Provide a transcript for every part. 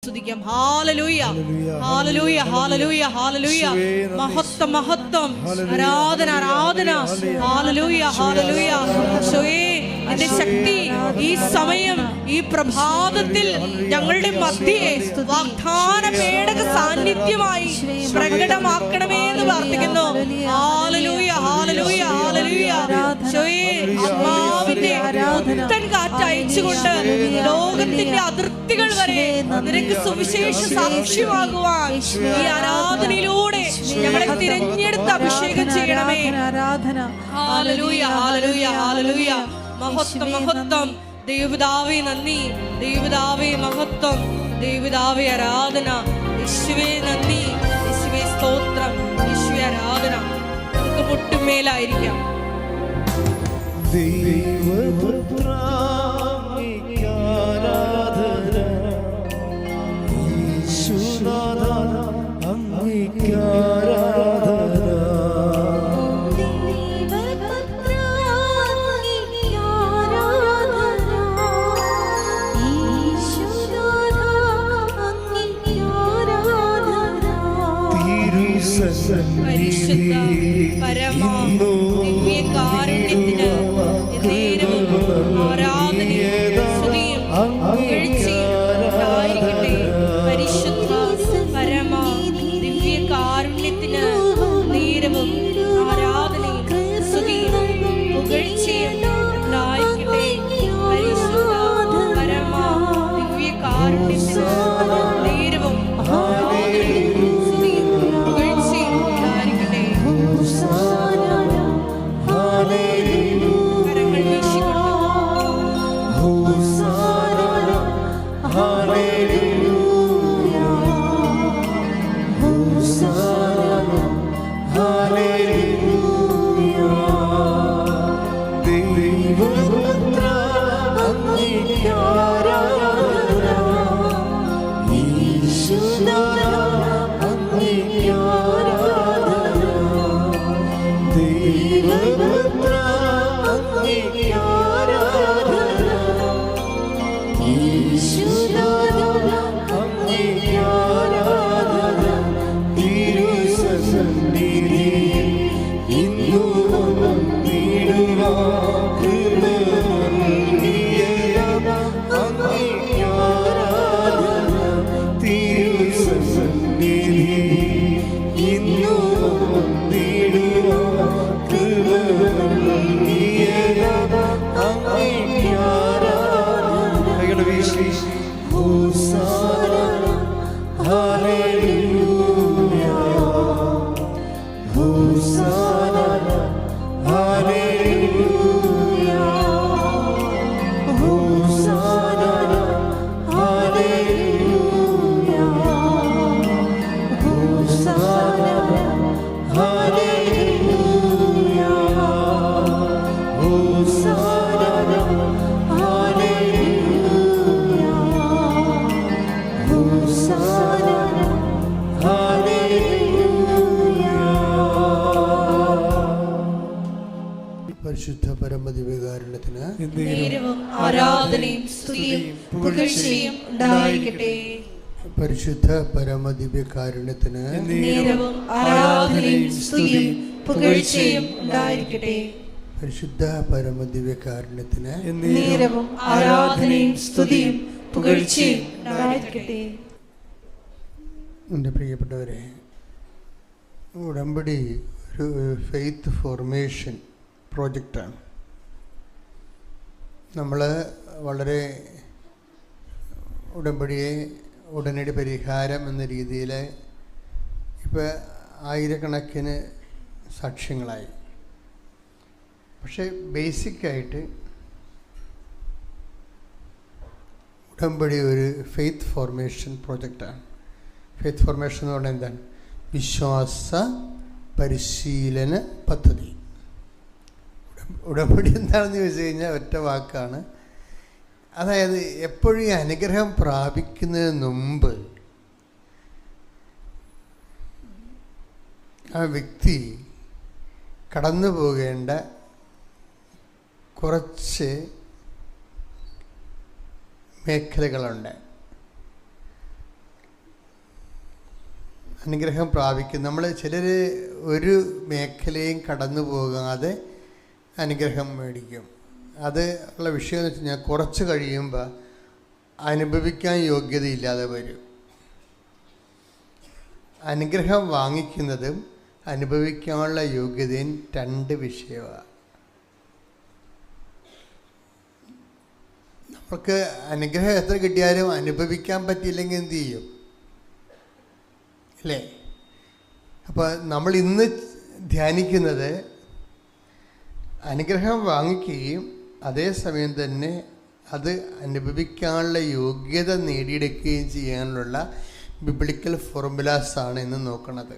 സ്തുതിക്കാം. ഹല്ലേലൂയ, ഹല്ലേലൂയ, ഹല്ലേലൂയ, ഹല്ലേലൂയ. മഹത്വം, മഹത്വം, ആരാധന, ആരാധന. ഹല്ലേലൂയ, ഹല്ലേലൂയ. യേശുവേ, നിന്റെ ശക്തി ഈ സമയം, ഈ പ്രഭാതത്തിൽ ഞങ്ങളുടെ മധ്യേ വാഗ്ദാന പേടക സാന്നിധ്യമായി പ്രകടമാക്കണമേ എന്ന് പ്രാർത്ഥിക്കുന്നു. ഹല്ലേലൂയ, ഹല്ലേലൂയ, ഹല്ലേലൂയ. യേശുവേ, ആത്മാവിന്റെ പുത്തൻ കാറ്റ് അയച്ചുകൊണ്ട് ലോകത്തിന്റെ അതിർത്തികൾ വരെ നിനക്ക് സുവിശേഷ സാക്ഷ്യമാകുവാൻ ഈ ആരാധനയിലൂടെ ഞങ്ങളെ തിരഞ്ഞെടുത്ത് അഭിഷേകം ചെയ്യണമേ. ഹല്ലേലൂയ, ഹല്ലേലൂയ, ഹല്ലേലൂയ. മഹത്വം, മഹത്വം. ദൈവപിതാവേ നന്ദി, ദൈവപിതാവേ മഹത്വം, ദൈവപിതാവേ ആരാധന. യേശുവേ നന്ദി, യേശുവേ സ്തോത്രം, യേശുവേ ആരാധന. നമുക്ക് മുട്ടുമേലായിരിക്കാം. പരിശുദ്ധ പരമ ദിവ്യകാരുണ്യത്തിന് നേരവും ആരാധനയും സ്തുതിയും പുകഴ്ചയും ഉണ്ടായിരിക്കട്ടെ. പരിശുദ്ധ പരമ ദിവ്യകാരുണ്യത്തിന് നേരവും ആരാധനയും സ്തുതിയും പുകഴ്ചയും ഉണ്ടായിരിക്കട്ടെ. പരിശുദ്ധ പരമ ദിവ്യകാരുണ്യത്തിന് നേരവും പരിശുദ്ധ പരമദിവ്യകാരുണ്യത്തിന് നേരവും ആരാധനയും സ്തുതിയും പുകഴ്ചയും ഉണ്ടായിരിക്കട്ടെ. പരിശുദ്ധ പരമദിവ്യകാരുണ്യത്തിന് നേരവും ആരാധനയും സ്തുതിയും പുകഴ്ചയും ഉണ്ടായിരിക്കട്ടെ. പരിശുദ്ധ പരമദിവ്യകാരുണ്യത്തിന് നേരവും ആരാധനയും സ്തുതിയും പുകഴ്ചയും ഉണ്ടായിരിക്കട്ടെ. എൻ്റെ പ്രിയപ്പെട്ടവരെ, ഉടമ്പടി ഒരു ഫെയ്ത്ത് ഫോർമേഷൻ പ്രോജക്റ്റാണ്. നമ്മൾ വളരെ ഉടമ്പടിയെ ഉടനടി പരിഹാരം എന്ന രീതിയിൽ ഇപ്പോൾ ആയിരക്കണക്കിന് സാക്ഷ്യങ്ങളായി. പക്ഷേ ബേസിക്കായിട്ട് ഉടമ്പടി ഒരു ഫെയ്ത്ത് ഫോർമേഷൻ പ്രോജക്റ്റാണ്. ഫെയ്ത്ത് ഫോർമേഷൻ എന്ന് പറഞ്ഞാൽ എന്താണ്? വിശ്വാസ പരിശീലന പദ്ധതി. ഉടമ്പടി എന്താണെന്ന് ചോദിച്ചു കഴിഞ്ഞാൽ ഒറ്റ വാക്കാണ്. അതായത് എപ്പോഴും ഈ അനുഗ്രഹം പ്രാപിക്കുന്നതിന് മുമ്പ് ആ വ്യക്തി കടന്നു പോകേണ്ട കുറച്ച് മേഖലകളുണ്ട്. അനുഗ്രഹം പ്രാപിക്കും. നമ്മൾ ചിലർ ഒരു മേഖലയും കടന്നു പോകാതെ അനുഗ്രഹം മേടിക്കും. അത് ഉള്ള വിഷയം എന്ന് വെച്ച് കഴിഞ്ഞാൽ കുറച്ച് കഴിയുമ്പോൾ അനുഭവിക്കാൻ യോഗ്യതയില്ലാതെ വരും. അനുഗ്രഹം വാങ്ങിക്കുന്നതും അനുഭവിക്കാനുള്ള യോഗ്യതയും രണ്ട് വിഷയമാണ്. നമുക്ക് അനുഗ്രഹം എത്ര കിട്ടിയാലും അനുഭവിക്കാൻ പറ്റിയില്ലെങ്കിൽ എന്തു ചെയ്യും, അല്ലേ? അപ്പോൾ നമ്മൾ ഇന്ന് ധ്യാനിക്കുന്നത് അനുഗ്രഹം വാങ്ങിക്കുകയും അതേസമയം തന്നെ അത് അനുഭവിക്കാനുള്ള യോഗ്യത നേടിയെടുക്കുകയും ചെയ്യാനുള്ള ബിബ്ലിക്കൽ ഫോർമുലാസാണ് ഇന്ന് നോക്കുന്നത്.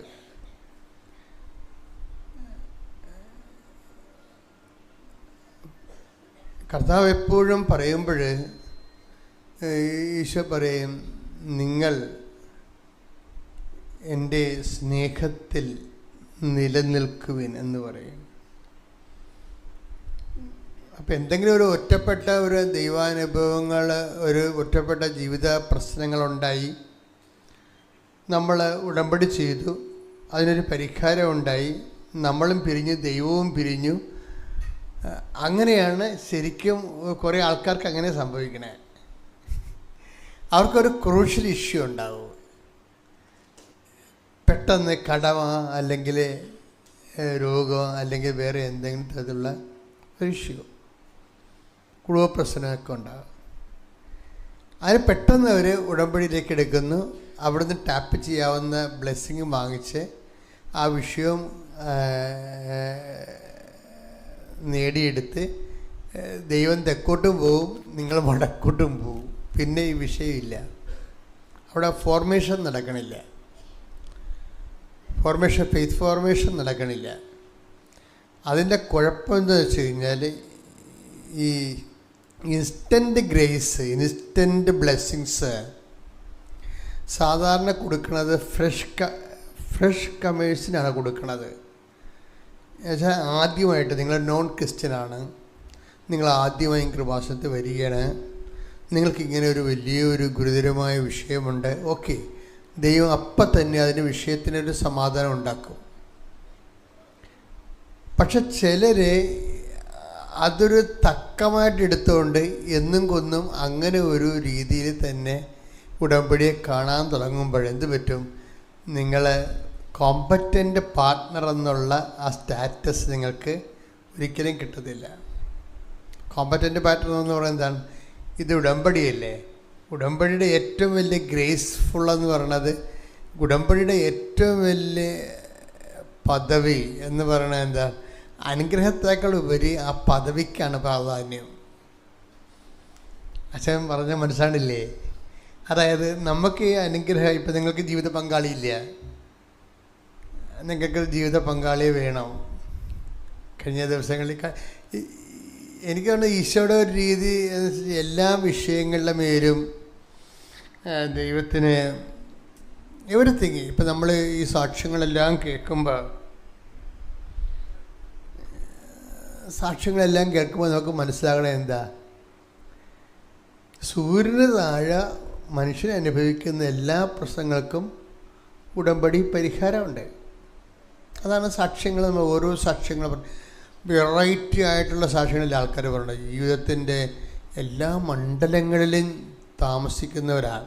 കർത്താവ് എപ്പോഴും പറയുമ്പോൾ ഈശോ പറയും, നിങ്ങൾ എൻ്റെ സ്നേഹത്തിൽ നിലനിൽക്കുവിൻ എന്ന് പറയും. അപ്പം എന്തെങ്കിലും ഒരു ഒറ്റപ്പെട്ട ഒരു ദൈവാനുഭവങ്ങൾ, ഒരു ഒറ്റപ്പെട്ട ജീവിത പ്രശ്നങ്ങളുണ്ടായി, നമ്മൾ ഉടമ്പടി ചെയ്തു, അതിനൊരു പരിഹാരം ഉണ്ടായി, നമ്മളും പിരിഞ്ഞു, ദൈവവും പിരിഞ്ഞു. അങ്ങനെയാണ് ശരിക്കും കുറേ ആൾക്കാർക്ക് അങ്ങനെ സംഭവിക്കണേ. അവർക്കൊരു ക്രൂഷ്യൽ ഇഷ്യൂ ഉണ്ടാവും. പെട്ടെന്ന് കടമ അല്ലെങ്കിൽ രോഗം അല്ലെങ്കിൽ വേറെ എന്തെങ്കിലും തരത്തിലുള്ള ഒരു ഇഷ്യൂ, കുടുംബ പ്രശ്നമൊക്കെ ഉണ്ടാകും. അതിന് പെട്ടെന്ന് അവർ ഉടമ്പടിയിലേക്ക് എടുക്കുന്നു. അവിടുന്ന് ടാപ്പ് ചെയ്യാവുന്ന ബ്ലെസ്സിങ് വാങ്ങിച്ച് ആ വിഷയം നേടിയെടുത്ത് ദൈവം തെക്കോട്ടും പോവും, നിങ്ങൾ വടക്കോട്ടും പോവും. പിന്നെ ഈ വിഷയമില്ല. അവിടെ ഫോർമേഷൻ നടക്കണില്ല, ഫെയ്ത്ത് ഫോർമേഷൻ നടക്കണില്ല. അതിൻ്റെ കുഴപ്പം എന്താ വെച്ച് കഴിഞ്ഞാൽ, ഈ ഇൻസ്റ്റൻറ്റ് ഗ്രേസ്, ഇൻസ്റ്റൻറ്റ് ബ്ലെസ്സിങ്സ് സാധാരണ കൊടുക്കുന്നത് ഫ്രഷ് കമേഴ്സിനാണ് കൊടുക്കുന്നത്. എന്നുവെച്ചാൽ ആദ്യമായിട്ട് നിങ്ങൾ നോൺ ക്രിസ്ത്യനാണ്, നിങ്ങൾ ആദ്യമായും കൃപാസനത്തിൽ വരികയാണ്, നിങ്ങൾക്കിങ്ങനെ ഒരു വലിയൊരു ഗുരുതരമായ വിഷയമുണ്ട്. ഓക്കെ, ദൈവം അപ്പം തന്നെ അതിന് വിഷയത്തിനൊരു സമാധാനം ഉണ്ടാക്കും. പക്ഷെ ചിലർ അതൊരു തക്കമായിട്ട് എടുത്തുകൊണ്ട് എന്നും കൊന്നും അങ്ങനെ ഒരു രീതിയിൽ തന്നെ ഉടമ്പടിയെ കാണാൻ തുടങ്ങുമ്പോൾ എന്ത് പറ്റും, നിങ്ങൾ കോമ്പറ്റൻ്റ് പാർട്ട്ണർ എന്നുള്ള ആ സ്റ്റാറ്റസ് നിങ്ങൾക്ക് ഒരിക്കലും കിട്ടത്തില്ല. കോമ്പറ്റൻ്റ് പാർട്ട്ണർ എന്ന് പറയുന്നത് എന്താണ്? ഇത് ഉടമ്പടിയല്ലേ. ഉടമ്പടിയുടെ ഏറ്റവും വലിയ ഗ്രേസ്ഫുൾ എന്ന് പറയുന്നത്, ഉടമ്പടിയുടെ ഏറ്റവും വലിയ പദവി എന്ന് പറയുന്നത് എന്താ? അനുഗ്രഹത്തേക്കാൾ ഉപരി ആ പദവിക്കാണ് പ്രാധാന്യം. അച്ഛൻ പറഞ്ഞ മനസ്സിലാണില്ലേ? അതായത് നമുക്ക് ഈ അനുഗ്രഹം, ഇപ്പം നിങ്ങൾക്ക് ജീവിത പങ്കാളിയില്ല, നിങ്ങൾക്ക് ജീവിത പങ്കാളിയെ വേണം. കഴിഞ്ഞ ദിവസങ്ങളിൽ എനിക്ക് തോന്നുന്നു ഈശോയുടെ ഒരു രീതി എല്ലാ വിഷയങ്ങളുടെ മേലും ദൈവത്തിന് എവരിത്തിങ്. ഇപ്പം നമ്മൾ ഈ സാക്ഷ്യങ്ങളെല്ലാം കേൾക്കുമ്പോൾ നമുക്ക് മനസ്സിലാകണത് എന്താ? സൂര്യന് താഴെ മനുഷ്യൻ അനുഭവിക്കുന്ന എല്ലാ പ്രശ്നങ്ങൾക്കും ഉടമ്പടി പരിഹാരമുണ്ട്. അതാണ് സാക്ഷ്യങ്ങൾ. നമ്മൾ ഓരോ സാക്ഷ്യങ്ങൾ വെറൈറ്റി ആയിട്ടുള്ള സാക്ഷ്യങ്ങളിൽ ആൾക്കാർ പറയുന്നത് ജീവിതത്തിൻ്റെ എല്ലാ മണ്ഡലങ്ങളിലും താമസിക്കുന്നവരാണ്.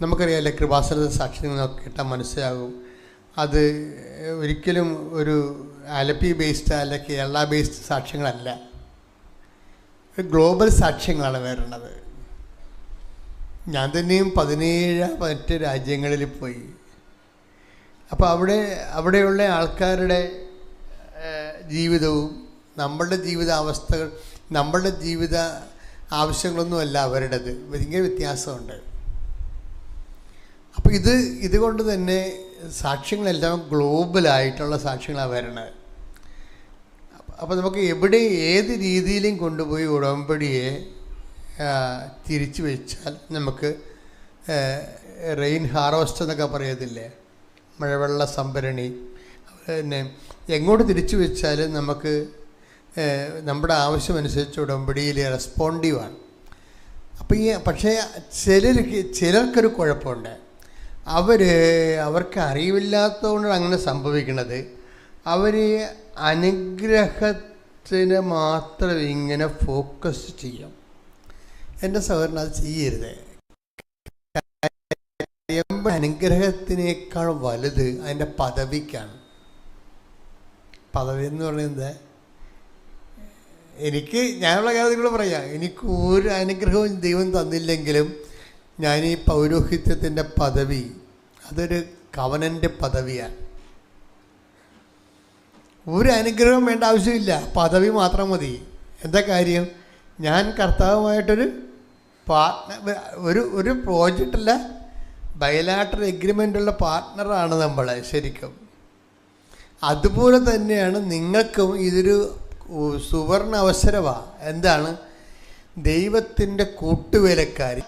നമുക്കറിയാമല്ലേ, കൃപാസനത്തെ സാക്ഷ്യങ്ങൾ നമുക്ക് കേട്ടാൽ മനസ്സിലാകും. അത് ഒരിക്കലും ഒരു ആലപ്പി ബേസ്ഡ് അല്ല കേരള ബേസ്ഡ് സാക്ഷ്യങ്ങളല്ല, ഗ്ലോബൽ സാക്ഷ്യങ്ങളാണ് വരുന്നത്. ഞാൻ തന്നെയും 17 രാജ്യങ്ങളിൽ പോയി. അപ്പോൾ അവിടെയുള്ള ആൾക്കാരുടെ ജീവിതവും നമ്മളുടെ ജീവിതാവസ്ഥകൾ, നമ്മളുടെ ജീവിത ആവശ്യങ്ങളൊന്നുമല്ല അവരുടേത്, ഭയങ്കര വ്യത്യാസമുണ്ട്. അപ്പോൾ ഇതുകൊണ്ട് തന്നെ സാക്ഷ്യങ്ങളെല്ലാം ഗ്ലോബലായിട്ടുള്ള സാക്ഷ്യങ്ങളാണ് വരണത്. അപ്പോൾ നമുക്ക് എവിടെ ഏത് രീതിയിലും കൊണ്ടുപോയി ഉടമ്പടിയെ തിരിച്ചു വെച്ചാൽ നമുക്ക് റെയിൻ ഹാർവസ്റ്റ് എന്നൊക്കെ പറയത്തില്ലേ, മഴവെള്ള സംഭരണി, പിന്നെ എങ്ങോട്ട് തിരിച്ചു വെച്ചാലും നമുക്ക് നമ്മുടെ ആവശ്യമനുസരിച്ച് ഉടമ്പടിയിൽ റെസ്പോണ്ടീവാണ്. അപ്പോൾ പക്ഷേ ചിലർക്കൊരു കുഴപ്പമുണ്ട്. അവർക്ക് അറിവില്ലാത്തതുകൊണ്ടാണ് അങ്ങനെ സംഭവിക്കുന്നത്. അവർ അനുഗ്രഹത്തിന് മാത്രം ഇങ്ങനെ ഫോക്കസ് ചെയ്യും. എൻ്റെ സഹോദരൻ അത് ചെയ്യരുത്. അനുഗ്രഹത്തിനേക്കാൾ വലുത് അതിൻ്റെ പദവിക്കാണ്. പദവി എന്ന് പറയുന്നത്, ഞാനുള്ള കാര്യങ്ങൾ പറയാം, എനിക്ക് ഒരു അനുഗ്രഹവും ദൈവം തന്നില്ലെങ്കിലും ഞാൻ ഈ പൗരോഹിത്യത്തിൻ്റെ പദവി അതൊരു കവനൻ്റെ പദവിയാണ്. ഒരു അനുഗ്രഹം വേണ്ട ആവശ്യമില്ല, പദവി മാത്രം മതി. എന്താ കാര്യം? ഞാൻ കർത്താവുമായിട്ടൊരു ഒരു പ്രോജക്റ്റല്ല, ബയലാറ്ററൽ എഗ്രിമെൻ്റുള്ള പാർട്ട്ണറാണ് നമ്മൾ ശരിക്കും. അതുപോലെ തന്നെയാണ് നിങ്ങൾക്കും ഇതൊരു സുവർണ അവസരമാണ്. എന്താണ്? ദൈവത്തിൻ്റെ കൂട്ടുവേലക്കാരി.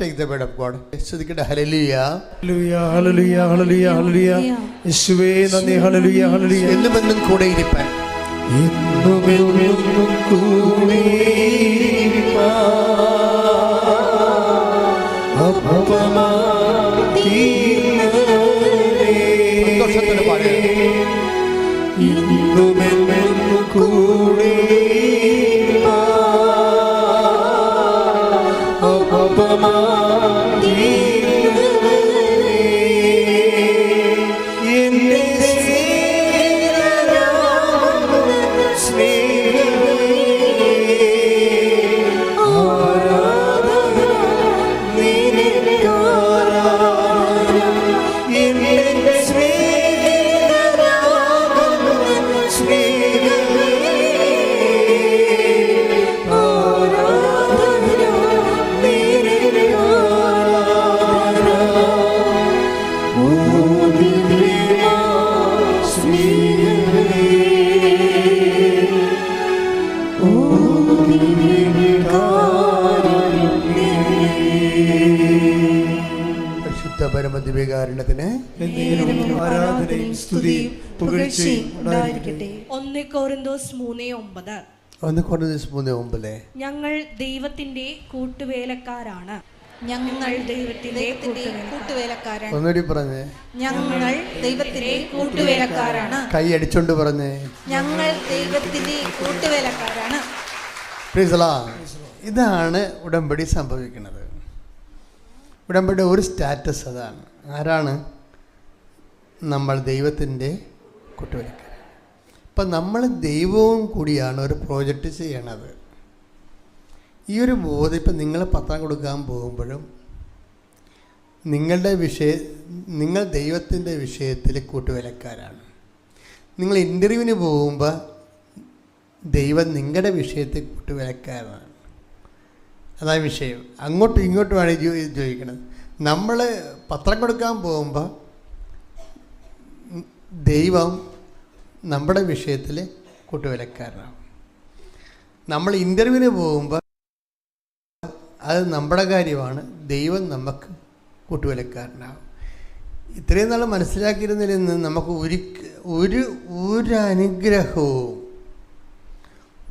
ശ്രദ്ധിക്കട്ടെ. ഹല്ലേലൂയ ഹല്ലേലൂയ ഹല്ലേലൂയ ഹല്ലേലൂയ യേശുവേ നന്ദി. Hallelujah hallelujah. എന്നുമെന്നും കൂടെ ഇരിപ്പാൻ, എന്നുമെന്നും കൂടെ സന്തോഷത്തോടെ പാടുക. എന്നുമെന്നും കൂടെ പരമദിവ്യകാരുണ്യത്തിന് ആരാധനയും സ്തുതിയും പുകഴ്ചയും ഉണ്ടായിരിക്കട്ടെ. 1 കൊരിന്തോസ് 3:9. 1 കൊരിന്തോസ് 3:9. ഞങ്ങൾ ദൈവത്തിന്റെ കൂട്ടുവേലക്കാരാണ്. ഞങ്ങൾ ദൈവത്തിന്റെ കൂട്ടുവേലക്കാരാണ്. ഒന്നുകൂടി പറഞ്ഞേ. ഞങ്ങൾ ദൈവത്തിന്റെ കൂട്ടുവേലക്കാരാണ്. കൈ അടിച്ചോണ്ട് പറഞ്ഞേ. ഞങ്ങൾ ദൈവത്തിന്റെ കൂട്ടുവേലക്കാരാണ്. ഇതാണ് ഉടമ്പടി സംഭവിക്കുന്നത്. ഉടമ്പടി ഒരു സ്റ്റാറ്റസ് അതാണ്. ആരാണ്? നമ്മൾ ദൈവത്തിൻ്റെ കൂട്ടുവേലക്കാർ. ഇപ്പം നമ്മൾ ദൈവവും കൂടിയാണ് ഒരു പ്രോജക്റ്റ് ചെയ്യണത്. ഈ ഒരു ബോധം ഇപ്പം നിങ്ങൾ പത്രം കൊടുക്കാൻ പോകുമ്പോഴും നിങ്ങൾ ദൈവത്തിൻ്റെ വിഷയത്തിൽ കൂട്ടുവേലക്കാരാണ്. നിങ്ങൾ ഇൻ്റർവ്യൂവിന് പോകുമ്പോൾ ദൈവം നിങ്ങളുടെ വിഷയത്തിൽ കൂട്ടുവേലക്കാരാണ്. അതാണ് വിഷയം. അങ്ങോട്ടും ഇങ്ങോട്ടുമാണ് ചോദിക്കുന്നത്. നമ്മൾ പത്രം കൊടുക്കാൻ പോകുമ്പോൾ ദൈവം നമ്മുടെ വിഷയത്തിൽ കൂട്ടുവേലക്കാരനാണ്. നമ്മൾ ഇൻ്റർവ്യൂവിന് പോകുമ്പോൾ അത് നമ്മുടെ കാര്യമാണ്, ദൈവം നമുക്ക് കൂട്ടുവേലക്കാരനാകും. ഇത്രയും നാൾ മനസ്സിലാക്കിയിരുന്നതിൽ നിന്ന് നമുക്ക് ഒരു അനുഗ്രഹവും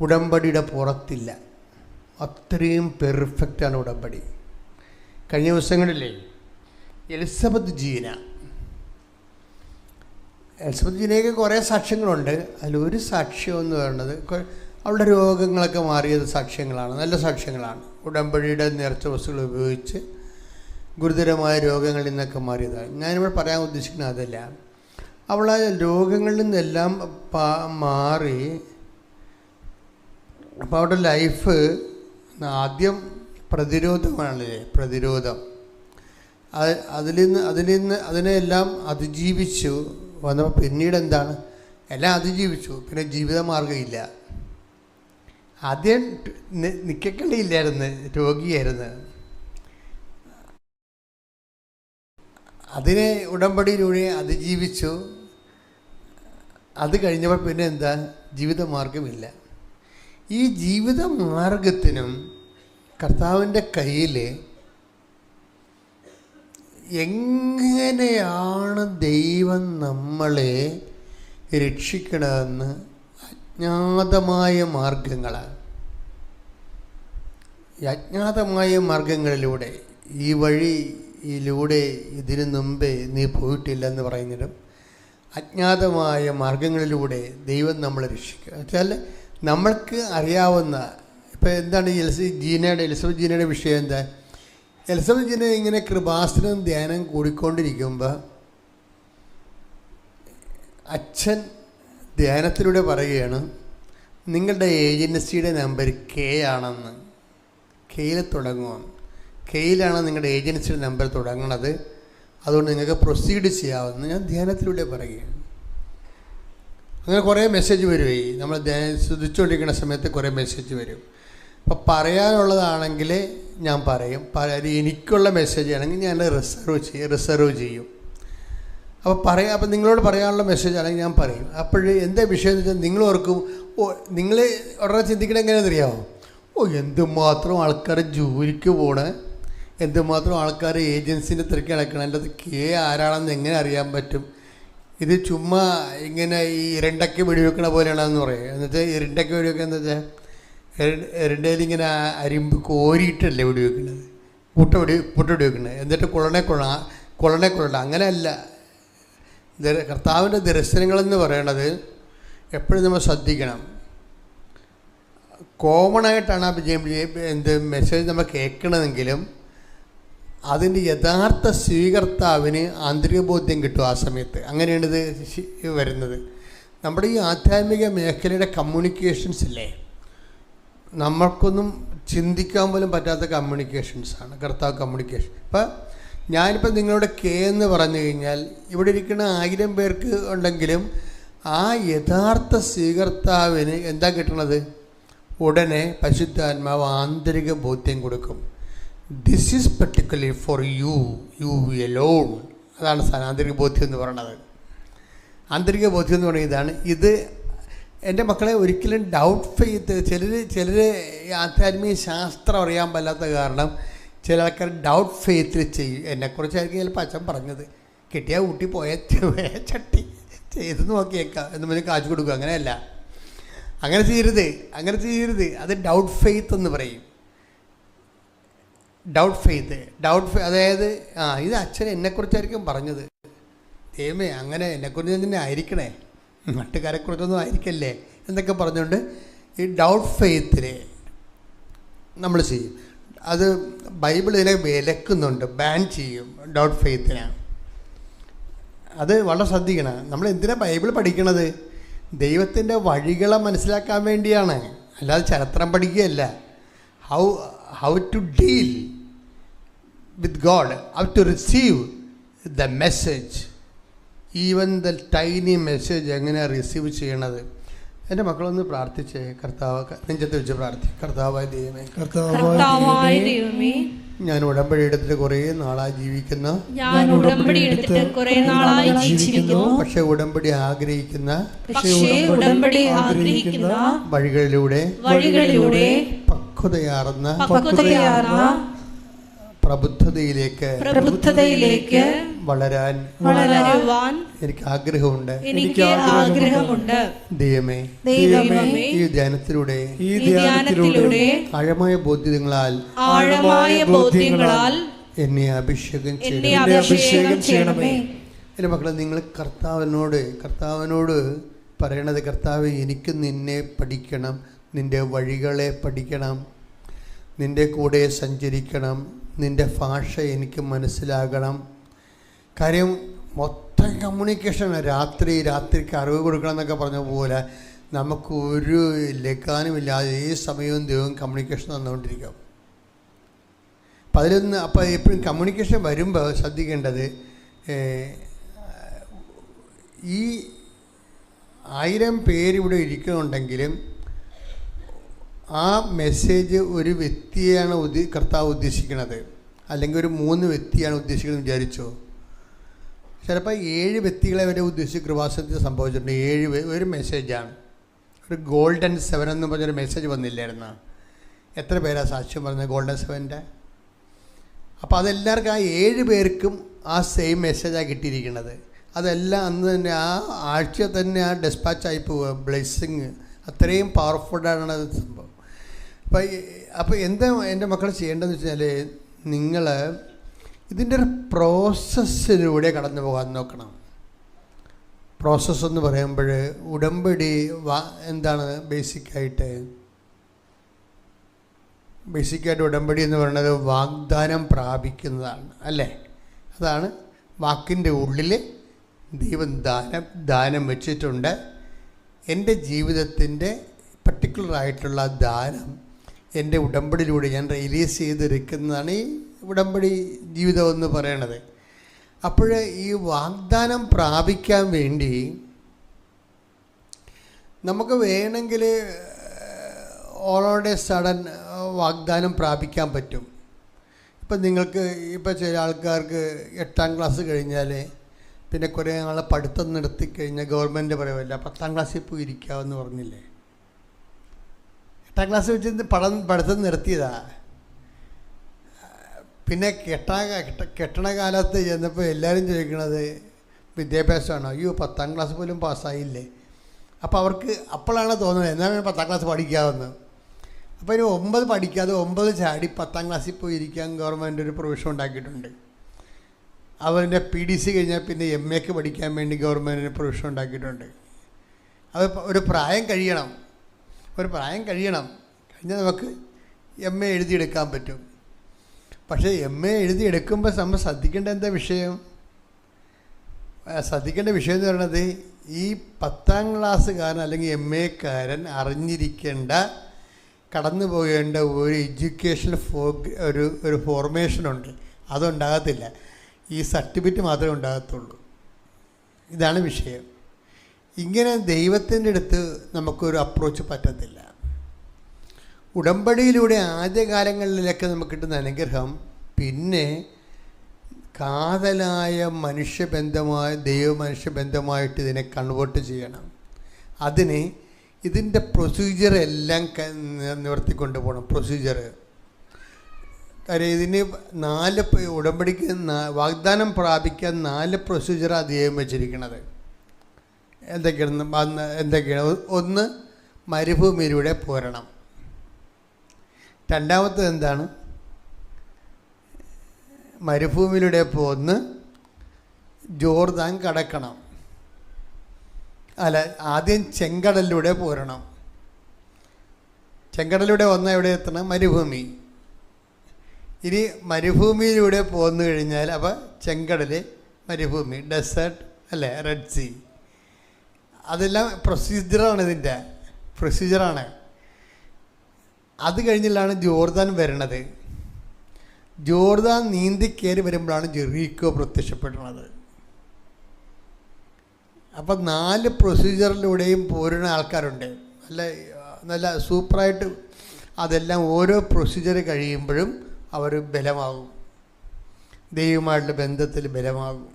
ഉടമ്പടിയുടെ പുറത്തില്ല. അത്രയും പെർഫെക്റ്റാണ് ഉടമ്പടി. കഴിഞ്ഞ ദിവസങ്ങളിലേ എലിസബത്ത് ജീനയൊക്കെ കുറേ സാക്ഷ്യങ്ങളുണ്ട്. അതിലൊരു സാക്ഷ്യം എന്ന് പറയുന്നത് അവളുടെ രോഗങ്ങളൊക്കെ മാറിയത് സാക്ഷ്യങ്ങളാണ്, നല്ല സാക്ഷ്യങ്ങളാണ്. ഉടമ്പടിയുടെ നേർച്ച വസ്തുക്കൾ ഉപയോഗിച്ച് ഗുരുതരമായ രോഗങ്ങളിൽ നിന്നൊക്കെ മാറിയതാണ്. ഞാനിവിടെ പറയാൻ ഉദ്ദേശിക്കുന്നത് അതല്ല. അവൾ ആ രോഗങ്ങളിൽ നിന്നെല്ലാം മാറി. അപ്പോൾ അവരുടെ ലൈഫ് ആദ്യം പ്രതിരോധമാണല്ലേ, പ്രതിരോധം. അതിനെല്ലാം അതിജീവിച്ചു വന്നപ്പോൾ പിന്നീട് എന്താണ്, എല്ലാം അതിജീവിച്ചു. പിന്നെ ജീവിതമാർഗ്ഗമില്ല. ആദ്യം നിക്കക്കളിയില്ലായിരുന്നു, രോഗിയായിരുന്നു. അതിനെ ഉടമ്പടിയിലൂടെ അതിജീവിച്ചു. അത് കഴിഞ്ഞപ്പോൾ പിന്നെ എന്താ, ജീവിതമാർഗമില്ല. ഈ ജീവിതമാർഗത്തിനും കർത്താവിൻ്റെ കയ്യിൽ എങ്ങനെയാണ് ദൈവം നമ്മളെ രക്ഷിക്കണമെന്ന് അജ്ഞാതമായ മാർഗങ്ങളാണ്. ഈ അജ്ഞാതമായ മാർഗങ്ങളിലൂടെ ഈ വഴി ഇതിലൂടെ ഇതിനു മുമ്പേ നീ പോയിട്ടില്ലെന്ന് പറയുന്നതും അജ്ഞാതമായ മാർഗങ്ങളിലൂടെ ദൈവം നമ്മളെ രക്ഷിക്കുക. വെച്ചാൽ നമ്മൾക്ക് അറിയാവുന്ന, ഇപ്പോൾ എന്താണ് എലിസബത്ത് ജീനയുടെ വിഷയം എന്താ? എലിസബത്ത് ജീന ഇങ്ങനെ കൃപാസനം ധ്യാനം കൂടിക്കൊണ്ടിരിക്കുമ്പോൾ അച്ഛൻ ധ്യാനത്തിലൂടെ പറയുകയാണ്, നിങ്ങളുടെ ഏജൻസിയുടെ നമ്പർ കെ ആണെന്ന്. കെയിൽ തുടങ്ങുമെന്ന്. കെയിലാണ് നിങ്ങളുടെ ഏജൻസിയുടെ നമ്പർ തുടങ്ങണത്, അതുകൊണ്ട് നിങ്ങൾക്ക് പ്രൊസീഡ് ചെയ്യാമെന്ന് ഞാൻ ധ്യാനത്തിലൂടെ പറയുകയാണ്. അങ്ങനെ കുറേ മെസ്സേജ് വരുവേ, നമ്മൾ ശ്രദ്ധിച്ചുകൊണ്ടിരിക്കുന്ന സമയത്ത് കുറേ മെസ്സേജ് വരും. അപ്പോൾ പറയാനുള്ളതാണെങ്കിൽ ഞാൻ പറയും, എനിക്കുള്ള മെസ്സേജ് ആണെങ്കിൽ ഞാൻ റിസർവ് ചെയ്യും. അപ്പോൾ നിങ്ങളോട് പറയാനുള്ള മെസ്സേജ് ആണെങ്കിൽ ഞാൻ പറയും. അപ്പോൾ എന്താ വിഷയം എന്ന് വെച്ചാൽ നിങ്ങൾ ഓർക്കും, നിങ്ങൾ ഉടനെ ചിന്തിക്കണം എങ്ങനെയാണെന്നറിയാമോ? എന്തുമാത്രം ആൾക്കാർ ജോലിക്ക് പോണേ, എന്തുമാത്രം ആൾക്കാർ ഏജൻസിൻ്റെ തിരക്ക് നടക്കണം, എൻ്റെ അത് ആരാണെന്ന് എങ്ങനെ അറിയാൻ പറ്റും? ഇത് ചുമ്മാ ഇങ്ങനെ ഈ ഇരണ്ടയ്ക്ക് വെടിവെക്കണ പോലെയാണെന്ന് പറയും. എന്നുവെച്ചാൽ ഇരണ്ടയ്ക്ക് വെടിവെക്കുക എന്ന് വെച്ചാൽ ഇരണ്ടയിൽ ഇങ്ങനെ അരിമ്പ് കോരിയിട്ടല്ലേ വെടിവെക്കുന്നത്, പുട്ട് വെടിവെക്കുന്നത്, എന്നിട്ട് കൊള്ളണ അങ്ങനെയല്ല. കർത്താവിൻ്റെ ദർശനങ്ങളെന്ന് പറയണത് എപ്പോഴും നമ്മൾ ശ്രദ്ധിക്കണം. കോമണായിട്ടാണ് മെസ്സേജ് നമ്മൾ കേൾക്കണമെങ്കിലും അതിൻ്റെ യഥാർത്ഥ സ്വീകർത്താവിന് ആന്തരിക ബോധ്യം കിട്ടും ആ സമയത്ത്. അങ്ങനെയാണ് ഇത് വരുന്നത്. നമ്മുടെ ഈ ആധ്യാത്മിക മേഖലയുടെ കമ്മ്യൂണിക്കേഷൻസ് ഇല്ലേ, നമ്മൾക്കൊന്നും ചിന്തിക്കാൻ പോലും പറ്റാത്ത കമ്മ്യൂണിക്കേഷൻസാണ് കർത്താവ് കമ്മ്യൂണിക്കേഷൻ. ഇപ്പം ഞാനിപ്പോൾ നിങ്ങളോട് കെ എന്ന് പറഞ്ഞു കഴിഞ്ഞാൽ ഇവിടെ ഇരിക്കുന്ന 1000 പേർക്ക് ഉണ്ടെങ്കിലും ആ യഥാർത്ഥ സ്വീകർത്താവിന് എന്താ കിട്ടണത്? ഉടനെ പരിശുദ്ധാത്മാവ് ആന്തരിക ബോധ്യം കൊടുക്കും. This is particularly for you Elon. അതാണ് ആന്തരിക ബോധ്യം എന്ന് പറയുന്നത്. ആന്തരിക ബോധ്യം എന്ന് പറയുന്നത് ഇതാണ്. ഇത് എൻ്റെ മക്കളെ ഒരിക്കലും ഡൗട്ട് ഫെയ്ത്ത്, ചിലർ ആധ്യാത്മിക ശാസ്ത്രം അറിയാൻ പാടില്ലാത്ത കാരണം ചില ആൾക്കാർ ഡൗട്ട് ഫെയ്ത്തിൽ ചെയ്യും. എന്നെക്കുറിച്ചായിരിക്കും ചിലപ്പോൾ അച്ഛൻ പറഞ്ഞത്, കിട്ടിയാൽ ഊട്ടി പോയ ചട്ടി ചെയ്ത് നോക്കിയേക്കാം എന്ന് പറഞ്ഞ് കാശ് കൊടുക്കുക. അങ്ങനെയല്ല, അങ്ങനെ ചെയ്യരുത്. അത് ഡൗട്ട് ഫെയ്ത്ത് എന്ന് പറയും. ഡൗട്ട് ഫെയ്ത്ത് അതായത് ഇത് അച്ഛൻ എന്നെക്കുറിച്ചായിരിക്കും പറഞ്ഞത്, ദൈവമേ അങ്ങനെ എന്നെക്കുറിച്ച് തന്നെ ആയിരിക്കണേ, നാട്ടുകാരെക്കുറിച്ചൊന്നും ആയിരിക്കല്ലേ എന്നൊക്കെ പറഞ്ഞുകൊണ്ട് ഈ ഡൗട്ട് ഫെയ്ത്തിൽ നമ്മൾ ചെയ്യും. അത് ബൈബിൾ ഇതിനെ വിലക്കുന്നുണ്ട്, ബാൻ ചെയ്യും ഡൗട്ട് ഫെയ്ത്തിനാണ്. അത് വളരെ ശ്രദ്ധിക്കണം. നമ്മൾ എന്തിനാണ് ബൈബിൾ പഠിക്കണത്? ദൈവത്തിൻ്റെ വഴികളെ മനസ്സിലാക്കാൻ വേണ്ടിയാണ്, അല്ലാതെ ചരിത്രം പഠിക്കുകയല്ല. How to deal with God, how to receive the message, even the tiny message എങ്ങനെയാണ് റിസീവ് ചെയ്യണത്. എൻ്റെ മക്കളൊന്ന് പ്രാർത്ഥിച്ചേ, കർത്താവ് നെഞ്ചത്ത് വെച്ച് പ്രാർത്ഥിക്കും. കർത്താവായ ദൈവമേ, ഞാൻ ഉടമ്പടി എടുത്തിട്ട് കുറേ നാളായി ജീവിക്കുന്ന, പക്ഷെ ഉടമ്പടി ആഗ്രഹിക്കുന്ന വഴികളിലൂടെ പക്വതയാർന്ന പ്രബുദ്ധതയിലേക്ക് വളരാൻ എനിക്ക് ആഗ്രഹമുണ്ട്. ദൈവമേ, ഈ ധ്യാനത്തിലൂടെ ആഴമായ ബോധ്യങ്ങളാൽ എന്നെ അഭിഷേകം ചെയ്യണമേ. എൻ്റെ മക്കളെ, നിങ്ങൾ കർത്താവിനോട് പറയണത്, കർത്താവ് എനിക്ക് നിന്നെ പഠിക്കണം, നിൻ്റെ വഴികളെ പഠിക്കണം, നിൻ്റെ കൂടെ സഞ്ചരിക്കണം, നിൻ്റെ ഭാഷ എനിക്ക് മനസ്സിലാകണം. കാര്യം മൊത്തം കമ്മ്യൂണിക്കേഷനാണ്. രാത്രിക്ക് അറിവ് കൊടുക്കണം എന്നൊക്കെ പറഞ്ഞ പോലെ നമുക്ക് ഒരു ലക്കാനുമില്ലാതെ ഈ സമയവും ദൈവം കമ്മ്യൂണിക്കേഷൻ തന്നുകൊണ്ടിരിക്കും. അപ്പോൾ എപ്പോഴും കമ്മ്യൂണിക്കേഷൻ വരുമ്പോൾ ശ്രദ്ധിക്കേണ്ടത്, ഈ 1000 പേരിവിടെ ഇരിക്കുന്നുണ്ടെങ്കിലും ആ മെസ്സേജ് ഒരു വ്യക്തിയാണ് കർത്താവ് ഉദ്ദേശിക്കുന്നത്, അല്ലെങ്കിൽ ഒരു 3 വ്യക്തിയാണ് ഉദ്ദേശിക്കുന്നത് വിചാരിച്ചോ. ചിലപ്പോൾ 7 വ്യക്തികളെ വരെ ഉദ്ദേശിച്ച് കൃപാസനത്തിൽ സംഭവിച്ചിട്ടുണ്ട്. 7 ഒരു മെസ്സേജാണ്. ഒരു ഗോൾഡൻ 7 എന്ന് പറഞ്ഞൊരു മെസ്സേജ് വന്നില്ലായിരുന്നു. എത്ര പേരാണ് സാക്ഷ്യം പറഞ്ഞത് ഗോൾഡൻ 7-ൻ്റെ? അപ്പോൾ അതെല്ലാവർക്കും ആ 7 പേർക്കും ആ സെയിം മെസ്സേജാണ് കിട്ടിയിരിക്കുന്നത്. അതെല്ലാം അന്ന് തന്നെ ആ ആഴ്ച തന്നെ ആ ഡെസ്പാച്ചായി പോവുക. ബ്ലെസ്സിങ് അത്രയും പവർഫുള്ളാണ് അത് സംഭവം. അപ്പോൾ എന്താ എൻ്റെ മക്കൾ ചെയ്യേണ്ടതെന്ന് വെച്ചാൽ, നിങ്ങൾ ഇതിൻ്റെ ഒരു പ്രോസസ്സിലൂടെ കടന്നു പോകാൻ നോക്കണം. പ്രോസസ്സ് എന്ന് പറയുമ്പോൾ ഉടമ്പടി എന്താണ് ബേസിക്കായിട്ട് ഉടമ്പടി എന്ന് പറയുന്നത് വാഗ്ദാനം പ്രാപിക്കുന്നതാണ്, അല്ലേ? അതാണ് വാക്കിൻ്റെ ഉള്ളിൽ ദൈവം ദാനം വെച്ചിട്ടുണ്ട്. എൻ്റെ ജീവിതത്തിൻ്റെ പർട്ടിക്കുലറായിട്ടുള്ള ദാനം എൻ്റെ ഉടമ്പടിയിലൂടെ ഞാൻ റിലീസ് ചെയ്തിരിക്കുന്നതാണ് ഈ ഉടമ്പടി ജീവിതം എന്ന് പറയണത്. അപ്പോൾ ഈ വാഗ്ദാനം പ്രാപിക്കാൻ വേണ്ടി നമുക്ക് വേണമെങ്കിൽ ഓളോടെ സഡൻ വാഗ്ദാനം പ്രാപിക്കാൻ പറ്റും. ഇപ്പം നിങ്ങൾക്ക് ചില ആൾക്കാർക്ക് 8ാം ക്ലാസ് കഴിഞ്ഞാൽ പിന്നെ കുറേ നാളെ പഠിത്തം നിർത്തിക്കഴിഞ്ഞാൽ ഗവൺമെൻറ് പറയുമല്ല 10ാം ക്ലാസ്സിൽ പോയി ഇരിക്കാമെന്ന് പറഞ്ഞില്ലേ. 8ാം ക്ലാസ് വെച്ച് പഠിത്തം നിർത്തിയതാ. പിന്നെ കെട്ടണ കാലത്ത് ചെന്നപ്പോൾ എല്ലാവരും ചോദിക്കണത് വിദ്യാഭ്യാസമാണോ? അയ്യോ 10ാം ക്ലാസ് പോലും പാസ്സായില്ലേ. അപ്പോൾ അവർക്ക് അപ്പോഴാണ് തോന്നുന്നത് എന്നാൽ 10ാം ക്ലാസ് പഠിക്കാമെന്ന്. അപ്പോൾ ഇനി 9 പഠിക്കാതെ 9 ചാടി 10ാം ക്ലാസ്സിൽ പോയി ഇരിക്കാൻ ഗവൺമെൻറ് ഒരു പ്രൊവിഷൻ ഉണ്ടാക്കിയിട്ടുണ്ട്. അവരുടെ PDC കഴിഞ്ഞാൽ പിന്നെ MAക്ക് പഠിക്കാൻ വേണ്ടി ഗവൺമെൻറ്റിന് പ്രൊവിഷൻ ഉണ്ടാക്കിയിട്ടുണ്ട്. അത് ഒരു പ്രായം കഴിയണം കഴിഞ്ഞാൽ നമുക്ക് MA എഴുതിയെടുക്കാൻ പറ്റും. പക്ഷേ MA എഴുതിയെടുക്കുമ്പോൾ നമ്മൾ ശ്രദ്ധിക്കേണ്ട ശ്രദ്ധിക്കേണ്ട വിഷയം എന്ന് പറയുന്നത് ഈ 10ാം ക്ലാസ്സുകാരൻ അല്ലെങ്കിൽ MAക്കാരൻ അറിഞ്ഞിരിക്കേണ്ട കടന്നു പോകേണ്ട ഒരു എഡ്യൂക്കേഷണൽ ഒരു ഫോർമേഷനുണ്ട്. അതുണ്ടാകത്തില്ല. ഈ സർട്ടിഫിക്കറ്റ് മാത്രമേ ഉണ്ടാകത്തുള്ളൂ. ഇതാണ് വിഷയം. ഇങ്ങനെ ദൈവത്തിൻ്റെ അടുത്ത് നമുക്കൊരു അപ്രോച്ച് പറ്റത്തില്ല. ഉടമ്പടിയിലൂടെ ആദ്യകാലങ്ങളിലൊക്കെ നമുക്ക് കിട്ടുന്ന അനുഗ്രഹം പിന്നെ കാതലായ ദൈവ-മനുഷ്യബന്ധമായിട്ട് ഇതിനെ കൺവേർട്ട് ചെയ്യണം. അതിന് ഇതിൻ്റെ പ്രൊസീജിയർ എല്ലാം നിവർത്തിക്കൊണ്ട് പോകണം. പ്രൊസീജിയർ കാര്യം ഇതിന് 4 ഉടമ്പടിക്ക് വാഗ്ദാനം പ്രാപിക്കാൻ 4 പ്രൊസീജിയറാണ് ദൈവം വെച്ചിരിക്കുന്നത്. എന്തൊക്കെയാണ്? ഒന്ന്, മരുഭൂമിയിലൂടെ പോരണം. രണ്ടാമത്തത് എന്താണ്? മരുഭൂമിയിലൂടെ പോന്ന് ജോർദാൻ കടക്കണം. ആദ്യം ചെങ്കടലിലൂടെ പോരണം. ചെങ്കടലിലൂടെ വന്നാൽ എവിടെ എത്തണം? മരുഭൂമി. ഇനി മരുഭൂമിയിലൂടെ പോന്നു കഴിഞ്ഞാൽ അപ്പോൾ ചെങ്കടൽ, മരുഭൂമി, ഡെസേർട്ട്, അല്ലേ, റെഡ് സീ. അതെല്ലാം പ്രൊസീജിയറാണ്. അത് കഴിഞ്ഞിട്ടാണ് ജോർദാൻ വരണത്. ജോർദാൻ നീന്തി കയറി വരുമ്പോഴാണ് ജെറീക്കോ പ്രത്യക്ഷപ്പെടുന്നത്. അപ്പം 4 പ്രൊസീജിയറിലൂടെയും പോരുന്ന ആൾക്കാരുണ്ട്. നല്ല സൂപ്പറായിട്ട് അതെല്ലാം ഓരോ പ്രൊസീജിയർ കഴിയുമ്പോഴും അവർ ബലമാകും, ദൈവമായിട്ടുള്ള ബന്ധത്തിൽ ബലമാകും.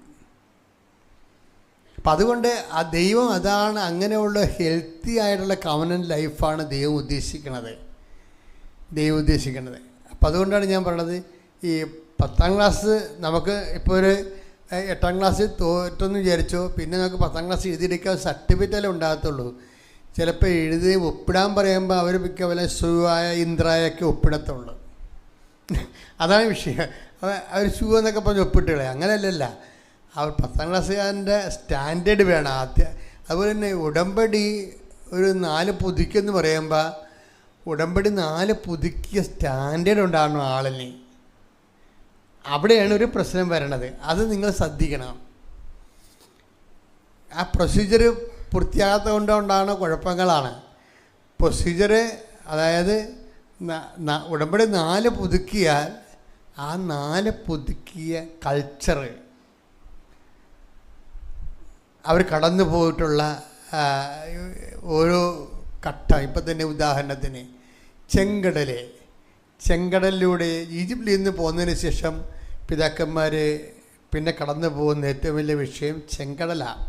അപ്പം അതുകൊണ്ട് ആ ദൈവം അതാണ്, അങ്ങനെയുള്ള ഹെൽത്തി ആയിട്ടുള്ള കവനൻ്റ് ലൈഫാണ് ദൈവം ഉദ്ദേശിക്കുന്നത്. അപ്പം അതുകൊണ്ടാണ് ഞാൻ പറയണത്, ഈ 10ാം ക്ലാസ് നമുക്ക് ഇപ്പോൾ ഒരു 8ാം ക്ലാസ്സിൽ തോറ്റെന്ന് വിചാരിച്ചോ, പിന്നെ നമുക്ക് 10ാം ക്ലാസ് എഴുതിയെടുക്കാൻ സർട്ടിഫിക്കറ്റല്ലേ ഉണ്ടാകത്തുള്ളൂ. ചിലപ്പോൾ എഴുതി ഒപ്പിടാൻ പറയുമ്പോൾ അവർ മിക്കപോലെ സുവായ ഇന്ദ്രായൊക്കെ ഒപ്പിടത്തുള്ളൂ. അതാണ് വിഷയം. അവർ ഷൂ എന്നൊക്കെ പറഞ്ഞ് ഒപ്പിട്ടുകളെ. അങ്ങനെയല്ലല്ല, അവർ 10ാം ക്ലാസ്സുകാരൻ്റെ സ്റ്റാൻഡേർഡ് വേണം ആദ്യം. അതുപോലെ തന്നെ ഉടമ്പടി ഒരു 4 പുതുക്കിയെന്ന് പറയുമ്പോൾ ഉടമ്പടി 4 പുതുക്കിയ സ്റ്റാൻഡേർഡ് ഉണ്ടാകണം ആളിന്. അവിടെയാണ് ഒരു പ്രശ്നം വരണത്. അത് നിങ്ങൾ ശ്രദ്ധിക്കണം. ആ പ്രൊസീജിയർ പൂർത്തിയാകാത്ത കൊണ്ടുണ്ടാകുന്ന കുഴപ്പങ്ങളാണ്. പ്രൊസീജിയർ അതായത് ഉടമ്പടി 4 പുതുക്കിയാൽ ആ 4 പുതുക്കിയ കൾച്ചർ അവർ കടന്നു പോയിട്ടുള്ള ഓരോ ഘട്ടം. ഇപ്പം തന്നെ ഉദാഹരണത്തിന് ചെങ്കടലിലൂടെ ഈജിപ്തിൽ നിന്ന് പോകുന്നതിന് ശേഷം പിതാക്കന്മാർ പിന്നെ കടന്നു പോകുന്ന ഏറ്റവും വലിയ വിഷയം ചെങ്കടലാണ്.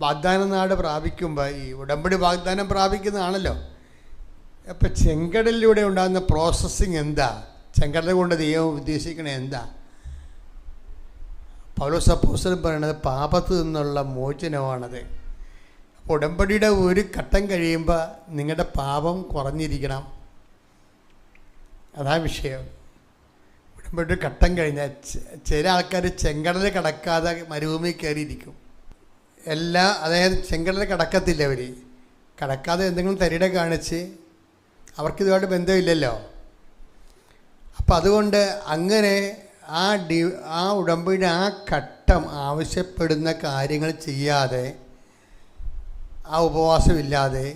വാഗ്ദാന നാട് പ്രാപിക്കുമ്പോൾ ഈ ഉടമ്പടി വാഗ്ദാനം പ്രാപിക്കുന്നതാണല്ലോ. അപ്പം ചെങ്കടലിലൂടെ ഉണ്ടാകുന്ന പ്രോസസ്സിങ് എന്താ? ചെങ്കടൽ കൊണ്ട് ദൈവം ഉദ്ദേശിക്കണത് എന്താ? പൗലോസ് അപ്പോസ്തലൻ പറയണത് പാപത്തു നിന്നുള്ള മോചനമാണത്. ഉടമ്പടിയുടെ ഒരു ഘട്ടം കഴിയുമ്പോൾ നിങ്ങളുടെ പാപം കുറഞ്ഞിരിക്കണം. അതാ വിഷയം. ഒരു ഘട്ടം കഴിഞ്ഞാൽ ചില ആൾക്കാർ ചെങ്കടൽ കടക്കാതെ മരുഭൂമി കയറിയിരിക്കും. അതായത് ചെങ്കടൽ കടക്കത്തില്ല, അവർ കടക്കാതെ എന്തെങ്കിലും തരിടെ കാണിച്ച് അവർക്കിതുമായിട്ട് ബന്ധമില്ലല്ലോ. അപ്പം അതുകൊണ്ട് അങ്ങനെ ആ ഉടമ്പടിയുടെ ആ ഘട്ടം ആവശ്യപ്പെടുന്ന കാര്യങ്ങൾ ചെയ്യാതെ, ആ ഉപവാസമില്ലാതെ,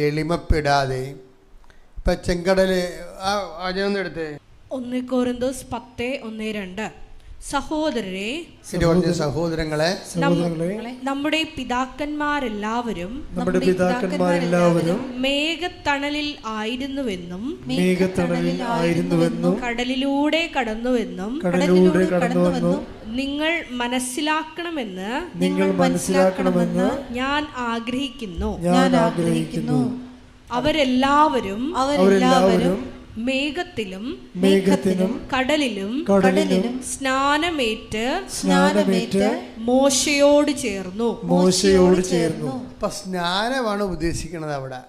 എളിമപ്പെടാതെ, ഇപ്പം ചെങ്കടൽ അതൊന്നും എടുത്തേ 1 Korinthos 10:1-2. സഹോദരരെ, സഹോദരങ്ങളെ, നമ്മുടെ പിതാക്കന്മാരെല്ലാവരും മേഘത്തണലിൽ ആയിരുന്നുവെന്നും കടലിലൂടെ കടന്നുവെന്നും നിങ്ങൾ മനസ്സിലാക്കണമെന്ന് ഞാൻ ആഗ്രഹിക്കുന്നു. അവരെല്ലാവരും മേഘത്തിലും കടലിലും സ്നാനമേറ്റ് മോശയോട് ചേർന്നു. അപ്പൊ സ്നാനമാണ് ഉദ്ദേശിക്കുന്നത് അവിടെ.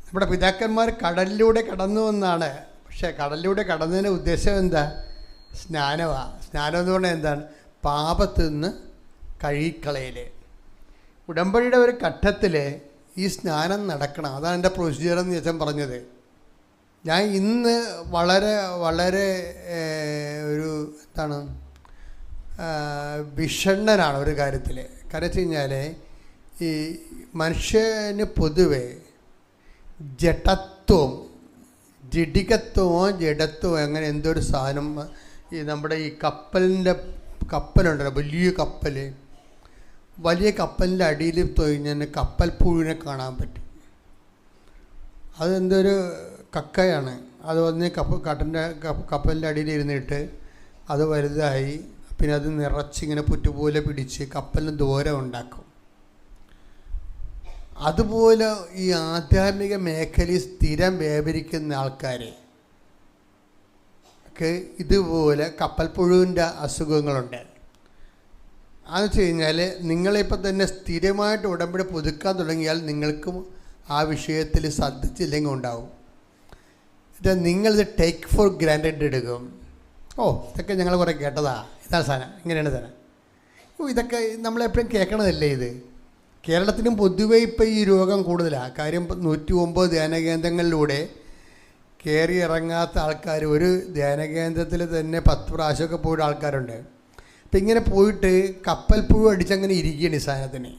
നമ്മുടെ പിതാക്കന്മാർ കടലിലൂടെ കടന്നു എന്നാണ്. പക്ഷെ കടലിലൂടെ കടന്നതിൻ്റെ ഉദ്ദേശം എന്താ? സ്നാനമാണ്. സ്നാനം എന്ന് പറഞ്ഞാൽ എന്താണ്? പാപത്തിൽ നിന്ന് കഴുകിക്കളയൽ. ഉടമ്പടിയുടെ ഒരു ഘട്ടത്തിൽ ഈ സ്നാനം നടക്കണം. അതാണ് എൻ്റെ പ്രൊസീജിയർ എന്ന് ഞാൻ പറഞ്ഞത്. ഞാൻ ഇന്ന് വളരെ വളരെ ഒരു വിഷണ്ണനാണ് ഒരു കാര്യത്തിൽ. കാരണം വെച്ച് കഴിഞ്ഞാൽ ഈ മനുഷ്യന് പൊതുവെ ജഡത്വമോ അങ്ങനെ എന്തോ ഒരു സാധനം, ഈ നമ്മുടെ ഈ കപ്പലുണ്ടല്ലോ, വലിയ കപ്പലിൻ്റെ അടിയിൽ തൊഴിഞ്ഞാൽ കപ്പൽ പുഴുവിനെ കാണാൻ പറ്റും. അതെന്തൊരു കക്കയാണ്. അത് വന്ന് കപ്പലിൻ്റെ അടിയിൽ ഇരുന്നിട്ട് അത് വലുതായി, പിന്നെ അത് നിറച്ചിങ്ങനെ പുറ്റുപോലെ പിടിച്ച് കപ്പലിന് ദൂരം ഉണ്ടാക്കും. അതുപോലെ ഈ ആധ്യാത്മിക മേഖലയിൽ സ്ഥിരം വ്യാപരിക്കുന്ന ആൾക്കാരെ ഒക്കെ ഇതുപോലെ കപ്പൽ പുഴുവിൻ്റെ അസുഖങ്ങളുണ്ട്. അതെന്ന് വെച്ച് കഴിഞ്ഞാൽ നിങ്ങളിപ്പോൾ തന്നെ സ്ഥിരമായിട്ട് ഉടമ്പടി പുതുക്കാൻ തുടങ്ങിയാൽ നിങ്ങൾക്കും ആ വിഷയത്തിൽ ശ്രദ്ധിച്ചില്ലെങ്കിൽ ഉണ്ടാവും. നിങ്ങളിത് ടേക്ക് ഫോർ ഗ്രാൻഡഡ് എടുക്കും. ഇതൊക്കെ ഞങ്ങൾ കുറേ കേട്ടതാ, ഇതാണ് സാധനം, ഇങ്ങനെയാണ് സാധനം. ഇതൊക്കെ നമ്മളെപ്പോഴും കേൾക്കണതല്ലേ ഇത്. കേരളത്തിലും പൊതുവേ ഇപ്പോൾ ഈ രോഗം കൂടുതലാണ്. കാര്യം 109 ധ്യാനകേന്ദ്രങ്ങളിലൂടെ കയറി ഇറങ്ങാത്ത ആൾക്കാർ, ഒരു ധ്യാനകേന്ദ്രത്തിൽ തന്നെ 10 പ്രാവശ്യമൊക്കെ പോയിട്ട് ആൾക്കാരുണ്ട്. അപ്പം ഇങ്ങനെ പോയിട്ട് കപ്പൽ പുഴു അടിച്ചങ്ങനെ ഇരിക്കുകയാണ് ഈ സാധനത്തിന്.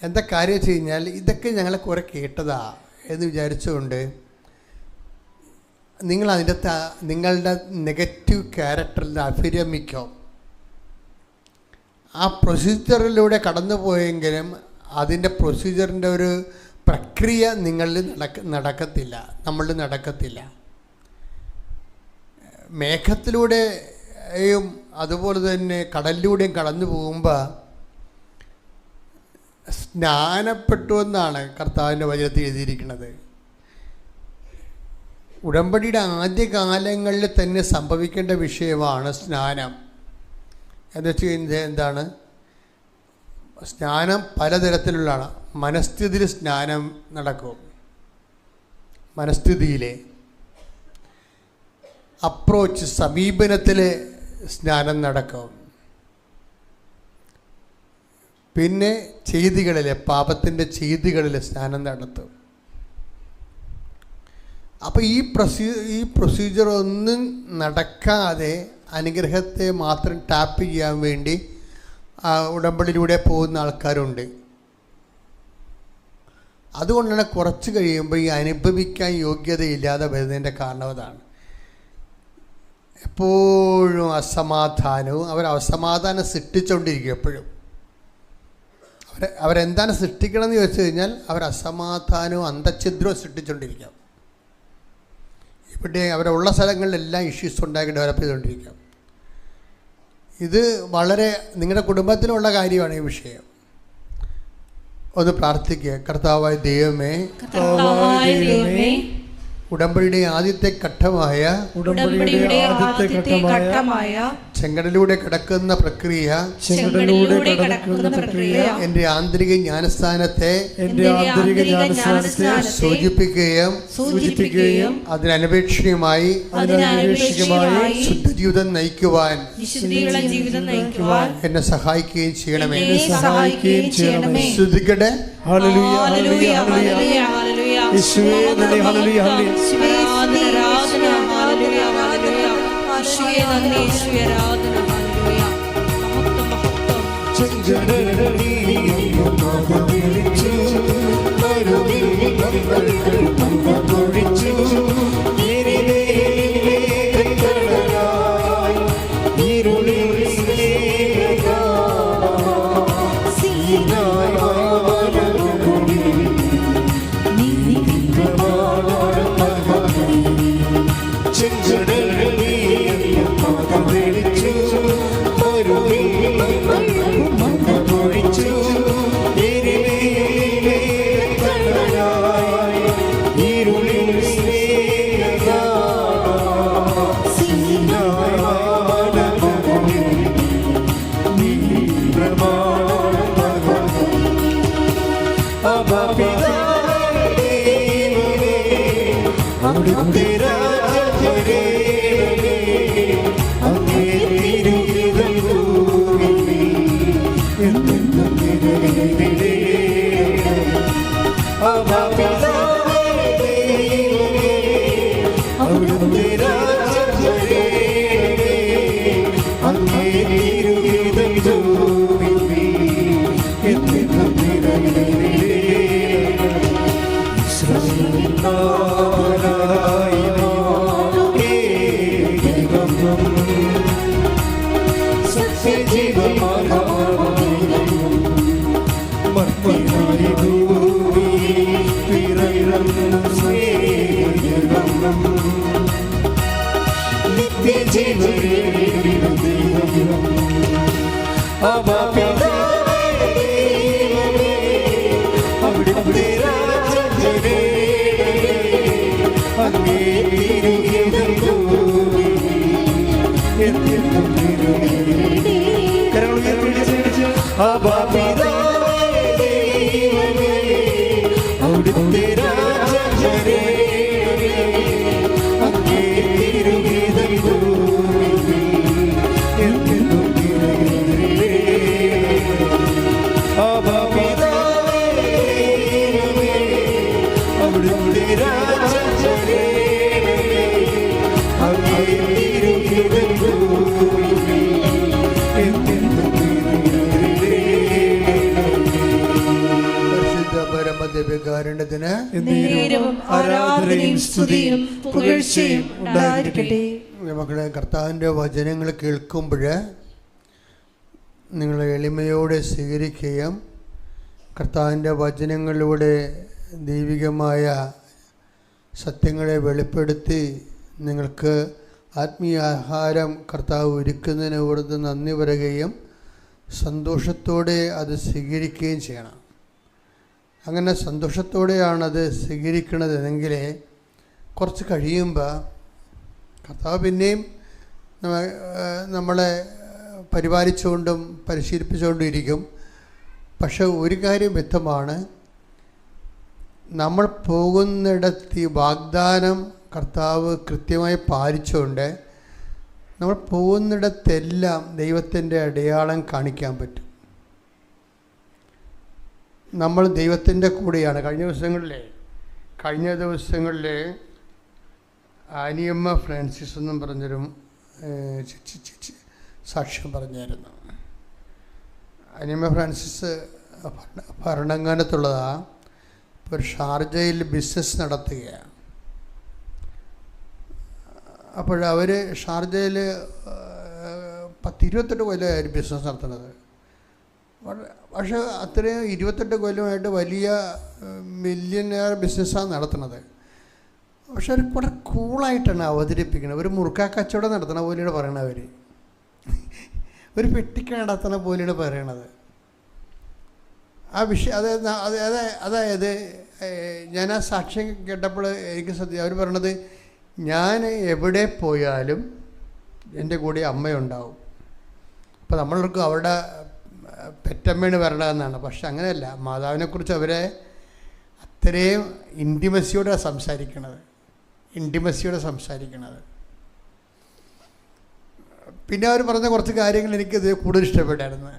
എന്താ കാര്യം വെച്ച് കഴിഞ്ഞാൽ ഇതൊക്കെ ഞങ്ങൾ കുറേ കേട്ടതാ എന്ന് വിചാരിച്ചുകൊണ്ട് നിങ്ങളുടെ നെഗറ്റീവ് ക്യാരക്ടറിൽ അഭിരമിക്കും. ആ പ്രൊസീജിയറിലൂടെ കടന്നു പോയെങ്കിലും അതിൻ്റെ പ്രൊസീജിയറിൻ്റെ ഒരു പ്രക്രിയ നമ്മളിൽ നടക്കത്തില്ല. മേഘത്തിലൂടെയും അതുപോലെ തന്നെ കടലിലൂടെയും കടന്നു പോകുമ്പോൾ സ്നാനപ്പെട്ടു എന്നാണ് കർത്താവിൻ്റെ വചനത്തിൽ എഴുതിയിരിക്കുന്നത്. ഉടമ്പടിയുടെ ആദ്യകാലങ്ങളിൽ തന്നെ സംഭവിക്കേണ്ട വിഷയമാണ് സ്നാനം. എന്ന് വെച്ച് കഴിഞ്ഞാൽ എന്താണ്? സ്നാനം പലതരത്തിലുള്ളതാണ്. മനസ്ഥിതിയിൽ സ്നാനം നടക്കും. മനസ്ഥിതിയിലെ സമീപനത്തിൽ സ്നാനം നടക്കും. പിന്നെ പാപത്തിൻ്റെ ചെയ്തികളിൽ സ്നാനം നടത്തും. അപ്പോൾ ഈ പ്രൊസീജിയർ ഒന്നും നടക്കാതെ അനുഗ്രഹത്തെ മാത്രം ടാപ്പ് ചെയ്യാൻ വേണ്ടി ഉടമ്പടിയിലൂടെ പോകുന്ന ആൾക്കാരുണ്ട്. അതുകൊണ്ടാണ് കുറച്ച് കഴിയുമ്പോൾ ഈ അനുഭവിക്കാൻ യോഗ്യതയില്ലാതെ വരുന്നതിൻ്റെ കാരണം അതാണ്. എപ്പോഴും അസമാധാനവും അസമാധാനം സൃഷ്ടിച്ചുകൊണ്ടിരിക്കും. എപ്പോഴും അവരെന്താണ് സൃഷ്ടിക്കണമെന്ന് ചോദിച്ചു കഴിഞ്ഞാൽ അസമാധാനവും അന്തഛിദ്രവും സൃഷ്ടിച്ചുകൊണ്ടിരിക്കാം. ഇവിടെ അവരുള്ള സ്ഥലങ്ങളിലെല്ലാം ഇഷ്യൂസ് ഉണ്ടാക്കി ഡെവലപ്പ് ചെയ്തുകൊണ്ടിരിക്കാം. ഇത് വളരെ നിങ്ങളുടെ കുടുംബത്തിലുള്ള കാര്യമാണ് ഈ വിഷയം. ഒന്ന് പ്രാർത്ഥിക്കുക. കർത്താവായ ദൈവമേ, ഉടമ്പടിയുടെ ആദ്യത്തെ ഘട്ടമായ ചെങ്കടലിലൂടെ കടക്കുന്ന പ്രക്രിയ എന്റെ ആന്തരിക ജ്ഞാനസ്ഥാനത്തെ സൂചിപ്പിക്കുകയും അതിനപേക്ഷികമായി ശുദ്ധജീവിതം നയിക്കുവാൻ എന്നെ സഹായിക്കുകയും ചെയ്യണമേ. ശ്രുതികടെ ഹല്ലേലൂയ ഹല്ലേലൂയ ഹല്ലേലൂയ യേശുവേ നന്ദി ഹല്ലേലൂയ ഹല്ലേലൂയ ആരാധന ഹല്ലേലൂയ ഹല്ലേലൂയ യേശുവേ നന്ദി യേശുവേ ആരാധന ഹല്ലേലൂയ മഹത്വം മഹത്വം ചെഞ്ചടലി മഹത്വമിച്ചു മരുവിൽ മഹത്വമിച്ചു നിരിലേ കടലായി ഇരുളിൽ സ്നേഹ സീനായി മക്കളെ, കർത്താവിൻ്റെ വചനങ്ങൾ കേൾക്കുമ്പോൾ നിങ്ങൾ എളിമയോടെ സ്വീകരിക്കുകയും കർത്താവിൻ്റെ വചനങ്ങളിലൂടെ ദൈവികമായ സത്യങ്ങളെ വെളിപ്പെടുത്തി നിങ്ങൾക്ക് ആത്മീയ ആഹാരം കർത്താവ് ഒരുക്കുന്നതിന് ഓർത്ത് നന്ദി പറയുകയും സന്തോഷത്തോടെ അത് സ്വീകരിക്കുകയും ചെയ്യണം. അങ്ങനെ സന്തോഷത്തോടെയാണത് സ്വീകരിക്കണതെങ്കിൽ കുറച്ച് കഴിയുമ്പോൾ കർത്താവ് പിന്നെയും നമ്മളെ പരിപാലിച്ചുകൊണ്ടും പരിശീലിപ്പിച്ചുകൊണ്ടും ഇരിക്കും. പക്ഷെ ഒരു കാര്യം വ്യക്തമാണ്, നമ്മൾ പോകുന്നിടത്ത് ഈ വാഗ്ദാനം കർത്താവ് കൃത്യമായി പാലിച്ചുകൊണ്ട് നമ്മൾ പോകുന്നിടത്തെല്ലാം ദൈവത്തിൻ്റെ അടയാളം കാണിക്കാൻ പറ്റും. നമ്മൾ ദൈവത്തിൻ്റെ കൂടെയാണ്. കഴിഞ്ഞ ദിവസങ്ങളിൽ ആനിയമ്മ ഫ്രാൻസിസ് എന്നും പറഞ്ഞൊരു സാക്ഷ്യം പറഞ്ഞായിരുന്നു. ആനിയമ്മ ഫ്രാൻസിസ് ഭരണങ്ങാനത്തുള്ളതാണ്. ഇപ്പോൾ ഷാർജയിൽ ബിസിനസ് നടത്തുകയാണ്. അപ്പോഴവർ ഷാർജയിൽ 28 കൊല്ലമായിരുന്നു ബിസിനസ് നടത്തുന്നത്. പക്ഷേ അത്രയും 28 കൊല്ലമായിട്ട് വലിയ മില്യനെയർ ബിസിനസ്സാണ് നടത്തുന്നത്. പക്ഷെ അവർ വളരെ കൂളായിട്ടാണ് അവതരിപ്പിക്കുന്നത്. ഒരു മുറുക്കാ കച്ചവടം നടത്തണ പോലെയാണ് പറയണത്. അവർ ഒരു പെട്ടിക്ക നടത്തണ പോലെയാണ് പറയണത്. ആ വിഷയം അതായത് ഞാൻ ആ സാക്ഷ്യം കേട്ടപ്പോൾ എനിക്ക് അവർ പറയണത്, ഞാൻ എവിടെ പോയാലും എൻ്റെ കൂടെ അമ്മയുണ്ടാവും. അപ്പോൾ നമ്മൾക്ക് അവരുടെ പെറ്റമ്മയാണ് വരണമെന്നാണ്. പക്ഷെ അങ്ങനെയല്ല, മാതാവിനെക്കുറിച്ച് അവരെ അത്രയും ഇൻറ്റിമസിയോടെ സംസാരിക്കണത്. പിന്നെ അവർ പറഞ്ഞ കുറച്ച് കാര്യങ്ങൾ എനിക്കത് കൂടുതൽ ഇഷ്ടപ്പെട്ടായിരുന്നു.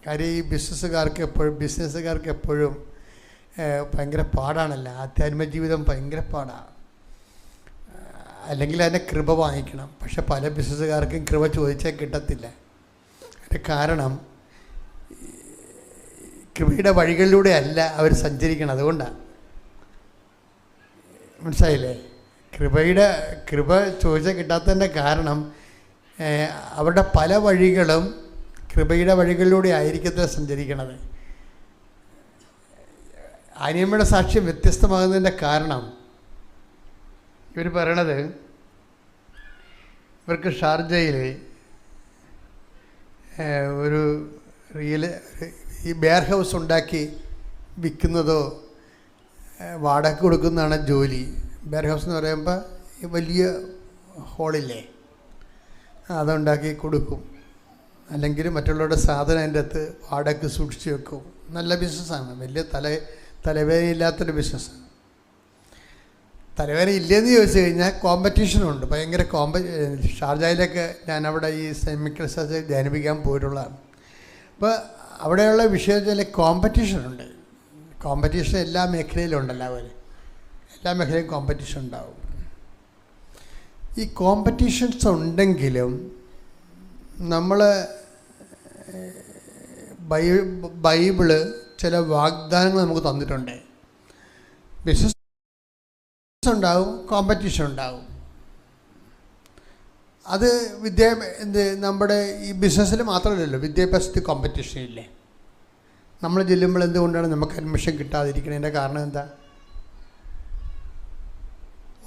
കാര്യം ഈ ബിസിനസ്സുകാർക്ക് എപ്പോഴും ഭയങ്കര പാടാണല്ലോ, ആധ്യാത്മിക ജീവിതം ഭയങ്കര പാടാണ്. അല്ലെങ്കിൽ അതിൻ്റെ കൃപ വാങ്ങിക്കണം. പക്ഷെ പല ബിസിനസ്സുകാർക്കും കൃപ ചോദിച്ചാൽ കിട്ടത്തില്ല. അതിൻ്റെ കാരണം കൃപയുടെ വഴികളിലൂടെ അല്ല അവർ സഞ്ചരിക്കണം. അതുകൊണ്ടാണ്, മനസ്സിലായില്ലേ? കൃപ ചോദിച്ചാൽ കിട്ടാത്തതിൻ്റെ കാരണം അവരുടെ പല വഴികളും കൃപയുടെ വഴികളിലൂടെ ആയിരിക്കത്തില്ല സഞ്ചരിക്കണത്. ആനിയമ്മയുടെ സാക്ഷ്യം വ്യത്യസ്തമാകുന്നതിൻ്റെ കാരണം ഇവർ പറയണത്, ഇവർക്ക് ഷാർജയിൽ ഒരു ഈ ബെയർ ഹൗസ് ഉണ്ടാക്കി വിൽക്കുന്നതോ വാടക കൊടുക്കുന്നതാണ് ജോലി. ബെയർ ഹൗസ് എന്ന് പറയുമ്പോൾ ഈ വലിയ ഹോളില്ലേ, അതുണ്ടാക്കി കൊടുക്കും. അല്ലെങ്കിൽ മറ്റുള്ളവരുടെ സാധനം അതിൻ്റെ അകത്ത് വാടകയ്ക്ക് സൂക്ഷിച്ച് വെക്കും. നല്ല ബിസിനസ്സാണ്, വലിയ തലവേദനയില്ലാത്തൊരു ബിസിനസ്സാണ്. തലവേദന ഇല്ലെന്ന് ചോദിച്ചു കഴിഞ്ഞാൽ കോമ്പറ്റീഷനുണ്ട്, ഭയങ്കര ഷാർജയിലൊക്കെ ഞാൻ അവിടെ ഈ സെമിക്കൽ റിസർച്ച് ധ്യാനിപ്പിക്കാൻ പോയിട്ടുള്ളതാണ്. അപ്പോൾ അവിടെയുള്ള വിഷയം വെച്ചാൽ കോമ്പറ്റീഷനുണ്ട്. കോമ്പറ്റീഷൻ എല്ലാ മേഖലയിലും ഉണ്ടല്ലോ. എല്ലാ മേഖലയിലും കോമ്പറ്റീഷൻ ഉണ്ടാവും. ഈ കോമ്പറ്റീഷൻസ് ഉണ്ടെങ്കിലും നമ്മൾ ബൈബിള് ചില വാഗ്ദാനങ്ങൾ നമുക്ക് തന്നിട്ടുണ്ട്. ബിസിനസ് ഉണ്ടാവും, കോമ്പറ്റീഷൻ ഉണ്ടാവും. അത് നമ്മുടെ ഈ ബിസിനസ്സിൽ മാത്രമല്ലല്ലോ, വിദ്യാഭ്യാസത്തിൽ കോമ്പറ്റീഷൻ ഇല്ലേ? നമ്മൾ ചെല്ലുമ്പോൾ എന്തുകൊണ്ടാണ് നമുക്ക് അഡ്മിഷൻ കിട്ടാതിരിക്കുന്നതിൻ്റെ കാരണം എന്താ?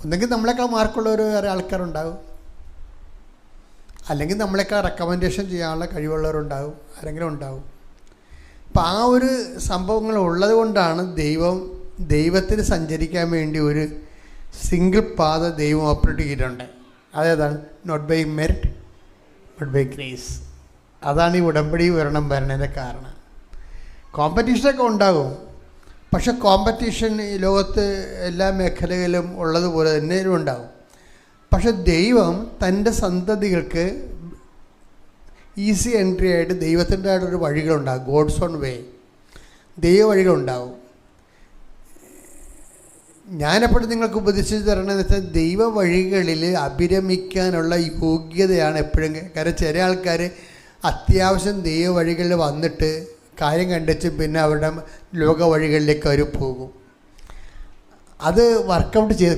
ഒന്നെങ്കിൽ നമ്മളെക്കാൾ മാർക്കുള്ള വേറെ ആൾക്കാരുണ്ടാവും, അല്ലെങ്കിൽ നമ്മളെക്കാൾ റെക്കമെൻഡേഷൻ ചെയ്യാനുള്ള കഴിവുള്ളവരുണ്ടാവും, ആരെങ്കിലും ഉണ്ടാവും. അപ്പം ആ ഒരു സംഭവങ്ങൾ ഉള്ളത് കൊണ്ടാണ് ദൈവത്തിന് സഞ്ചരിക്കാൻ വേണ്ടി ഒരു സിംഗിൾ പാത ദൈവം ഓപ്പറേറ്റ് ചെയ്തിട്ടുണ്ട്. അതേതാണ്? Not by merit but by grace. അതാണ് ഈ ഉടമ്പടി വരണതിൻ്റെ കാരണം. കോമ്പറ്റീഷനൊക്കെ ഉണ്ടാകും, പക്ഷെ കോമ്പറ്റീഷൻ ഈ ലോകത്ത് എല്ലാ മേഖലകളിലും ഉള്ളതുപോലെ തന്നെ ഉണ്ടാകും. പക്ഷെ ദൈവം തൻ്റെ സന്തതികൾക്ക് ഈസി എൻട്രി ആയിട്ട് ദൈവത്തിൻ്റെതായിട്ടൊരു വഴികളുണ്ടാകും. ഗോഡ്സ് ഓൺ വേ, ദൈവ വഴികളുണ്ടാവും. ഞാനെപ്പോഴും നിങ്ങൾക്ക് ഉപദേശിച്ച് തരണമെന്ന് വെച്ചാൽ ദൈവ വഴികളിൽ അഭിരമിക്കാനുള്ള യോഗ്യതയാണ് എപ്പോഴും. കാരണം ചില ആൾക്കാർ അത്യാവശ്യം ദൈവ വഴികളിൽ വന്നിട്ട് കാര്യം കണ്ടിച്ച് പിന്നെ അവരുടെ ലോക വഴികളിലേക്ക് അവർ പോകും. അത്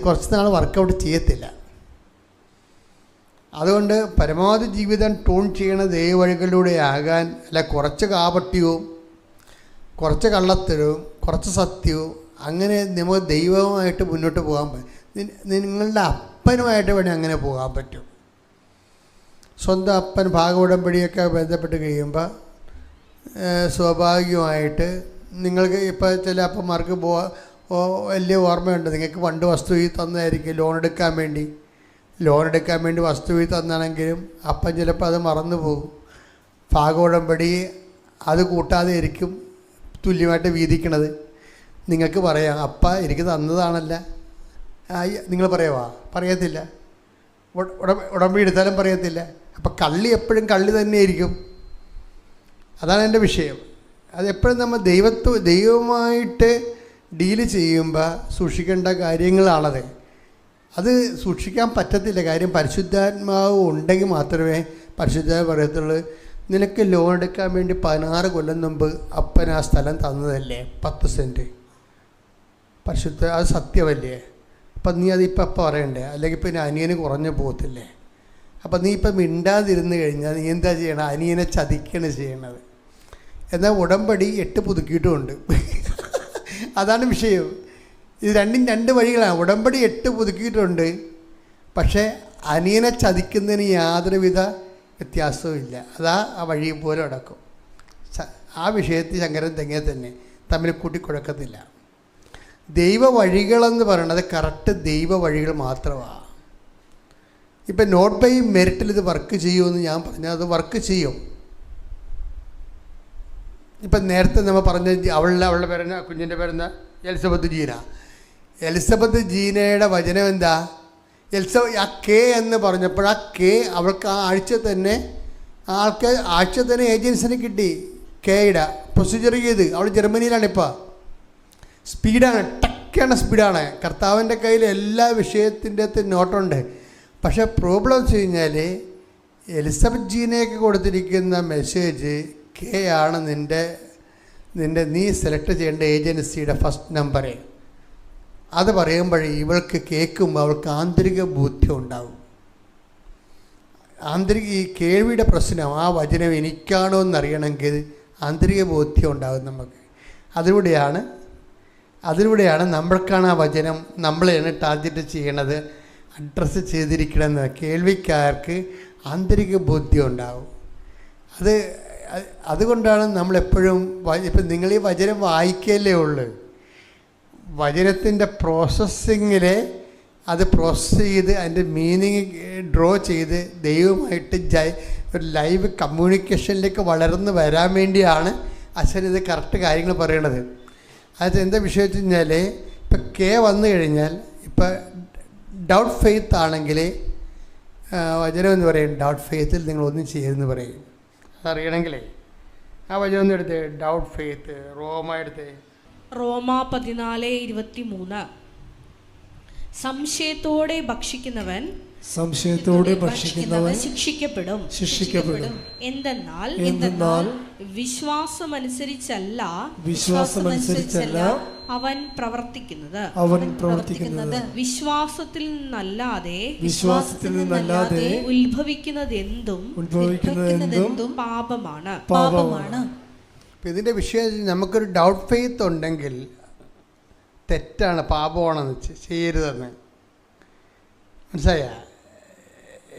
കുറച്ച് നാൾ വർക്കൗട്ട് ചെയ്യത്തില്ല. അതുകൊണ്ട് പരമാവധി ജീവിതം ട്യൂൺ ചെയ്യണ ദൈവ വഴികളിലൂടെ ആകാൻ, അല്ല കുറച്ച് കാപട്യവും കുറച്ച് കള്ളത്തരവും കുറച്ച് സത്യവും, അങ്ങനെ നമുക്ക് ദൈവവുമായിട്ട് മുന്നോട്ട് പോകാൻ പറ്റും. നിങ്ങളുടെ അപ്പനുമായിട്ട് വേണേൽ അങ്ങനെ പോകാൻ പറ്റും. സ്വന്തം അപ്പൻ ഭാഗോടമ്പടിയൊക്കെ ബന്ധപ്പെട്ട് കഴിയുമ്പോൾ സ്വാഭാവികമായിട്ട് നിങ്ങൾക്ക് ഇപ്പോൾ ചില അപ്പന്മാർക്ക് വലിയ ഓർമ്മയുണ്ട്. നിങ്ങൾക്ക് പണ്ട് വസ്തു തന്നതായിരിക്കും ലോൺ എടുക്കാൻ വേണ്ടി വസ്തു തന്നാണെങ്കിലും അപ്പൻ ചിലപ്പോൾ അത് മറന്നു പോകും. ഭാഗോടമ്പടി അത് കൂട്ടാതെ ആയിരിക്കും തുല്യമായിട്ട് വീതിക്കണത്. നിങ്ങൾക്ക് പറയാം, അപ്പ എനിക്ക് തന്നതാണല്ല. നിങ്ങൾ പറയത്തില്ല. ഉടമ്പടി എടുത്താലും പറയത്തില്ല. അപ്പം കള്ളി എപ്പോഴും കള്ളി തന്നെയായിരിക്കും. അതാണ് എൻ്റെ വിഷയം. അതെപ്പോഴും നമ്മൾ ദൈവവുമായിട്ട് ഡീല് ചെയ്യുമ്പോൾ സൂക്ഷിക്കേണ്ട കാര്യങ്ങളാണത്. അത് സൂക്ഷിക്കാൻ പറ്റത്തില്ല. കാര്യം പരിശുദ്ധാത്മാവ് ഉണ്ടെങ്കിൽ മാത്രമേ പരിശുദ്ധാത്മാവ് പറയത്തുള്ളൂ. നിനക്ക് ലോൺ എടുക്കാൻ വേണ്ടി 16 കൊല്ലം മുമ്പ് അപ്പൻ ആ സ്ഥലം തന്നതല്ലേ, 10 സെൻറ്റ്. അത് സത്യമല്ലേ? അപ്പം നീ അതിപ്പോൾ പറയണ്ടേ? അല്ലെങ്കിൽ പിന്നെ അനിയന് കുറഞ്ഞു പോകത്തില്ലേ? അപ്പം നീ ഇപ്പം മിണ്ടാതിരുന്ന് കഴിഞ്ഞാൽ നീ എന്താ ചെയ്യണം? അനിയനെ ചതിക്കാണ് ചെയ്യണത്. എന്നാൽ ഉടമ്പടി 8 പുതുക്കിയിട്ടുമുണ്ട്. അതാണ് വിഷയം. ഇത് രണ്ടും 2 വഴികളാണ്. ഉടമ്പടി 8 പുതുക്കിയിട്ടുണ്ട്, പക്ഷേ അനിയനെ ചതിക്കുന്നതിന് യാതൊരുവിധ വ്യത്യാസവും ഇല്ല. അതാ ആ വഴി പോലെ നടക്കും. ആ വിഷയത്തിൽ ശങ്കരൻ തെങ്ങേ തന്നെ തമ്മിൽ കൂട്ടിക്കുഴക്കത്തില്ല. ദൈവ വഴികളെന്ന് പറയുന്നത് കറക്റ്റ് ദൈവ വഴികൾ മാത്രമാണ്. ഇപ്പം നോട്ട് ബൈ മെറിറ്റിൽ ഇത് വർക്ക് ചെയ്യുമെന്ന് ഞാൻ പറഞ്ഞാൽ അത് വർക്ക് ചെയ്യും. ഇപ്പം നേരത്തെ നമ്മൾ പറഞ്ഞ അവളുടെ പേരെന്ന കുഞ്ഞിൻ്റെ പേരെന്താ? എലിസബത്ത് ജീന. എലിസബത്ത് ജീനയുടെ വചനം എന്താ? ആ കെ എന്ന് പറഞ്ഞപ്പോൾ ആ കെ അവൾക്ക് ആ ആഴ്ച തന്നെ ഏജൻസിനെ കിട്ടി. കെയുടെ പ്രൊസീജിയർ ചെയ്ത് അവൾ ജർമ്മനിയിലാണ്. ഇപ്പോൾ സ്പീഡാണ്, ടക്കാണ് സ്പീഡാണ്. കർത്താവിൻ്റെ കയ്യിൽ എല്ലാ വിഷയത്തിൻ്റെ അകത്ത് നോട്ടുണ്ട്. പക്ഷേ പ്രോബ്ലം വെച്ച് കഴിഞ്ഞാൽ എലിസബത്ത് ജീനയ്ക്ക് കൊടുത്തിരിക്കുന്ന മെസ്സേജ് കെ ആണ് നീ സെലക്ട് ചെയ്യേണ്ട ഏജൻസിയുടെ ഫസ്റ്റ് നമ്പറേ. അത് പറയുമ്പോഴേ ഇവൾക്ക് കേൾക്കുമ്പോൾ അവൾക്ക് ആന്തരിക ബോധ്യം ഉണ്ടാവും. ഈ കേൾവിയുടെ പ്രശ്നം, ആ വചനം എനിക്കാണോ എന്നറിയണമെങ്കിൽ ആന്തരിക ബോധ്യം ഉണ്ടാകും നമുക്ക്. അതിലൂടെയാണ് നമ്മൾക്കാണ് ആ വചനം നമ്മളെയാണ് ടാർഗറ്റ് ചെയ്യണത്, അഡ്രസ്സ് ചെയ്തിരിക്കണമെന്ന്. കേൾവിക്കാർക്ക് ആന്തരിക ബോധ്യം ഉണ്ടാവും. അതുകൊണ്ടാണ് നമ്മളെപ്പോഴും ഇപ്പം നിങ്ങൾ ഈ വചനം വായിക്കല്ലേ ഉള്ളൂ. വചനത്തിൻ്റെ പ്രോസസ്സിങ്ങിൽ അത് പ്രോസസ്സ് ചെയ്ത് അതിൻ്റെ മീനിങ് ഡ്രോ ചെയ്ത് ദൈവമായിട്ട് ഒരു ലൈവ് കമ്മ്യൂണിക്കേഷനിലേക്ക് വളർന്ന് വരാൻ വേണ്ടിയാണ് അച്ഛൻ ഇത് കറക്റ്റ് കാര്യങ്ങൾ പറയണത്. അത് എന്താ വിഷയം വെച്ച് കഴിഞ്ഞാൽ ഇപ്പം കെ വന്നു കഴിഞ്ഞാൽ ഇപ്പം ഡൗട്ട് ഫെയ്ത്ത് ആണെങ്കിൽ വചനം എന്ന് പറയും ഡൗട്ട് ഫെയ്ത്തിൽ നിങ്ങളൊന്നും ചെയ്യരുതെന്ന് പറയും. അതറിയണമെങ്കിലേ ആ വചനം ഒന്നും എടുത്തേ. ഡൗട്ട് ഫെയ്ത്ത് റോമ 14:23 സംശയത്തോടെ ഭക്ഷിക്കുന്നവൻ ശിക്ഷിക്കപ്പെടും. എന്തെന്നാൽ വിശ്വാസമനുസരിച്ചല്ല അവൻ പ്രവർത്തിക്കുന്നത്. വിശ്വാസത്തിൽ നിന്നല്ലാതെ ഉത്ഭവിക്കുന്നതെന്തും പാപമാണ്. ഇതിൻ്റെ വിഷയം നമുക്കൊരു ഡൗട്ട് ഫെയ്ത്ത് ഉണ്ടെങ്കിൽ തെറ്റാണ്, പാപമാണെന്ന് ചെയ്യരുതെന്ന്. മനസ്സിലായ?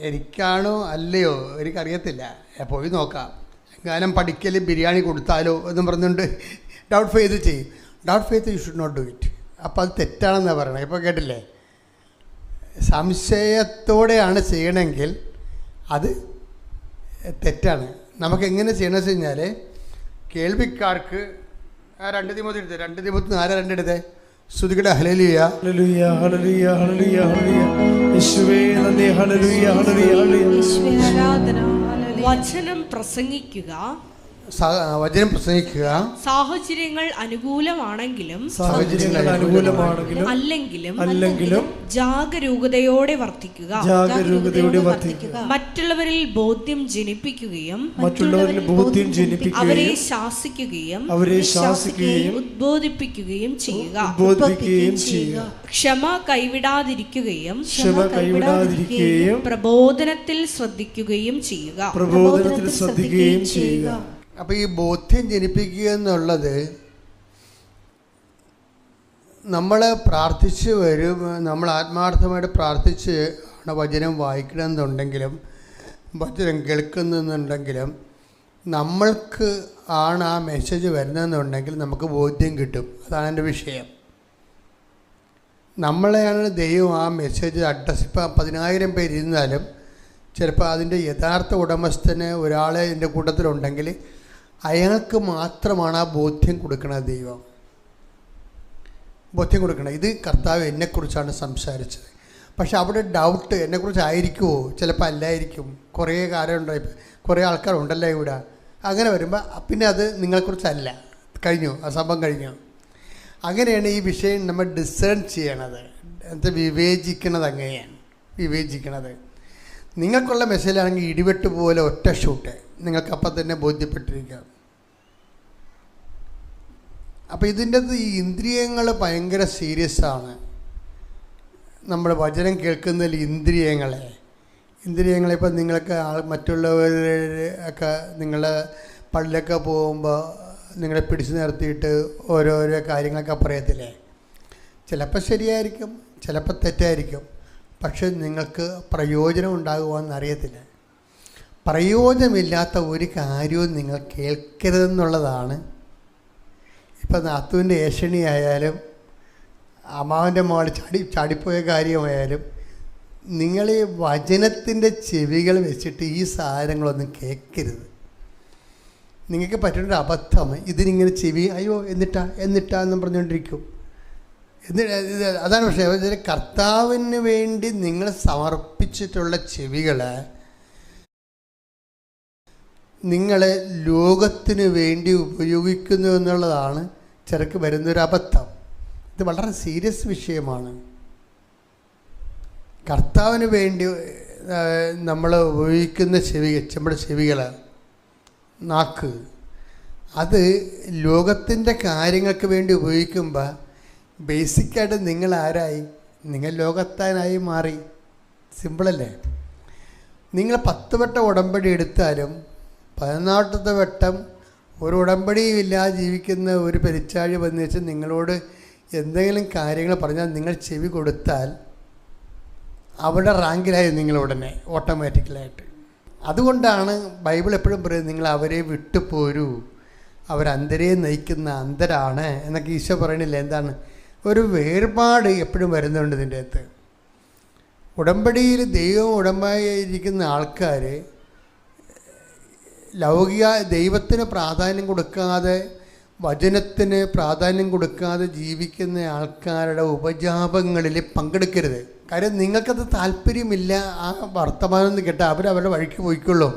എനിക്കാണോ അല്ലയോ എനിക്കറിയത്തില്ല, പോയി നോക്കാം. എങ്ങാനും പഠിക്കൽ ബിരിയാണി കൊടുത്താലോ എന്നും പറഞ്ഞുകൊണ്ട് ഡൗട്ട് ഫെയ്ത്ത് ചെയ്യും. Doubt faith you should not do it. അപ്പോൾ അത് തെറ്റാണെന്നാണ് പറയണത്. ഇപ്പോൾ കേട്ടില്ലേ? സംശയത്തോടെയാണ് ചെയ്യണമെങ്കിൽ അത് തെറ്റാണ്. നമുക്കെങ്ങനെ ചെയ്യണമെന്ന് വെച്ച് കഴിഞ്ഞാൽ കേൾവിക്കാർക്ക് 2 തിമോത്തി 4 2 സ്തുതിക്കട്ടെ. ഹല്ലേലൂയ ഹല്ലേലൂയ ഹല്ലേലൂയ ഹല്ലേലൂയ യേശുവേ നന്ദി. ഹല്ലേലൂയ ഹല്ലേലൂയ ആരാധന. വചനം പ്രസംഗിക്കുക. സാഹചര്യങ്ങൾ അനുകൂലമാണെങ്കിലും അല്ലെങ്കിലും ജാഗരൂകതയോടെ വർത്തിക്കുക. മറ്റുള്ളവരിൽ ബോധ്യം ജനിപ്പിക്കുകയും അവരെ ശാസിക്കുകയും ഉദ്ബോധിപ്പിക്കുകയും ചെയ്യുക. ക്ഷമ കൈവിടാതിരിക്കുകയും പ്രബോധനത്തിൽ ശ്രദ്ധിക്കുകയും ചെയ്യുക. അപ്പോൾ ഈ ബോധ്യം ജനിപ്പിക്കുക എന്നുള്ളത് നമ്മൾ പ്രാർത്ഥിച്ച് വരും. നമ്മൾ ആത്മാർത്ഥമായിട്ട് പ്രാർത്ഥിച്ച് ആണ് വചനം വായിക്കണമെന്നുണ്ടെങ്കിലും വചനം കേൾക്കുന്നുണ്ടെങ്കിലും നമ്മൾക്ക് ആണ് ആ മെസ്സേജ് വരുന്നതെന്നുണ്ടെങ്കിൽ നമുക്ക് ബോധ്യം കിട്ടും. അതാണ് എൻ്റെ വിഷയം. നമ്മളെയാണ് ദൈവം ആ മെസ്സേജ് അഡ്രസ്. ഇപ്പോൾ 10,000 പേര് ഇരുന്നാലും ചിലപ്പോൾ അതിൻ്റെ യഥാർത്ഥ ഉടമസ്ഥന് ഒരാളെ എൻ്റെ കൂട്ടത്തിലുണ്ടെങ്കിൽ അയാൾക്ക് മാത്രമാണ് ആ ബോധ്യം കൊടുക്കുന്നത്. ദൈവം ബോധ്യം കൊടുക്കണം. ഇത് കർത്താവ് എന്നെക്കുറിച്ചാണ് സംസാരിച്ചത്. പക്ഷെ അവിടെ ഡൗട്ട് എന്നെക്കുറിച്ചായിരിക്കുമോ? ചിലപ്പോൾ അല്ലായിരിക്കും. കുറേ കാലമുണ്ടായി, കുറേ ആൾക്കാരുണ്ടല്ലോ ഇവിടെ. അങ്ങനെ വരുമ്പോൾ പിന്നെ അത് നിങ്ങളെക്കുറിച്ചല്ല. കഴിഞ്ഞു, ആ സംഭവം കഴിഞ്ഞു. അങ്ങനെയാണ് ഈ വിഷയം നമ്മൾ ഡിസേൺ ചെയ്യണത്. എന്താ വിവേചിക്കണത്? അങ്ങനെയാണ് വിവേചിക്കണത്. നിങ്ങൾക്കുള്ള മെസ്സേജാണെങ്കിൽ ഇടിവെട്ട് പോലെ ഒറ്റ ഷൂട്ട് നിങ്ങൾക്കപ്പം തന്നെ ബോധ്യപ്പെട്ടിരിക്കുക. അപ്പോൾ ഇതിൻ്റെ ഈ ഇന്ദ്രിയങ്ങൾ ഭയങ്കര സീരിയസ് ആണ്. നമ്മൾ വചനം കേൾക്കുന്നതിൽ ഇന്ദ്രിയങ്ങളെ ഇപ്പം നിങ്ങൾക്ക് മറ്റുള്ളവരൊക്കെ നിങ്ങൾ പള്ളിലൊക്കെ പോകുമ്പോൾ നിങ്ങളെ പിടിച്ചു നിർത്തിയിട്ട് ഓരോരോ കാര്യങ്ങളൊക്കെ പറയത്തില്ലേ? ചിലപ്പോൾ ശരിയായിരിക്കും, ചിലപ്പോൾ തെറ്റായിരിക്കും. പക്ഷെ നിങ്ങൾക്ക് പ്രയോജനം ഉണ്ടാകുമെന്ന് അറിയത്തില്ല. പ്രയോജനമില്ലാത്ത ഒരു കാര്യവും നിങ്ങൾ കേൾക്കരുതെന്നുള്ളതാണ്. ഇപ്പം നാത്തുവിൻ്റെ ഏഷണി ആയാലും അമ്മാവൻ്റെ മോൾ ചാടിപ്പോയ കാര്യമായാലും നിങ്ങൾ ഈ വചനത്തിൻ്റെ ചെവികൾ വെച്ചിട്ട് ഈ സാധനങ്ങളൊന്നും കേൾക്കരുത്. നിങ്ങൾക്ക് പറ്റുന്നൊരു അബദ്ധം ഇതിനിങ്ങനെ ചെവി അയ്യോ എന്നിട്ടാന്നും പറഞ്ഞുകൊണ്ടിരിക്കും. അതാണ് പക്ഷേ കർത്താവിന് വേണ്ടി നിങ്ങൾ സമർപ്പിച്ചിട്ടുള്ള ചെവികൾ നിങ്ങളെ ലോകത്തിന് വേണ്ടി ഉപയോഗിക്കുന്നു എന്നുള്ളതാണ് ചിലർക്ക് വരുന്നൊരു അബദ്ധം. ഇത് വളരെ സീരിയസ് വിഷയമാണ്. കർത്താവിന് വേണ്ടി നമ്മൾ ഉപയോഗിക്കുന്ന നമ്മുടെ ചെവികൾ, നാക്ക്, അത് ലോകത്തിൻ്റെ കാര്യങ്ങൾക്ക് വേണ്ടി ഉപയോഗിക്കുമ്പോൾ ബേസിക്കായിട്ട് നിങ്ങൾ ആരായി? നിങ്ങൾ ലോകത്താനായി മാറി. സിമ്പിളല്ലേ? നിങ്ങൾ 10 വട്ടം ഉടമ്പടി എടുത്താലും 14ാമത്തെ വട്ടം ഒരു ഉടമ്പടിയും ഇല്ലാതെ ജീവിക്കുന്ന ഒരു പെരിച്ചാഴി വന്നു വെച്ച് നിങ്ങളോട് എന്തെങ്കിലും കാര്യങ്ങൾ പറഞ്ഞാൽ നിങ്ങൾ ചെവി കൊടുത്താൽ അവിടെ റാങ്കിലായി നിങ്ങൾ ഉടനെ ഓട്ടോമാറ്റിക്കലായിട്ട്. അതുകൊണ്ടാണ് ബൈബിൾ എപ്പോഴും പറയുന്നത് നിങ്ങൾ അവരെ വിട്ടു പോരൂ, അവരന്തരെ നയിക്കുന്ന അന്തരാണ് എന്നൊക്കെ ഈശോ പറയണില്ല. എന്താണ്? ഒരു വേർപാട് എപ്പോഴും വരുന്നുണ്ട് ഇതിൻ്റെ അകത്ത്. ഉടമ്പടിയിൽ ദൈവം ഉടമ്പടിയിരിക്കുന്ന ആൾക്കാർ ലൗകിക ദൈവത്തിന് പ്രാധാന്യം കൊടുക്കാതെ, വചനത്തിന് പ്രാധാന്യം കൊടുക്കാതെ ജീവിക്കുന്ന ആൾക്കാരുടെ ഉപജാപങ്ങളിൽ പങ്കെടുക്കരുത്. കാര്യം നിങ്ങൾക്കത് താല്പര്യമില്ല. ആ വർത്തമാനം കേട്ടാൽ അവരവരുടെ വഴിക്ക് പോയിക്കൊള്ളും.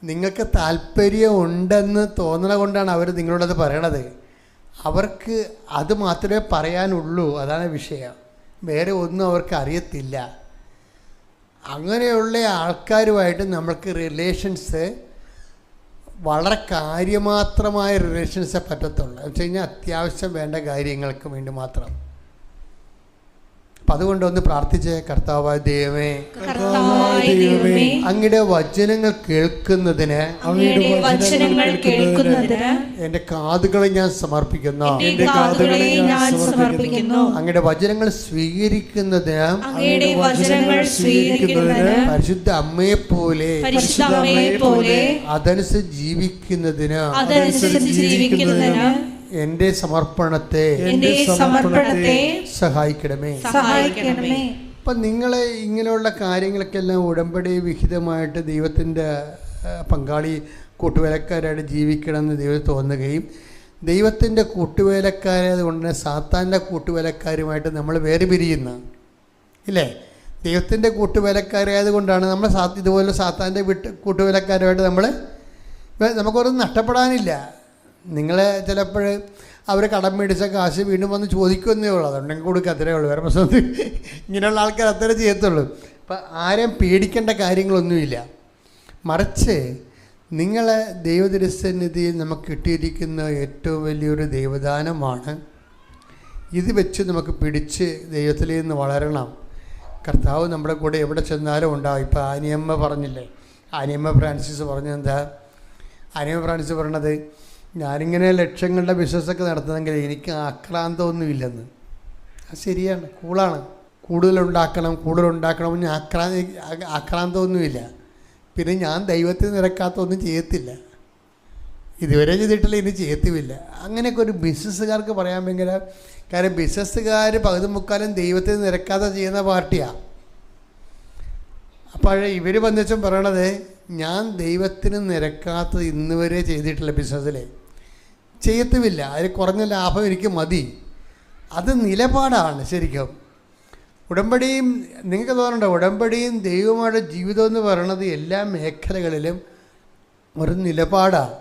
നിങ്ങൾക്ക് താല്പര്യം ഉണ്ടെന്ന് തോന്നണ കൊണ്ടാണ് അവർ നിങ്ങളോടത് പറയണത്. അവർക്ക് അത് മാത്രമേ പറയാനുള്ളൂ. അതാണ് വിഷയം. വേറെ ഒന്നും അവർക്ക് അറിയത്തില്ല. അങ്ങനെയുള്ള ആൾക്കാരുമായിട്ട് നമ്മൾക്ക് റിലേഷൻസ് വളരെ കാര്യമാത്രമായ റിലേഷൻസേ പറ്റത്തുള്ളൂ. എന്ന് വെച്ച് കഴിഞ്ഞാൽ അത്യാവശ്യം വേണ്ട കാര്യങ്ങൾക്ക് വേണ്ടി മാത്രം. അപ്പം അതുകൊണ്ടൊന്ന് പ്രാർത്ഥിച്ചേ. കർത്താവായ ദൈവമേ, അങ്ങയുടെ വചനങ്ങൾ കേൾക്കുന്നതിന് എൻ്റെ കാതുകളെ ഞാൻ സമർപ്പിക്കുന്നു. അങ്ങയുടെ വചനങ്ങൾ സ്വീകരിക്കുന്നതിന് പരിശുദ്ധ അമ്മയെ പോലെ അതനുസരിച്ച് ജീവിക്കുന്നതിന് എൻ്റെ സമർപ്പണത്തെ സഹായിക്കണമേ. അപ്പം നിങ്ങളെ ഇങ്ങനെയുള്ള കാര്യങ്ങൾക്കെല്ലാം ഉടമ്പടി വിഹിതമായിട്ട് ദൈവത്തിൻ്റെ പങ്കാളി കൂട്ടുവേലക്കാരായിട്ട് ജീവിക്കണമെന്ന് ദൈവം തോന്നുകയും ദൈവത്തിൻ്റെ കൂട്ടുവേലക്കാരായത് കൊണ്ട് തന്നെ സാത്താൻ്റെ കൂട്ടുവേലക്കാരുമായിട്ട് നമ്മൾ വേറെ പിരിയുന്നു ഇല്ലേ? ദൈവത്തിൻ്റെ കൂട്ടുവേലക്കാരായത് കൊണ്ടാണ് നമ്മൾ ഇതുപോലെ സാത്താൻ്റെ കൂട്ടുവേലക്കാരുമായിട്ട് നമുക്കൊന്നും നഷ്ടപ്പെടാനില്ല. നിങ്ങളെ ചിലപ്പോൾ അവർ കടം മേടിച്ച കാശ് വീണ്ടും വന്ന് ചോദിക്കുന്നേ ഉള്ളൂ. അതുണ്ടെങ്കിൽ കൊടുക്കുക, അത്രേ ഉള്ളൂ. വേറെ പ്രശ്നം ഇങ്ങനെയുള്ള ആൾക്കാർ അത്രേ ചെയ്യത്തുള്ളൂ. അപ്പം ആരെയും പേടിക്കേണ്ട കാര്യങ്ങളൊന്നുമില്ല. മറിച്ച് നിങ്ങളെ ദൈവതിരുസന്നിധിയിൽ നമുക്ക് കിട്ടിയിരിക്കുന്ന ഏറ്റവും വലിയൊരു ദൈവദാനമാണ്. ഇത് വെച്ച് നമുക്ക് പിടിച്ച് ദൈവത്തിൽ നിന്ന് വളരണം. കർത്താവ് നമ്മുടെ കൂടെ എവിടെ ചെന്നാലും ഉണ്ടാവും. ഇപ്പോൾ ആനിയമ്മ പറഞ്ഞില്ലേ, ആനിയമ്മ ഫ്രാൻസിസ് പറഞ്ഞെന്താ? ആനിയമ്മ ഫ്രാൻസിസ് പറയണത്, ഞാനിങ്ങനെ ലക്ഷങ്ങളുടെ ബിസിനസ്സൊക്കെ നടത്തുന്നെങ്കിൽ എനിക്ക് ആക്രാന്തമൊന്നുമില്ലെന്ന്. അത് ശരിയാണ്, കൂളാണ്. കൂടുതലുണ്ടാക്കണമെന്ന് ആക്രാന്തമൊന്നുമില്ല. പിന്നെ ഞാൻ ദൈവത്തിൽ നിരക്കാത്തൊന്നും ചെയ്യത്തില്ല, ഇതുവരെ ചെയ്തിട്ടില്ല, ഇനി ചെയ്യത്തുമില്ല. അങ്ങനെയൊക്കെ ഒരു ബിസിനസ്സുകാർക്ക് പറയാൻ ഭയങ്കര കാര്യം. ബിസിനസ്സുകാർ പകുതി മുക്കാലും ദൈവത്തിൽ നിരക്കാതെ ചെയ്യുന്ന പാർട്ടിയാണ്. അപ്പോൾ ഇവർ വന്നിച്ചും പറയണത്, ഞാൻ ദൈവത്തിന് നിരക്കാത്തത് ഇന്ന് വരെ ചെയ്തിട്ടില്ല, ബിസിനസ്സിൽ ചെയ്യത്തുമില്ല, അതിൽ കുറഞ്ഞ ലാഭം എനിക്ക് മതി. അത് നിലപാടാണ് ശരിക്കും. ഉടമ്പടിയും നിങ്ങൾക്ക് തോന്നണ്ട, ഉടമ്പടിയും ദൈവമായിട്ട് ജീവിതം എന്ന് പറയണത് എല്ലാ മേഖലകളിലും ഒരു നിലപാടാണ്.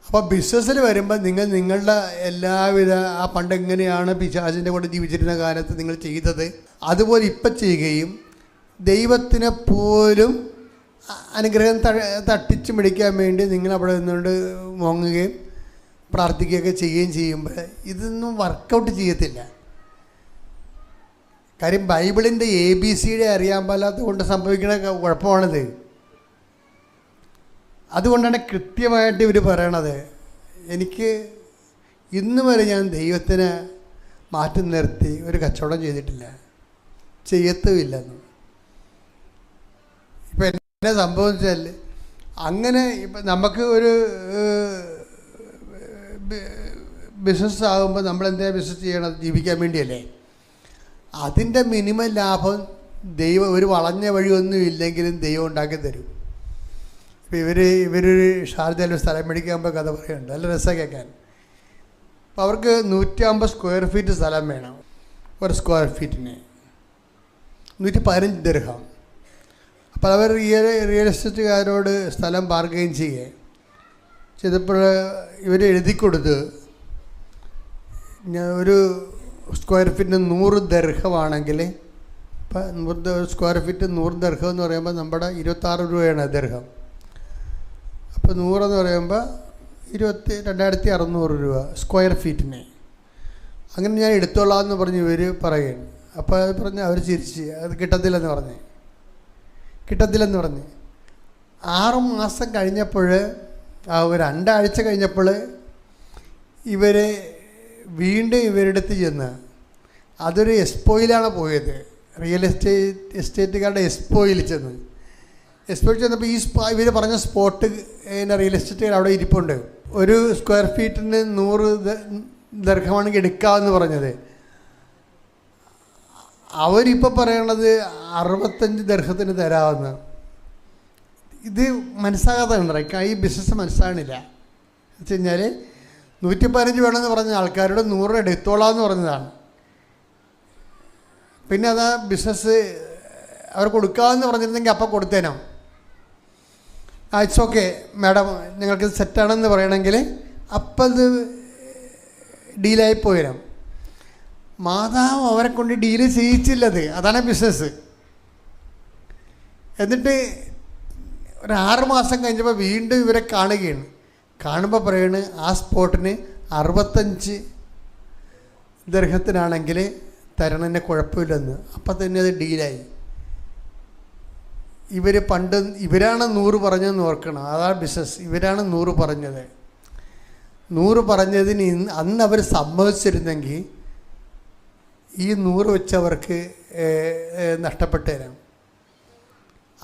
അപ്പോൾ ബിസിനസ്സിൽ വരുമ്പോൾ നിങ്ങളുടെ എല്ലാവിധ ആ പണ്ടെങ്ങനെയാണ് പിശാചിൻ്റെ കൂടെ ജീവിച്ചിരുന്ന കാലത്ത് നിങ്ങൾ ചെയ്തത് അതുപോലെ ഇപ്പം ചെയ്യുകയും ദൈവത്തിനെ പോലും അനുഗ്രഹം തട്ടിച്ചു പിടിക്കാൻ വേണ്ടി നിങ്ങൾ അവിടെ നിന്നുകൊണ്ട് മോങ്ങുകയും പ്രാർത്ഥിക്കുകയൊക്കെ ചെയ്യുകയും ചെയ്യുമ്പോൾ ഇതൊന്നും വർക്കൗട്ട് ചെയ്യത്തില്ല. കാര്യം ബൈബിളിൻ്റെ ABCD അറിയാൻ പാടില്ലാത്തത് കൊണ്ട് സംഭവിക്കുന്ന കുഴപ്പമാണിത്. അതുകൊണ്ടാണ് കൃത്യമായിട്ട് ഇവർ പറയണത്, എനിക്ക് ഇന്ന് വരെ ഞാൻ ദൈവത്തിന് മാറ്റി നിർത്തി ഒരു കച്ചവടം ചെയ്തിട്ടില്ല, ചെയ്യത്തുമില്ലെന്ന്. ഇപ്പം എന്താ സംഭവിച്ചാൽ അങ്ങനെ ഇപ്പം നമുക്ക് ഒരു ബിസിനസ് ആകുമ്പോൾ നമ്മളെന്താ ബിസിനസ് ചെയ്യണം? ജീവിക്കാൻ വേണ്ടിയല്ലേ. അതിൻ്റെ മിനിമം ലാഭം ദൈവം, ഒരു വളഞ്ഞ വഴിയൊന്നും ഇല്ലെങ്കിലും ദൈവം ഉണ്ടാക്കി തരും. ഇപ്പോൾ ഇവരൊരു ഷാർജയിൽ സ്ഥലം മേടിക്കാൻ കഥ പറയുന്നുണ്ട്, നല്ല രസം കേൾക്കാൻ. അപ്പോൾ അവർക്ക് 150 സ്ക്വയർ ഫീറ്റ് സ്ഥലം വേണം. ഒരു സ്ക്വയർ ഫീറ്റിന് 115 ദിർഹം. അപ്പോൾ അവർ റിയൽ എസ്റ്റേറ്റുകാരോട് സ്ഥലം ബാർഗെയിൻ ചെയ്തപ്പോൾ ഇവർ എഴുതി കൊടുത്ത് ഒരു സ്ക്വയർ ഫീറ്റിന് 100 ദിർഹമാണെങ്കിൽ, ഇപ്പം 100 സ്ക്വയർ ഫീറ്റ് 100 ദിർഹം എന്ന് പറയുമ്പോൾ നമ്മുടെ 26 രൂപയാണ് ദിർഹം. അപ്പോൾ 100 എന്ന് പറയുമ്പോൾ 22,600 രൂപ സ്ക്വയർ ഫീറ്റിന്. അങ്ങനെ ഞാൻ എടുത്തോളാം എന്ന് പറഞ്ഞ് ഇവർ പറയുകയാണ്. അപ്പോൾ അത് പറഞ്ഞ് അവർ ചിരിച്ച് അത് കിട്ടത്തില്ലെന്ന് പറഞ്ഞ് 6 മാസം കഴിഞ്ഞപ്പോൾ, ഒരു 2 ആഴ്ച കഴിഞ്ഞപ്പോൾ ഇവർ വീണ്ടും ഇവരുടെ അടുത്ത് ചെന്ന്, അതൊരു എക്സ്പോയിലാണ് പോയത്, റിയൽ എസ്റ്റേറ്റുകാരുടെ എക്സ്പോയിൽ ചെന്ന്. എക്സ്പോയിൽ ചെന്നപ്പോൾ ഇവർ പറഞ്ഞ സ്പോട്ട് റിയൽ എസ്റ്റേറ്റുകാർ അവിടെ ഇരിപ്പുണ്ട്. ഒരു സ്ക്വയർ ഫീറ്റിന് 100 ദിർഹമാണെങ്കിൽ എടുക്കാമെന്ന് പറഞ്ഞത്. അവരിപ്പോൾ പറയണത് 65 ദിർഹത്തിന് തരാമെന്ന്. ഇത് മനസ്സാകാതെ ഉണ്ടായി. ഈ ബിസിനസ് മനസ്സാകണില്ല. എന്ന് വെച്ച് കഴിഞ്ഞാൽ 115 വേണമെന്ന് പറഞ്ഞ ആൾക്കാരോട് 100 എടുത്തോളാമെന്ന് പറഞ്ഞതാണ്. പിന്നെ അത് ബിസിനസ് അവർ കൊടുക്കാമെന്ന് പറഞ്ഞിരുന്നെങ്കിൽ അപ്പം കൊടുത്തേനോ. ഇറ്റ്സ് ഓക്കെ മാഡം, ഞങ്ങൾക്ക് സെറ്റാണെന്ന് പറയണമെങ്കിൽ അപ്പം ഇത് ഡീലായി പോയിരാം. മാതാവ് അവരെ കൊണ്ട് ഡീല് ചെയ്യിച്ചില്ലത്. അതാണ് ബിസിനസ്. എന്നിട്ട് ഒരു 6 മാസം കഴിഞ്ഞപ്പോൾ വീണ്ടും ഇവരെ കാണുകയാണ്. കാണുമ്പോൾ പറയാണ് ആ സ്പോട്ടിന് 65 ദിർഹത്തിനാണെങ്കിൽ തരണതിന് കുഴപ്പമില്ലെന്ന്. അപ്പം തന്നെ അത് ഡീലായി. ഇവരാണ് 100 പറഞ്ഞതെന്ന് ഓർക്കണം. അതാണ് ബിസിനസ്. ഇവരാണ് 100 പറഞ്ഞത്. 100 പറഞ്ഞതിന് അന്ന് അവർ സമ്മതിച്ചിരുന്നെങ്കിൽ ഈ 100 വെച്ചവർക്ക് നഷ്ടപ്പെട്ടു തരാം.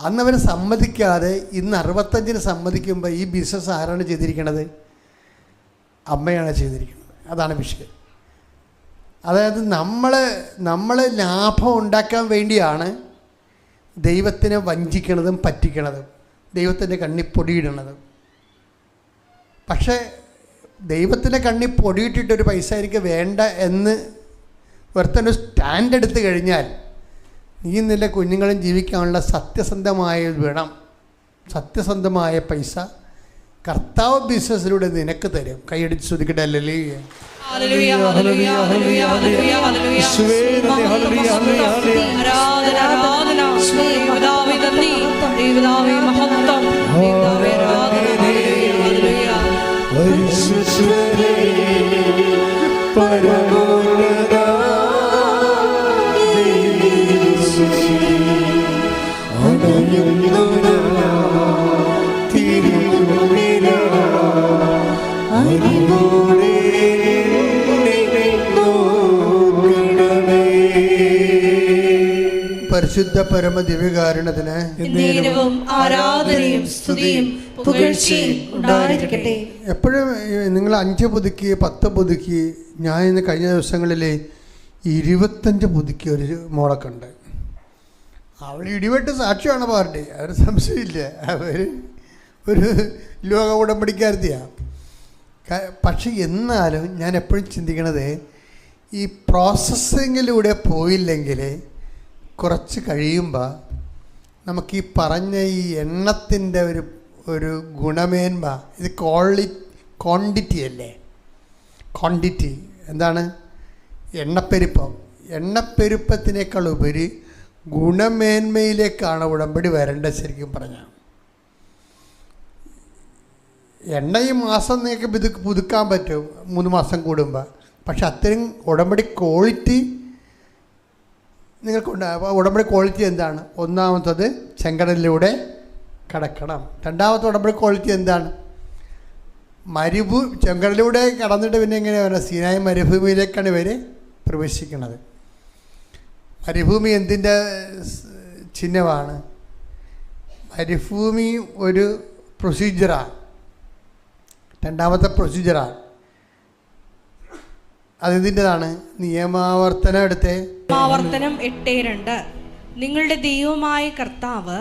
അന്നവർ സമ്മതിക്കാതെ ഇന്ന് 65-ന് സമ്മതിക്കുമ്പോൾ ഈ ബിസിനസ് ആരാണ് ചെയ്തിരിക്കുന്നത്? അമ്മയാണ് ചെയ്തിരിക്കുന്നത്. അതാണ് വിഷയം. അതായത് നമ്മൾ ലാഭം ഉണ്ടാക്കാൻ വേണ്ടിയാണ് ദൈവത്തിനെ വഞ്ചിക്കണതും പറ്റിക്കണതും, ദൈവത്തിൻ്റെ കണ്ണി പൊടിയിടണതും. പക്ഷേ ദൈവത്തിൻ്റെ കണ്ണി പൊടിയിട്ടിട്ടൊരു പൈസ എനിക്ക് വേണ്ട എന്ന് ഒരുത്തൻ്റെ സ്റ്റാൻഡ് എടുത്ത് കഴിഞ്ഞാൽ നീ നിന്റെ കുഞ്ഞുങ്ങളും ജീവിക്കാനുള്ള സത്യസന്ധമായ വേണം. സത്യസന്ധമായ പൈസ കർത്താവ് ബിസിനസ്സിലൂടെ നിനക്ക് തരും. കൈയടിച്ച് ശ്രദ്ധിക്കട്ടെ. ഹല്ലേലൂയ. പരിശുദ്ധ പരമ ദിവ്യകാരുണ്യത്തിന് ആരാധനയും സ്തുതിയും പുകഴ്ചയും ഉണ്ടായിരിക്കട്ടെ. എപ്പോഴും നിങ്ങൾ 5 പുതുക്കി 10 പുതുക്കി. ഞാൻ ഇന്ന് കഴിഞ്ഞ ദിവസങ്ങളിൽ 25 പുതുക്കി ഒരു മോളൊക്കെ ഉണ്ട്. അവൾ ഇടിവെട്ട് സാക്ഷിയാണ് പാർട്ടി, അവർ സംശയമില്ല. അവർ ഒരു ലോക ഉടമ്പടിക്കാരത്തിയാണ്. പക്ഷെ എന്നാലും ഞാൻ എപ്പോഴും ചിന്തിക്കണത്, ഈ പ്രോസസ്സിങ്ങിലൂടെ പോയില്ലെങ്കിൽ കുറച്ച് കഴിയുമ്പോൾ നമുക്ക് ഈ പറഞ്ഞ ഈ എണ്ണത്തിൻ്റെ ഒരു ഗുണമേന്മ, ഇത് ക്വാണ്ടിറ്റി അല്ലേ? ക്വാണ്ടിറ്റി എന്താണ്? എണ്ണപ്പെരുപ്പത്തിനേക്കാൾ ഉപരി ഗുണമേന്മയിലേക്കാണ് ഉടമ്പടി വരേണ്ടത്. ശരിക്കും പറഞ്ഞാൽ എണ്ണ ഈ മാസം നിങ്ങൾക്ക് പുതുക്കാൻ പറ്റും 3 മാസം കൂടുമ്പോൾ. പക്ഷെ അത്രയും ഉടമ്പടി ക്വാളിറ്റി നിങ്ങൾക്കുണ്ട്. അപ്പോൾ ഉടമ്പടി ക്വാളിറ്റി എന്താണ്? ഒന്നാമത്തത് ചെങ്കടലിലൂടെ കടക്കണം. രണ്ടാമത്തെ ഉടമ്പടി ക്വാളിറ്റി എന്താണ്? ചെങ്കടലിലൂടെ കടന്നിട്ട് പിന്നെ എങ്ങനെയാണ് സീനായി മരുഭൂമിയിലേക്കാണ് ഇവർ പ്രവേശിക്കുന്നത്. മരുഭൂമി എന്തിൻ്റെ ചിഹ്നമാണ്? മരുഭൂമിയും ഒരു പ്രൊസീജിയറാണ്, രണ്ടാമത്തെ പ്രൊസീജിയറാണ്. അതെന്തിൻ്റെതാണ്? നിയമാവർത്തനം എടുത്തേ. നിയമാവർത്തനം 8:2. നിങ്ങളുടെ ദൈവമായ കർത്താവ്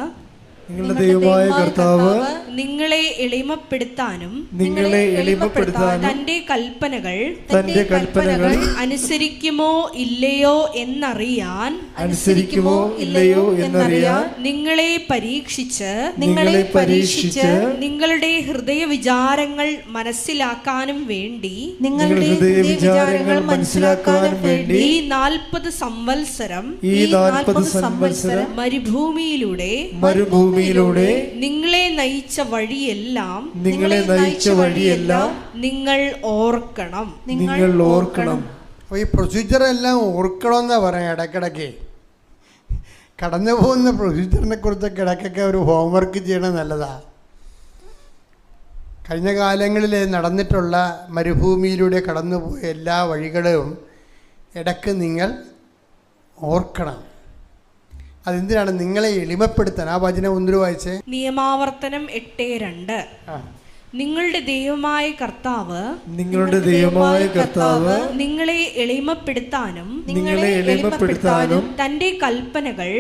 നിങ്ങളെ എളിമപ്പെടുത്താനും തന്റെ കൽപ്പനകൾ അനുസരിക്കുമോ ഇല്ലയോ എന്നറിയാൻ നിങ്ങളെ പരീക്ഷിച്ച് നിങ്ങളുടെ ഹൃദയ വിചാരങ്ങൾ മനസ്സിലാക്കാനും വേണ്ടി ഈ 40 സംവത്സരം മരുഭൂമിയിലൂടെ നിങ്ങളെ നയിച്ച വഴിയെല്ലാം നിങ്ങൾ ഓർക്കണം. അപ്പോൾ ഈ പ്രൊസീജിയർ എല്ലാം ഓർക്കണമെന്നാണ് പറയാം. ഇടയ്ക്കിടയ്ക്ക് കടന്നു പോകുന്ന പ്രൊസീജിയറിനെ കുറിച്ചൊക്കെ ഇടയ്ക്കൊക്കെ ഒരു ഹോംവർക്ക് ചെയ്യണത് നല്ലതാണ്. കഴിഞ്ഞ കാലങ്ങളിൽ നടന്നിട്ടുള്ള മരുഭൂമിയിലൂടെ കടന്നുപോയ എല്ലാ വഴികളും ഇടയ്ക്ക് നിങ്ങൾ ഓർക്കണം. അതെന്തിനാണ്? നിങ്ങളെ എളിമപ്പെടുത്താൻ. ആ വചനം ഒന്നിനു വായിച്ചേ. നിയമാവർത്തനം 8:2. നിങ്ങളുടെ ദൈവമായ കർത്താവ് നിങ്ങളെ എളിമപ്പെടുത്താനും തന്റെ കൽപ്പനകൾ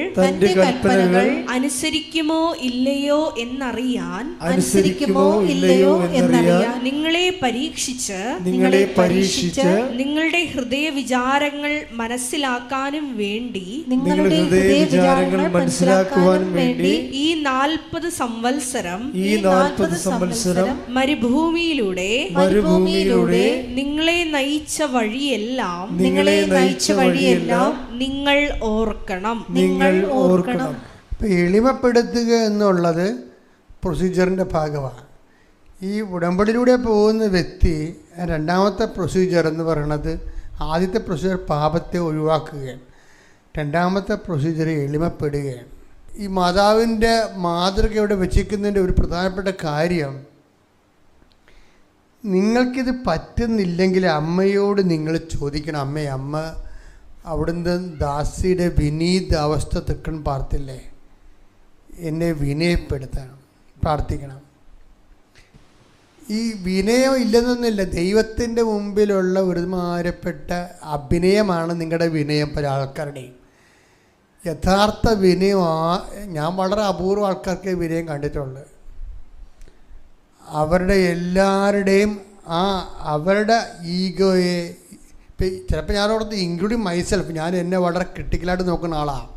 അനുസരിക്കുമോ ഇല്ലയോ എന്നറിയാൻ നിങ്ങളെ പരീക്ഷിച്ച് നിങ്ങളുടെ ഹൃദയ വിചാരങ്ങൾ മനസ്സിലാക്കാനും വേണ്ടി ഈ 40 സംവത്സരം മരുഭൂമിയിലൂടെ നിങ്ങളെ നയിച്ച വഴിയെല്ലാം നിങ്ങൾ ഓർക്കണം. ഇപ്പം എളിമപ്പെടുത്തുക എന്നുള്ളത് പ്രൊസീജിയറിൻ്റെ ഭാഗമാണ്. ഈ ഉടമ്പടിയിലൂടെ പോകുന്ന വ്യക്തി രണ്ടാമത്തെ പ്രൊസീജിയർ എന്ന് പറയുന്നത്, ആദ്യത്തെ പ്രൊസീജിയർ പാപത്തെ ഒഴിവാക്കുകയാണ്, രണ്ടാമത്തെ പ്രൊസീജിയർ എളിമപ്പെടുകയാണ്. ഈ മാതാവിൻ്റെ മാതൃക ഇവിടെ വെച്ചിരിക്കുന്നതിൻ്റെ ഒരു പ്രധാനപ്പെട്ട കാര്യം, നിങ്ങൾക്കിത് പറ്റുന്നില്ലെങ്കിൽ അമ്മയോട് നിങ്ങൾ ചോദിക്കണം. അമ്മ അവിടുന്ന് ദാസിയുടെ വിനീത അവസ്ഥ തെക്കൺ പാർത്തില്ലേ, എന്നെ വിനയപ്പെടുത്തണം, പ്രാർത്ഥിക്കണം. ഈ വിനയം ഇല്ലെന്നൊന്നുമില്ല, ദൈവത്തിൻ്റെ മുമ്പിലുള്ള ഒരുമാരപ്പെട്ട അഭിനയമാണ് നിങ്ങളുടെ വിനയം. പല ആൾക്കാരുടെയും യഥാർത്ഥ വിനയം, ഞാൻ വളരെ അപൂർവ ആൾക്കാർക്ക് വിനയം കണ്ടിട്ടുള്ളൂ. അവരുടെ എല്ലാവരുടെയും അവരുടെ ഈഗോയെ, ചിലപ്പോൾ ഞാനോടത്ത് ഇൻക്ലൂഡിങ് മൈസെൽഫ്, ഞാൻ എന്നെ വളരെ ക്രിട്ടിക്കലായിട്ട് നോക്കുന്ന ആളാണ്.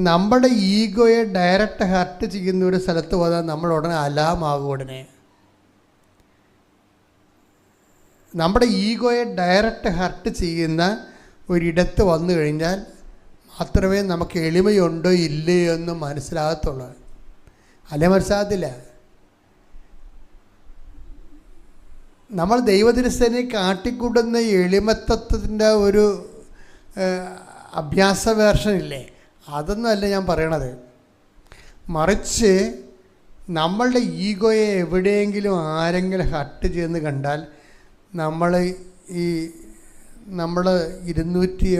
നമ്മുടെ ഈഗോയെ ഡയറക്റ്റ് ഹർട്ട് ചെയ്യുന്ന ഒരു സ്ഥലത്ത് പോയാൽ നമ്മൾ ഉടനെ അലാമാകും. ഉടനെ നമ്മുടെ ഈഗോയെ ഡയറക്റ്റ് ഹർട്ട് ചെയ്യുന്ന ഒരിടത്ത് വന്നു കഴിഞ്ഞാൽ മാത്രമേ നമുക്ക് എളിമയുണ്ടോ ഇല്ലയോ എന്ന് മനസ്സിലാകത്തുള്ളൂ. അല്ലേ മനസ്സിലാകത്തില്ല. നമ്മൾ ദൈവദിനസ്ഥനെ കാട്ടിക്കൂട്ടുന്ന എളിമത്തത്തിൻ്റെ ഒരു അഭ്യാസ വേർഷനില്ലേ, അതൊന്നുമല്ല ഞാൻ പറയണത്. മറിച്ച് നമ്മളുടെ ഈഗോയെ എവിടെയെങ്കിലും ആരെങ്കിലും ഹർട്ട് ചെയ്യുന്ന കണ്ടാൽ നമ്മൾ 280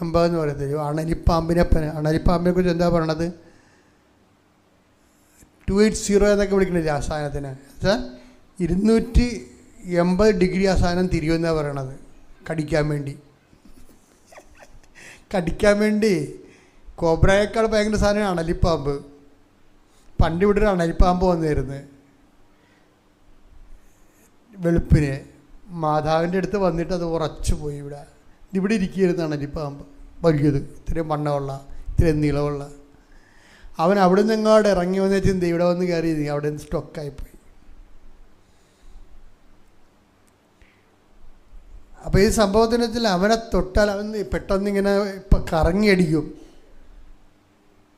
എന്ന് പറയുന്നത് അണലിപ്പാമ്പിനെ കുറിച്ച് എന്താ പറയണത്? 280 എന്നൊക്കെ വിളിക്കണില്ല ആ സാധനത്തിന്. വെച്ചാൽ 280 ഡിഗ്രി ആ സാധനം തിരിയുമെന്നാണ് പറയണത്. കടിക്കാൻ വേണ്ടി കോബ്രയേക്കാൾ ഭയങ്കര സാധനമാണ് അണലിപ്പാമ്പ്. പണ്ട് ഇവിടെ ഒരു അണലിപ്പാമ്പ് വന്നിരുന്നു. വെളുപ്പിന് മാതാവിൻ്റെ അടുത്ത് വന്നിട്ട് അത് ഉറച്ചു പോയി. ഇവിടെ ഇരിക്കുകയായിരുന്നു അണലിപ്പാമ്പ്, വലിയത്, ഇത്രയും വണ്ണമുള്ള, ഇത്രയും നീളമുള്ള. അവൻ അവിടെ നിന്ന് എങ്ങോട്ട് ഇറങ്ങി വന്നു വെച്ചാൽ ഇവിടെ വന്ന് കയറി അവിടെ നിന്ന് സ്റ്റോക്കായിപ്പോയി. അപ്പോൾ ഈ സംഭവത്തിനെത്തിൽ അവനെ തൊട്ടാൽ അവൻ പെട്ടെന്നിങ്ങനെ ഇപ്പം കറങ്ങിയടിക്കും.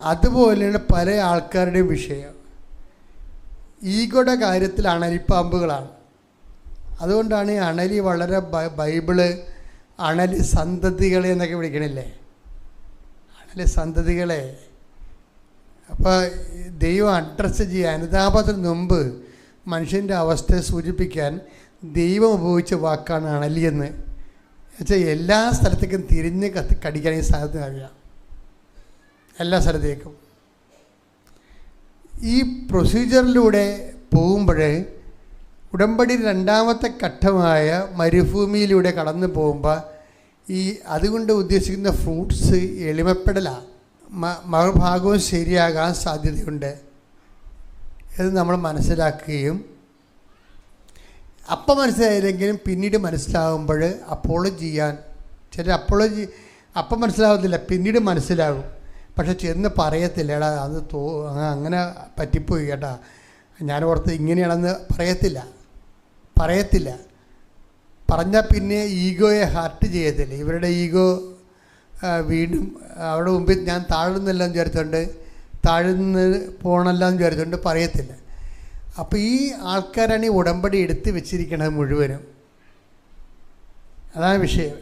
അതുപോലെയാണ് പല ആൾക്കാരുടെയും വിഷയം. ഈഗോയുടെ കാര്യത്തിൽ അണലിപ്പാമ്പുകളാണ്. അതുകൊണ്ടാണ് ഈ അണലി വളരെ ബൈബിള് അണലി സന്തതികളെ എന്നൊക്കെ വിളിക്കണില്ലേ, അണലി സന്തതികളെ. അപ്പോൾ ദൈവം അഡ്രസ്സ് ചെയ്യാൻ അനുതാപത്തിന് മുമ്പ് മനുഷ്യൻ്റെ അവസ്ഥയെ സൂചിപ്പിക്കാൻ ദൈവം ഉപയോഗിച്ച വാക്കാണ് അണലിയെന്ന്. എന്നുവെച്ചാൽ എല്ലാ സ്ഥലത്തേക്കും തിരിഞ്ഞ് കടിക്കാൻ ഈ സാധനത്തിന് അറിയാം, എല്ലാ സ്ഥലത്തേക്കും. ഈ പ്രൊസീജിയറിലൂടെ പോകുമ്പോൾ ഉടമ്പടി രണ്ടാമത്തെ ഘട്ടമായ മരുഭൂമിയിലൂടെ കടന്നു പോകുമ്പോൾ ഈ അതുകൊണ്ട് ഉദ്ദേശിക്കുന്ന ഫ്രൂട്ട്സ് എളിമപ്പെടലാണ്. മറുഭാഗവും ശരിയാകാൻ സാധ്യതയുണ്ട്. ഇത് നമ്മൾ മനസ്സിലാക്കുകയും അപ്പം മനസ്സിലായില്ലെങ്കിലും പിന്നീട് മനസ്സിലാകുമ്പോൾ അപ്പോളജി ചെയ്യാൻ അപ്പം മനസ്സിലാകത്തില്ല, പിന്നീട് മനസ്സിലാകും. പക്ഷെ ചെന്ന് പറയത്തില്ല, എടാ അത് അങ്ങനെ പറ്റിപ്പോയി കേട്ടാ, ഞാൻ ഓർത്ത് ഇങ്ങനെയാണെന്ന് പറയത്തില്ല. പറഞ്ഞാൽ പിന്നെ ഈഗോയെ ഹർട്ട് ചെയ്യത്തില്ല. ഇവരുടെ ഈഗോ വീണ്ടും അവിടെ മുമ്പിൽ ഞാൻ താഴ്ന്നെല്ലാം വിചാരിച്ചുകൊണ്ട് താഴ്ന്ന് പോകണമെല്ലാം വിചാരിച്ചുകൊണ്ട് പറയത്തില്ല. അപ്പോൾ ഈ ആൾക്കാരാണ് ഈ ഉടമ്പടി എടുത്ത് വെച്ചിരിക്കുന്നത് മുഴുവനും. അതാണ് വിഷയം.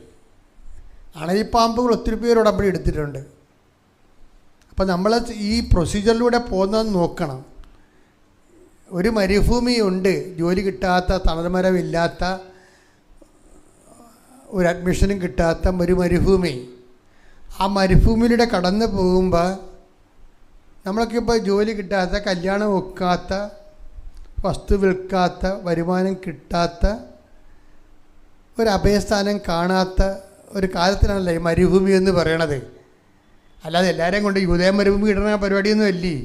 അണയിപ്പാമ്പുകൾ ഒത്തിരി പേര് ഉടമ്പടി എടുത്തിട്ടുണ്ട്. അപ്പോൾ നമ്മൾ ഈ പ്രൊസീജിയറിലൂടെ പോകുന്നത് നോക്കണം. ഒരു മരുഭൂമിയുണ്ട്, ജോലി കിട്ടാത്ത, തണൽമരമില്ലാത്ത, ഒരു അഡ്മിഷനും കിട്ടാത്ത ഒരു മരുഭൂമി. ആ മരുഭൂമിയിലൂടെ കടന്നു പോകുമ്പോൾ നമ്മൾക്കിപ്പോൾ ജോലി കിട്ടാത്ത, കല്യാണം ഒക്കാത്ത, വസ്തു വിൽക്കാത്ത, വരുമാനം കിട്ടാത്ത, ഒരു അഭയസ്ഥാനം കാണാത്ത ഒരു കാലത്തിനാണല്ലോ ഈ മരുഭൂമി എന്ന് പറയണത്. അല്ലാതെ എല്ലാവരെയും കൊണ്ട് യൂദയ മരുഭൂമി ഇടുന്ന പരിപാടിയൊന്നും അല്ലേ.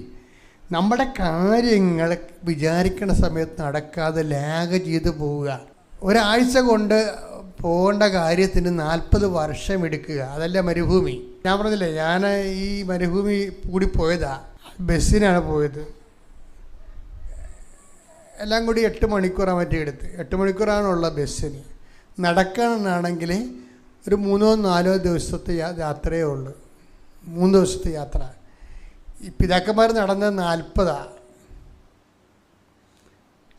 നമ്മുടെ കാര്യങ്ങൾ വിചാരിക്കുന്ന സമയത്ത് നടക്കാതെ ലാഗ് ചെയ്ത് പോവുക. ഒരാഴ്ച കൊണ്ട് പോകേണ്ട കാര്യത്തിന് 40 വർഷം എടുക്കുക. അതല്ല മരുഭൂമി. ഞാൻ പറഞ്ഞില്ലേ, ഞാൻ ഈ മരുഭൂമി കൂടി പോയതാ, ബസ്സിനാണ് പോയത്. എല്ലാം കൂടി 8 മണിക്കൂറാണ് മറ്റേ എടുത്ത്. 8 മണിക്കൂറാണുള്ള ബസ്സിന്. നടക്കാനാണെങ്കിൽ ഒരു 3-4 ദിവസത്തെ യാത്രയേ ഉള്ളൂ. 3 ദിവസത്തെ യാത്ര. ഈ പിതാക്കന്മാർ നടന്നത് 40.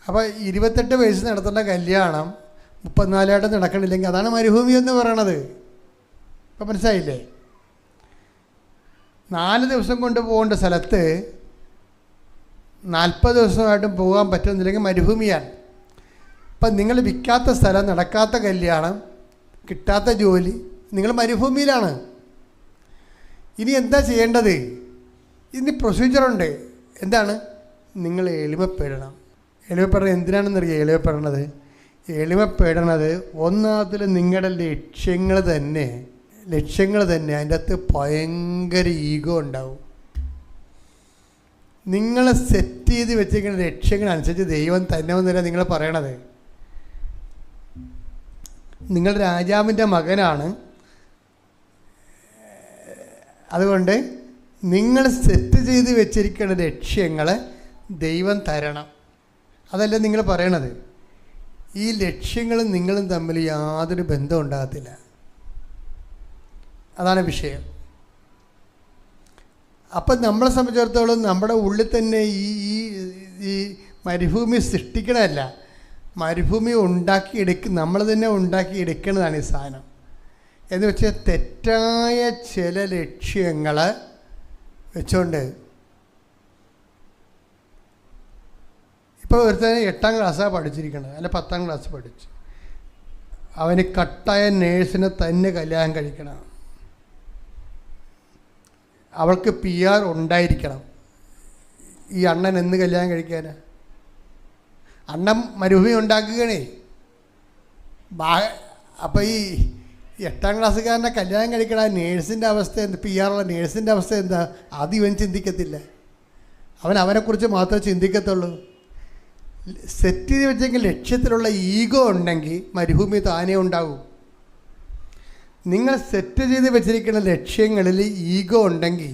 അപ്പോൾ 28 വയസ്സ് നടത്തേണ്ട കല്യാണം 34 നടക്കണില്ലെങ്കിൽ അതാണ് മരുഭൂമി എന്ന് പറയണത്. ഇപ്പം മനസ്സിലായില്ലേ? 4 ദിവസം കൊണ്ട് പോകേണ്ട സ്ഥലത്ത് 40 ദിവസമായിട്ടും പോകാൻ പറ്റുന്നില്ലെങ്കിൽ മരുഭൂമിയാണ്. അപ്പം നിങ്ങൾ വിൽക്കാത്ത സ്ഥലം, നടക്കാത്ത കല്യാണം, കിട്ടാത്ത ജോലി, നിങ്ങൾ മരുഭൂമിയിലാണ്. ഇനി എന്താ ചെയ്യേണ്ടത്? ഇനി പ്രൊസീജിയറുണ്ട്. എന്താണ്? നിങ്ങൾ എളിമപ്പെടണം. എളിമപ്പെടണം എന്തിനാണെന്നറിയാം? എളിമപ്പെടണത് ഒന്നാമത്തിൽ നിങ്ങളുടെ ലക്ഷ്യങ്ങൾ തന്നെ അതിൻ്റെ അകത്ത് ഭയങ്കര ഈഗോ ഉണ്ടാവും. നിങ്ങൾ സെറ്റ് ചെയ്ത് വെച്ചിരിക്കുന്ന ലക്ഷ്യങ്ങളനുസരിച്ച് ദൈവം തന്നെ ഒന്നുമില്ല നിങ്ങൾ പറയണത്. നിങ്ങൾ രാജാവിൻ്റെ മകനാണ്. അതുകൊണ്ട് നിങ്ങൾ സെറ്റ് ചെയ്ത് വെച്ചിരിക്കുന്ന ലക്ഷ്യങ്ങൾ ദൈവം തരണം. അതല്ല നിങ്ങൾ പറയണത്. ഈ ലക്ഷ്യങ്ങളും നിങ്ങളും തമ്മിൽ യാതൊരു ബന്ധം ഉണ്ടാകത്തില്ല. അതാണ് വിഷയം. അപ്പം നമ്മളെ സംബന്ധിച്ചിടത്തോളം നമ്മുടെ ഉള്ളിൽ തന്നെ ഈ മരുഭൂമി സൃഷ്ടിക്കണമല്ല, മരുഭൂമി നമ്മൾ തന്നെ ഉണ്ടാക്കിയെടുക്കുന്നതാണ് ഈ സാധനം. എന്ന് വെച്ചാൽ തെറ്റായ ചില ലക്ഷ്യങ്ങൾ വെച്ചുകൊണ്ട് ഇപ്പോൾ ഒരുത്തന്നെ 8ാം ക്ലാസ്സാണ് പഠിച്ചിരിക്കുന്നത്, അല്ല 10ാം ക്ലാസ് പഠിച്ചു. അവന് കട്ടായ നേഴ്സിനെ തന്നെ കല്യാണം കഴിക്കണം. അവൾക്ക് PR ഉണ്ടായിരിക്കണം. ഈ അണ്ണൻ എന്ന് കല്യാണം കഴിക്കാനാ? അണ്ണൻ മരുഭൂമി ഉണ്ടാക്കുകയാണേ. അപ്പോൾ ഈ 8ാം ക്ലാസ്സുകാരനെ കല്യാണം കഴിക്കണ നേഴ്സിൻ്റെ അവസ്ഥ എന്താ? PR ഉള്ള നേഴ്സിൻ്റെ അവസ്ഥ എന്താ? അത് ഇവൻ ചിന്തിക്കത്തില്ല. അവനെക്കുറിച്ച് മാത്രമേ ചിന്തിക്കത്തുള്ളൂ. സെറ്റ് ചെയ്ത് വെച്ചെങ്കിൽ ലക്ഷ്യത്തിലുള്ള ഈഗോ ഉണ്ടെങ്കിൽ മരുഭൂമി താനേ ഉണ്ടാകും. നിങ്ങൾ സെറ്റ് ചെയ്ത് വെച്ചിരിക്കുന്ന ലക്ഷ്യങ്ങളിൽ ഈഗോ ഉണ്ടെങ്കിൽ,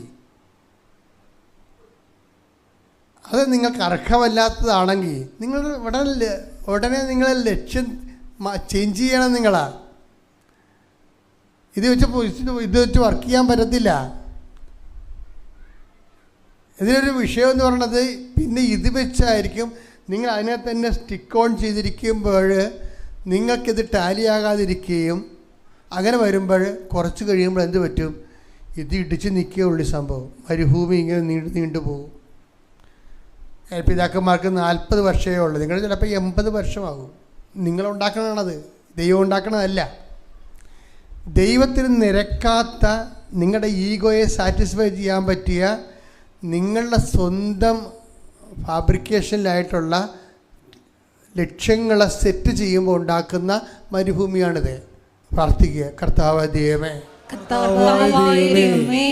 അത് നിങ്ങൾക്ക് അർഹമല്ലാത്തതാണെങ്കിൽ നിങ്ങൾ ഉടനെ നിങ്ങളെ ലക്ഷ്യം ചേഞ്ച് ചെയ്യണം. ഇത് വെച്ച് വർക്ക് ചെയ്യാൻ പറ്റത്തില്ല. ഇതിനൊരു വിഷയം എന്ന് പറയുന്നത് പിന്നെ ഇത് വെച്ചായിരിക്കും നിങ്ങൾ അതിനെ തന്നെ സ്റ്റിക്ക് ഓൺ ചെയ്തിരിക്കുമ്പോൾ നിങ്ങൾക്കിത് ടാലിയാകാതിരിക്കുകയും അങ്ങനെ വരുമ്പോൾ കുറച്ച് കഴിയുമ്പോൾ എന്ത് പറ്റും? ഇത് ഇടിച്ച് നിൽക്കുകയുള്ളൂ സംഭവം. മരുഭൂമി ഇങ്ങനെ നീണ്ടു പോകും. പിതാക്കന്മാർക്ക് 40 വർഷമേ ഉള്ളൂ. നിങ്ങൾ ചിലപ്പോൾ 80 വർഷമാകും. നിങ്ങളുണ്ടാക്കണതാണത്, ദൈവം ഉണ്ടാക്കണതല്ല. ദൈവത്തിന് നിരക്കാത്ത, നിങ്ങളുടെ ഈഗോയെ സാറ്റിസ്ഫൈ ചെയ്യാൻ പറ്റിയ, നിങ്ങളുടെ സ്വന്തം ഫാബ്രിക്കേഷനിലായിട്ടുള്ള ലക്ഷ്യങ്ങളെ സെറ്റ് ചെയ്യുമ്പോൾ ഉണ്ടാക്കുന്ന മരുഭൂമിയാണിത്. പ്രാർത്ഥിക്കുക, കർത്താവ് ദൈവമേ,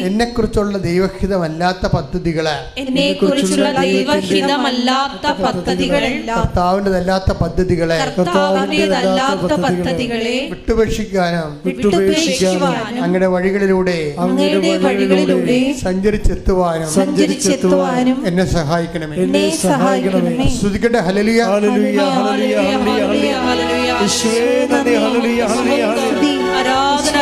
എന്നെക്കുറിച്ചുള്ള ദൈവഹിതമല്ലാത്ത പദ്ധതികളെ, എന്നെക്കുറിച്ചുള്ള ദൈവഹിതമല്ലാത്ത പദ്ധതികളെല്ലാം, കർത്താവിൻ്റെതല്ലാത്ത പദ്ധതികളെ വിട്ടുപേക്ഷിക്കാനും അങ്ങയുടെ വഴികളിലൂടെ സഞ്ചരിച്ചെത്തുവാനും എന്നെ സഹായിക്കണമേ. സ്തുതിക്കട്ടെ. ഹല്ലേലൂയ, ഹല്ലേലൂയ, ഹല്ലേലൂയ, ഹല്ലേലൂയ, യേശുവേ നന്ദി, ഹല്ലേലൂയ, ഹല്ലേലൂയ, ആരാധന,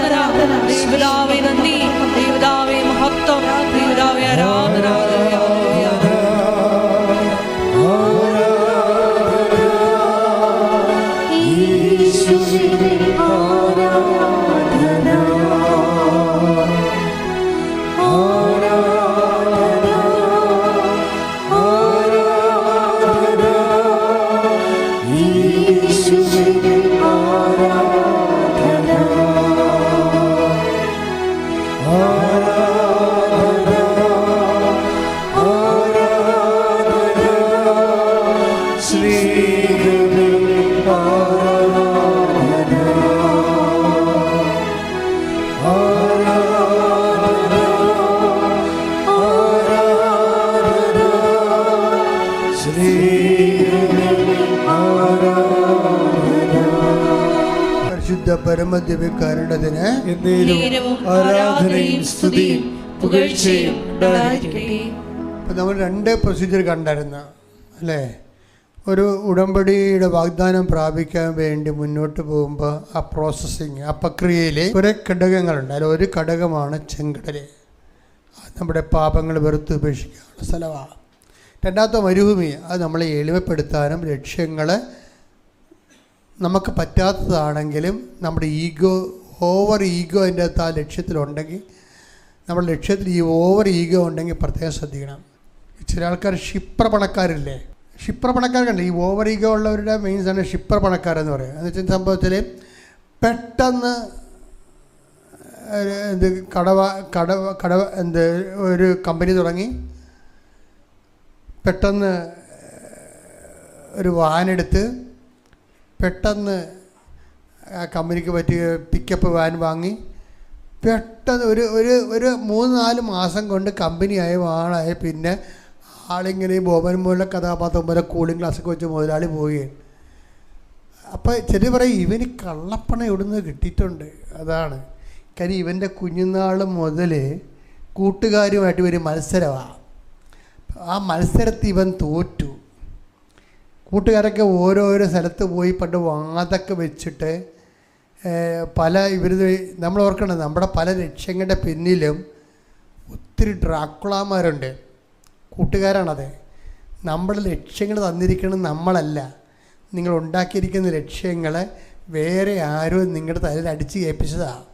ആരാധന, ദൈവപിതാവേ നന്ദി, ദൈവപിതാവേ മഹത്വം, ദൈവപിതാവേ ആരാധന, പരിശുദ്ധ പരമദിവ്യകാരുണ്യത്തിന് ആരാധനയും സ്തുതിയും പുകഴ്ചയും ഉണ്ടായിരിക്കട്ടെ. ഇപ്പം നമ്മൾ 2 പ്രൊസീജിയർ കണ്ടായിരുന്നു അല്ലേ? ഒരു ഉടമ്പടിയുടെ വാഗ്ദാനം പ്രാപിക്കാൻ വേണ്ടി മുന്നോട്ട് പോകുമ്പോൾ ആ പ്രോസസ്സിങ്, ആ പ്രക്രിയയിൽ കുറേ ഘടകങ്ങളുണ്ട്. അതിൽ ഒരു ഘടകമാണ് ചെങ്കടൽ. നമ്മുടെ പാപങ്ങൾ വെറുത്ത് ഉപേക്ഷിക്കാനുള്ള സ്ഥലമാണ്. രണ്ടാമത്തെ മരുഭൂമി, അത് നമ്മളെ എളിമപ്പെടുത്താനും ലക്ഷ്യങ്ങൾ നമുക്ക് പറ്റാത്തതാണെങ്കിലും നമ്മുടെ ഓവർ ഈഗോ അതിൻ്റെ അകത്ത് ആ ലക്ഷ്യത്തിലുണ്ടെങ്കിൽ, നമ്മുടെ ലക്ഷ്യത്തിൽ ഈ ഓവർ ഈഗോ ഉണ്ടെങ്കിൽ പ്രത്യേകം ശ്രദ്ധിക്കണം. ചില ആൾക്കാർ ക്ഷിപ്ര പണക്കാരില്ലേ? ക്ഷിപ്ര പണക്കാരുണ്ട്. ഈ ഓവർ ഈഗോ ഉള്ളവരുടെ മീൻസാണ് ക്ഷിപ്ര പണക്കാരെന്ന് പറയുക. എന്ന് വെച്ചാൽ സംഭവത്തിൽ പെട്ടെന്ന് ഒരു കമ്പനി തുടങ്ങി, പെട്ടെന്ന് ഒരു വാനെടുത്ത്, പെട്ടെന്ന് ആ കമ്പനിക്ക് പറ്റിയ പിക്കപ്പ് വാൻ വാങ്ങി, പെട്ടെന്ന് ഒരു 3-4 മാസം കൊണ്ട് കമ്പനിയായി വാണായി. പിന്നെ ആളിങ്ങനെ ബോബൻ മോളിലെ കഥാപാത്രം പോലെ കൂളിംഗ് ഗ്ലാസ്സൊക്കെ വെച്ച് മുതലാളി പോവുകയാണ്. അപ്പോൾ ചെറിയ പറയും, ഇവന് കള്ളപ്പണം എവിടുന്ന് കിട്ടിയിട്ടുണ്ട്. അതാണ് കാര്യം. ഇവൻ്റെ കുഞ്ഞുനാൾ മുതൽ കൂട്ടുകാരുമായിട്ട് ഒരു മത്സരമാണ്. ആ മത്സരത്തിൽ ഇവൻ തോറ്റു. കൂട്ടുകാരൊക്കെ ഓരോരോ സ്ഥലത്ത് പോയി പണ്ട് വാതൊക്കെ വെച്ചിട്ട് നമ്മൾ ഓർക്കണം, നമ്മുടെ പല ലക്ഷ്യങ്ങളുടെ പിന്നിലും ഒത്തിരി ഡ്രാക്കുളാമാരുണ്ട്. കൂട്ടുകാരാണത്. നമ്മുടെ ലക്ഷ്യങ്ങൾ തന്നിരിക്കുന്നത് നമ്മളല്ല. നിങ്ങൾ ഉണ്ടാക്കിയിരിക്കുന്ന ലക്ഷ്യങ്ങൾ വേറെ ആരും നിങ്ങളുടെ തലയിൽ അടിച്ച് ഏൽപ്പിച്ചതാണ്.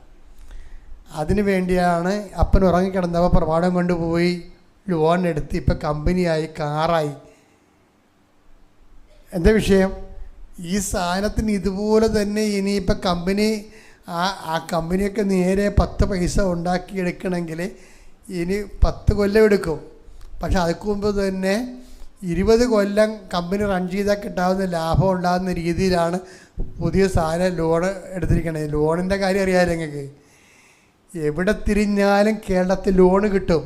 അതിനു വേണ്ടിയാണ് അപ്പൻ ഉറങ്ങിക്കിടന്നപ്പോൾ പ്രമാണം കൊണ്ടുപോയി ലോൺ എടുത്ത് ഇപ്പം കമ്പനിയായി, കാറായി. എന്താ വിഷയം? ഈ സാധനത്തിന് ഇതുപോലെ തന്നെ ഇനിയിപ്പോൾ ആ കമ്പനിയൊക്കെ നേരെ 10 പൈസ ഉണ്ടാക്കിയെടുക്കണമെങ്കിൽ ഇനി 10 കൊല്ലം എടുക്കും. പക്ഷെ അതിന് മുമ്പ് തന്നെ 20 കൊല്ലം കമ്പനി റൺ ചെയ്താൽ കിട്ടാവുന്ന ലാഭം ഉണ്ടാകുന്ന രീതിയിലാണ് പുതിയ സാധനം ലോൺ എടുത്തിരിക്കണത്. ലോണിൻ്റെ കാര്യം അറിയാമല്ലോ നിങ്ങൾക്ക്. എവിടെ തിരിഞ്ഞാലും കേരളത്തിൽ ലോണ് കിട്ടും.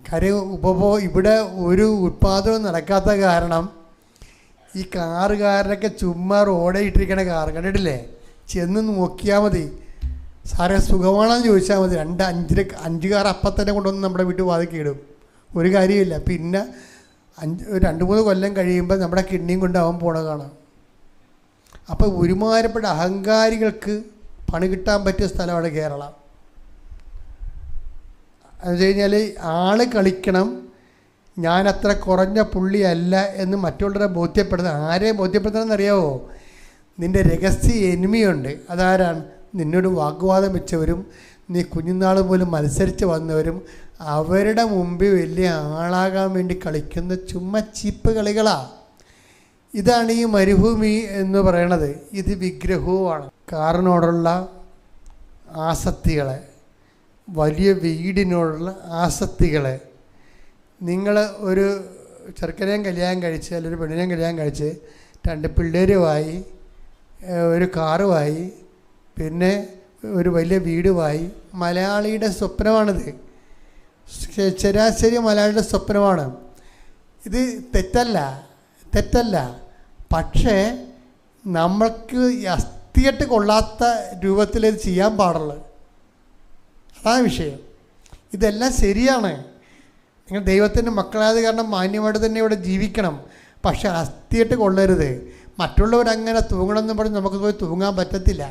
കാര്യം ഇവിടെ ഒരു ഉത്പാദനവും നടക്കാത്ത കാരണം ഈ കാറുകാരനൊക്കെ ചുമ്മാ റോഡേ ഇട്ടിരിക്കണ കാർ കണ്ടിട്ടില്ലേ? ചെന്ന് നോക്കിയാൽ മതി. സാറേ സുഖമാണെന്ന് ചോദിച്ചാൽ മതി. 5 കാർ അപ്പം തന്നെ കൊണ്ടുവന്ന് നമ്മുടെ വീട്ടിൽ വാതിക്ക് ഇടും. ഒരു കാര്യമില്ല. പിന്നെ 2-3 കൊല്ലം കഴിയുമ്പോൾ നമ്മുടെ കിഡ്നിയും കൊണ്ട് അവൻ പോണ കാണാം. അപ്പോൾ ഒരുമാതിരിപ്പെട്ട അഹങ്കാരികൾക്ക് പണി കിട്ടാൻ പറ്റിയ സ്ഥലമാണ് കേരളം. എന്ന് വെച്ച് കഴിഞ്ഞാൽ ആൾ കളിക്കണം, ഞാനത്ര കുറഞ്ഞ പുള്ളിയല്ല എന്ന് മറ്റുള്ളവരെ ബോധ്യപ്പെടുത്തുക. ആരെയും ബോധ്യപ്പെടുത്തണമെന്നറിയാവോ? നിൻ്റെ രഹസ്യ എനിമിയുണ്ട്. അതാരാണ്? നിന്നോട് വാഗ്വാദം വെച്ചവരും നീ കുഞ്ഞുനാൾ പോലും മത്സരിച്ച് വന്നവരും അവരുടെ മുമ്പിൽ വലിയ ആളാകാൻ വേണ്ടി കളിക്കുന്ന ചുമ്മാ ചീപ്പ് കളികളാണ്. ഇതാണ് ഈ മരുഭൂമി എന്ന് പറയണത്. ഇത് വിഗ്രഹവുമാണ്. കാറിനോടുള്ള ആസക്തികളെ, വലിയ വീടിനോടുള്ള ആസക്തികളെ, നിങ്ങൾ ഒരു ചെറുക്കനെയും കല്യാണം കഴിച്ച് അല്ലെങ്കിൽ ഒരു പെണ്ണിനെയും കല്യാണം കഴിച്ച് 2 പിള്ളേരുമായി, ഒരു കാറുമായി, പിന്നെ ഒരു വലിയ വീടുമായി. മലയാളിയുടെ സ്വപ്നമാണിത്. ശരാശരി മലയാളിയുടെ സ്വപ്നമാണ് ഇത്. തെറ്റല്ല. പക്ഷേ നമ്മൾക്ക് അസ്ഥിയായിട്ട് കൊള്ളാത്ത രൂപത്തിൽ ഇത് ചെയ്യാൻ പാടുള്ളൂ. അതാണ് വിഷയം. ഇതെല്ലാം ശരിയാണ്. നിങ്ങൾ ദൈവത്തിൻ്റെ മക്കളായത് കാരണം മാന്യമായിട്ട് തന്നെ ഇവിടെ ജീവിക്കണം. പക്ഷെ അസ്ഥിയായിട്ട് കൊള്ളരുത്. മറ്റുള്ളവരങ്ങനെ തൂങ്ങണമെന്ന് പറഞ്ഞ് നമുക്ക് പോയി തൂങ്ങാൻ പറ്റത്തില്ല.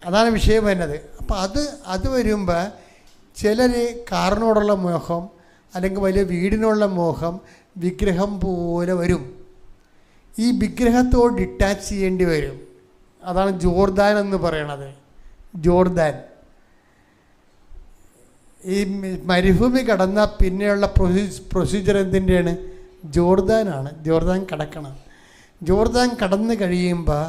അതാണ് വിഷയം വരുന്നത്. അപ്പോൾ അത് വരുമ്പോൾ ചിലർ കാറിനോടുള്ള മോഹം അല്ലെങ്കിൽ വലിയ വീടിനുള്ള മോഹം വിഗ്രഹം പോലെ വരും. ഈ വിഗ്രഹത്തോട് ഡിറ്റാച്ച് ചെയ്യേണ്ടി വരും. അതാണ് ജോർദാൻ എന്ന് പറയണത്. ജോർദാൻ ഈ മരുഭൂമി കടന്നാൽ പിന്നെയുള്ള പ്രൊസീജിയർ എന്തിൻ്റെയാണ്? ജോർദാനാണ്. ജോർദാൻ കടക്കണം. ജോർദാൻ കടന്നു കഴിയുമ്പോൾ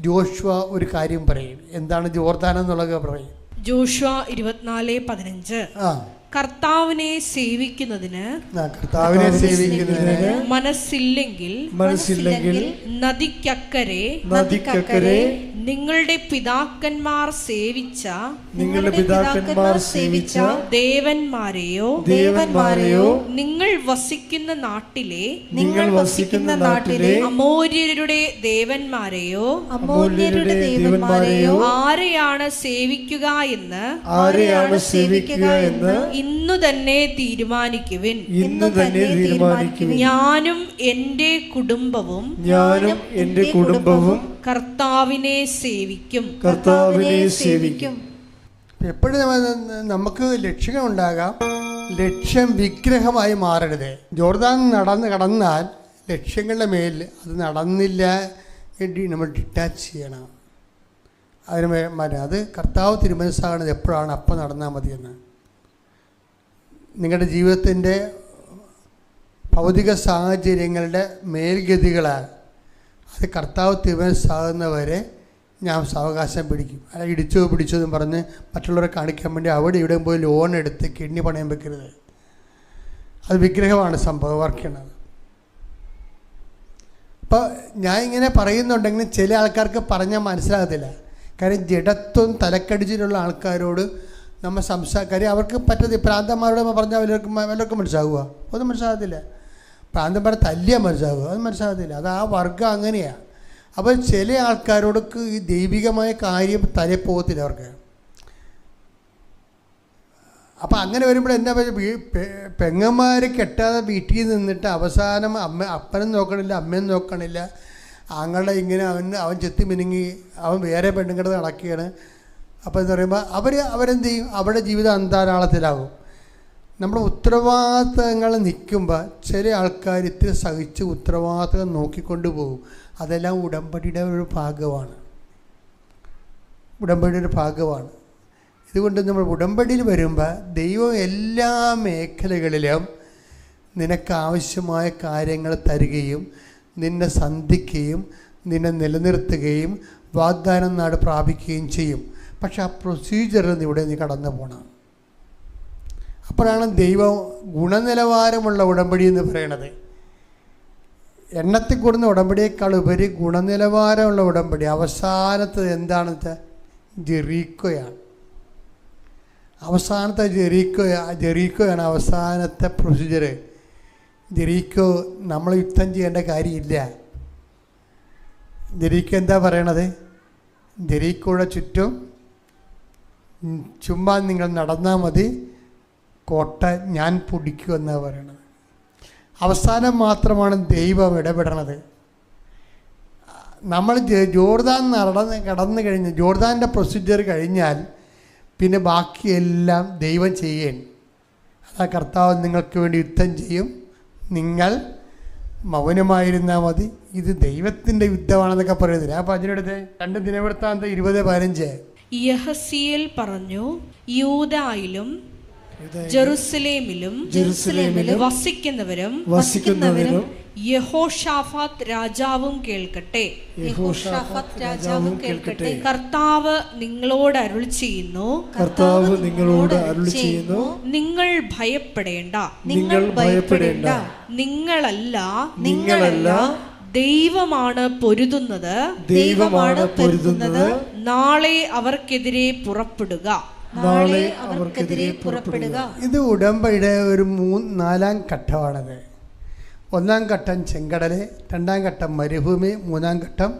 ജോഷുവ ഒരു കാര്യം പറയും. എന്താണ് ജോർദാൻ എന്നുള്ളത് പറയും. ജോഷുവ 24:15 കർത്താവിനെ സേവിക്കുന്നതിന് മനസ്സില്ലെങ്കിൽ നദിക്കക്കരെ നിങ്ങളുടെ പിതാക്കന്മാർ സേവിച്ച ദേവന്മാരെയോ നിങ്ങൾ വസിക്കുന്ന നാട്ടിലെ അമോര്യരുടെ ദേവന്മാരെയോ ആരെയാണ് സേവിക്കുക എന്ന് ഇന്നു തന്നെ തീരുമാനിക്കുവിൻ. ഞാനും എൻ്റെ കുടുംബവും കർത്താവിനെ സേവിക്കും. എപ്പോഴും നമുക്ക് ലക്ഷ്യങ്ങളുണ്ടാകാം. ലക്ഷ്യം വിഗ്രഹമായി മാറരുത്. ജോർദാൻ കടന്നാൽ ലക്ഷ്യങ്ങളുടെ മേൽ അത് നടന്നില്ല വേണ്ടി നമ്മൾ ഡിറ്റാച്ച് ചെയ്യണം. അത് കർത്താവ് തിരുമനസ്സാകണത് എപ്പോഴാണ് അപ്പം നടന്നാൽ മതിയെന്ന്. നിങ്ങളുടെ ജീവിതത്തിൻ്റെ ഭൗതിക സാഹചര്യങ്ങളുടെ മേൽഗതികളാണ്. അത് കർത്താവ് തിരുമനസ്സാകുന്നവരെ ഞാൻ സാവകാശം പിടിക്കും. അല്ല പിടിച്ചോ എന്നും പറഞ്ഞ് മറ്റുള്ളവരെ കാണിക്കാൻ വേണ്ടി അവിടെ ഇവിടെ പോയി ലോൺ എടുത്ത് കിഡ്നി പണയം വെക്കരുത്. അത് വിഗ്രഹമാണ് സംഭവം വർക്ക് ചെയ്യണത്. അപ്പോൾ ഞാൻ ഇങ്ങനെ പറയുന്നുണ്ടെങ്കിലും ചില ആൾക്കാർക്ക് പറഞ്ഞാൽ മനസ്സിലാകത്തില്ല. കാര്യം ജഡത്വം തലക്കടിച്ചിട്ടുള്ള ആൾക്കാരോട് നമ്മൾ കാര്യം അവർക്ക് പറ്റത്തില്ല. പ്രാന്തന്മാരോട് പറഞ്ഞാൽ വല്ലവർക്കും മനസ്സിലാകുക? ഒന്നും മനസ്സിലാകത്തില്ല. പ്രാന്തന്മാരെ തല്ലിയാൽ മനസ്സിലാകുക? അത് മനസ്സിലാകത്തില്ല. അത് ആ വർഗ്ഗം അങ്ങനെയാണ്. അപ്പോൾ ചില ആൾക്കാരോടൊക്കെ ഈ ദൈവികമായ കാര്യം തലയിൽ പോകത്തില്ല അവർക്ക്. അപ്പം അങ്ങനെ വരുമ്പോൾ എന്താ പെങ്ങന്മാർ കെട്ടാതെ വീട്ടിൽ നിന്നിട്ട് അവസാനം അപ്പനും നോക്കണില്ല, അമ്മയും നോക്കണില്ല. ആങ്ങളുടെ ഇങ്ങനെ അവൻ ചെത്തി മിനുങ്ങി അവൻ വേറെ പെണ്ണുങ്ങളുടെ നടക്കുകയാണ്. അപ്പോൾ എന്ന് പറയുമ്പോൾ അവരെന്ത് ചെയ്യും? അവരുടെ ജീവിതം അന്താരാളത്തിലാകും. നമ്മൾ ഉത്തരവാദിത്തങ്ങൾ നിൽക്കുമ്പോൾ ചില ആൾക്കാർ ഇത്തിരി സഹിച്ച് ഉത്തരവാദിത്തം നോക്കിക്കൊണ്ട് പോകും. അതെല്ലാം ഉടമ്പടിയുടെ ഒരു ഭാഗമാണ്. ഇതുകൊണ്ട് നമ്മൾ ഉടമ്പടിയിൽ വരുമ്പോൾ ദൈവം എല്ലാ മേഖലകളിലും നിനക്കാവശ്യമായ കാര്യങ്ങൾ തരികയും നിന്നെ സന്ധിക്കുകയും നിന്നെ നിലനിർത്തുകയും വാഗ്ദാനം നാട് പ്രാപിക്കുകയും ചെയ്യും. പക്ഷെ ആ പ്രൊസീജിയറിൽ ഇവിടെ നീ കടന്നു പോകണം. അപ്പോഴാണ് ദൈവം ഗുണനിലവാരമുള്ള ഉടമ്പടി എന്ന് പറയണത്. എണ്ണത്തിൽ കൂടുന്ന ഉടമ്പടിയേക്കാൾ ഉപരി ഗുണനിലവാരമുള്ള ഉടമ്പടി. അവസാനത്തത് എന്താണെന്ന് വെച്ചാൽ ജെറീക്കോയാണ്. ജെറീക്കോയാണ് അവസാനത്തെ പ്രൊസീജിയർ. ജെറീക്കോ നമ്മൾ യുദ്ധം ചെയ്യേണ്ട കാര്യമില്ല. ജെറീക്കോ എന്താ പറയണത്? ജെറീക്കോയുടെ ചുറ്റും ചുമ്മാ നിങ്ങൾ നടന്നാൽ മതി, കോട്ട ഞാൻ പൊടിക്കുമെന്നാണ് പറയണത്. അവസാനം മാത്രമാണ് ദൈവം ഇടപെടണത്. നമ്മൾ ജോർദാൻ കടന്നു കഴിഞ്ഞ് ജോർദാൻ്റെ പ്രൊസീജിയർ കഴിഞ്ഞാൽ പിന്നെ ബാക്കിയെല്ലാം ദൈവം ചെയ്യേൻ. അതാ കർത്താവ് നിങ്ങൾക്ക് വേണ്ടി യുദ്ധം ചെയ്യും, നിങ്ങൾ മൗനമായിരുന്നാൽ മതി. ഇത് ദൈവത്തിൻ്റെ യുദ്ധമാണെന്നൊക്കെ പറയുന്നില്ല. അപ്പോൾ അതിനടുത്ത് 2 ദിനവൃത്താന്തം 20:15 യഹസീയേൽ പറഞ്ഞു, യൂദായിലും ജെറുസലേമിലും വസിക്കുന്നവരും യഹോഷാഫാത്ത് രാജാവും കേൾക്കട്ടെ. കർത്താവ് നിങ്ങളോട് അരുളി ചെയ്യുന്നു, നിങ്ങൾ ഭയപ്പെടേണ്ട. നിങ്ങളല്ല ദൈവമാണ് പൊരുതുന്നത്. നാളെ അവർക്കെതിരെ പുറപ്പെടുക. ഇത് ഉടമ്പടിയുടെ ഒരു 4-ാം ഘട്ടമാണത്. 1-ാം ഘട്ടം ചെങ്കടല്, 2-ാം ഘട്ടം മരുഭൂമി, 3-ാം ഘട്ടം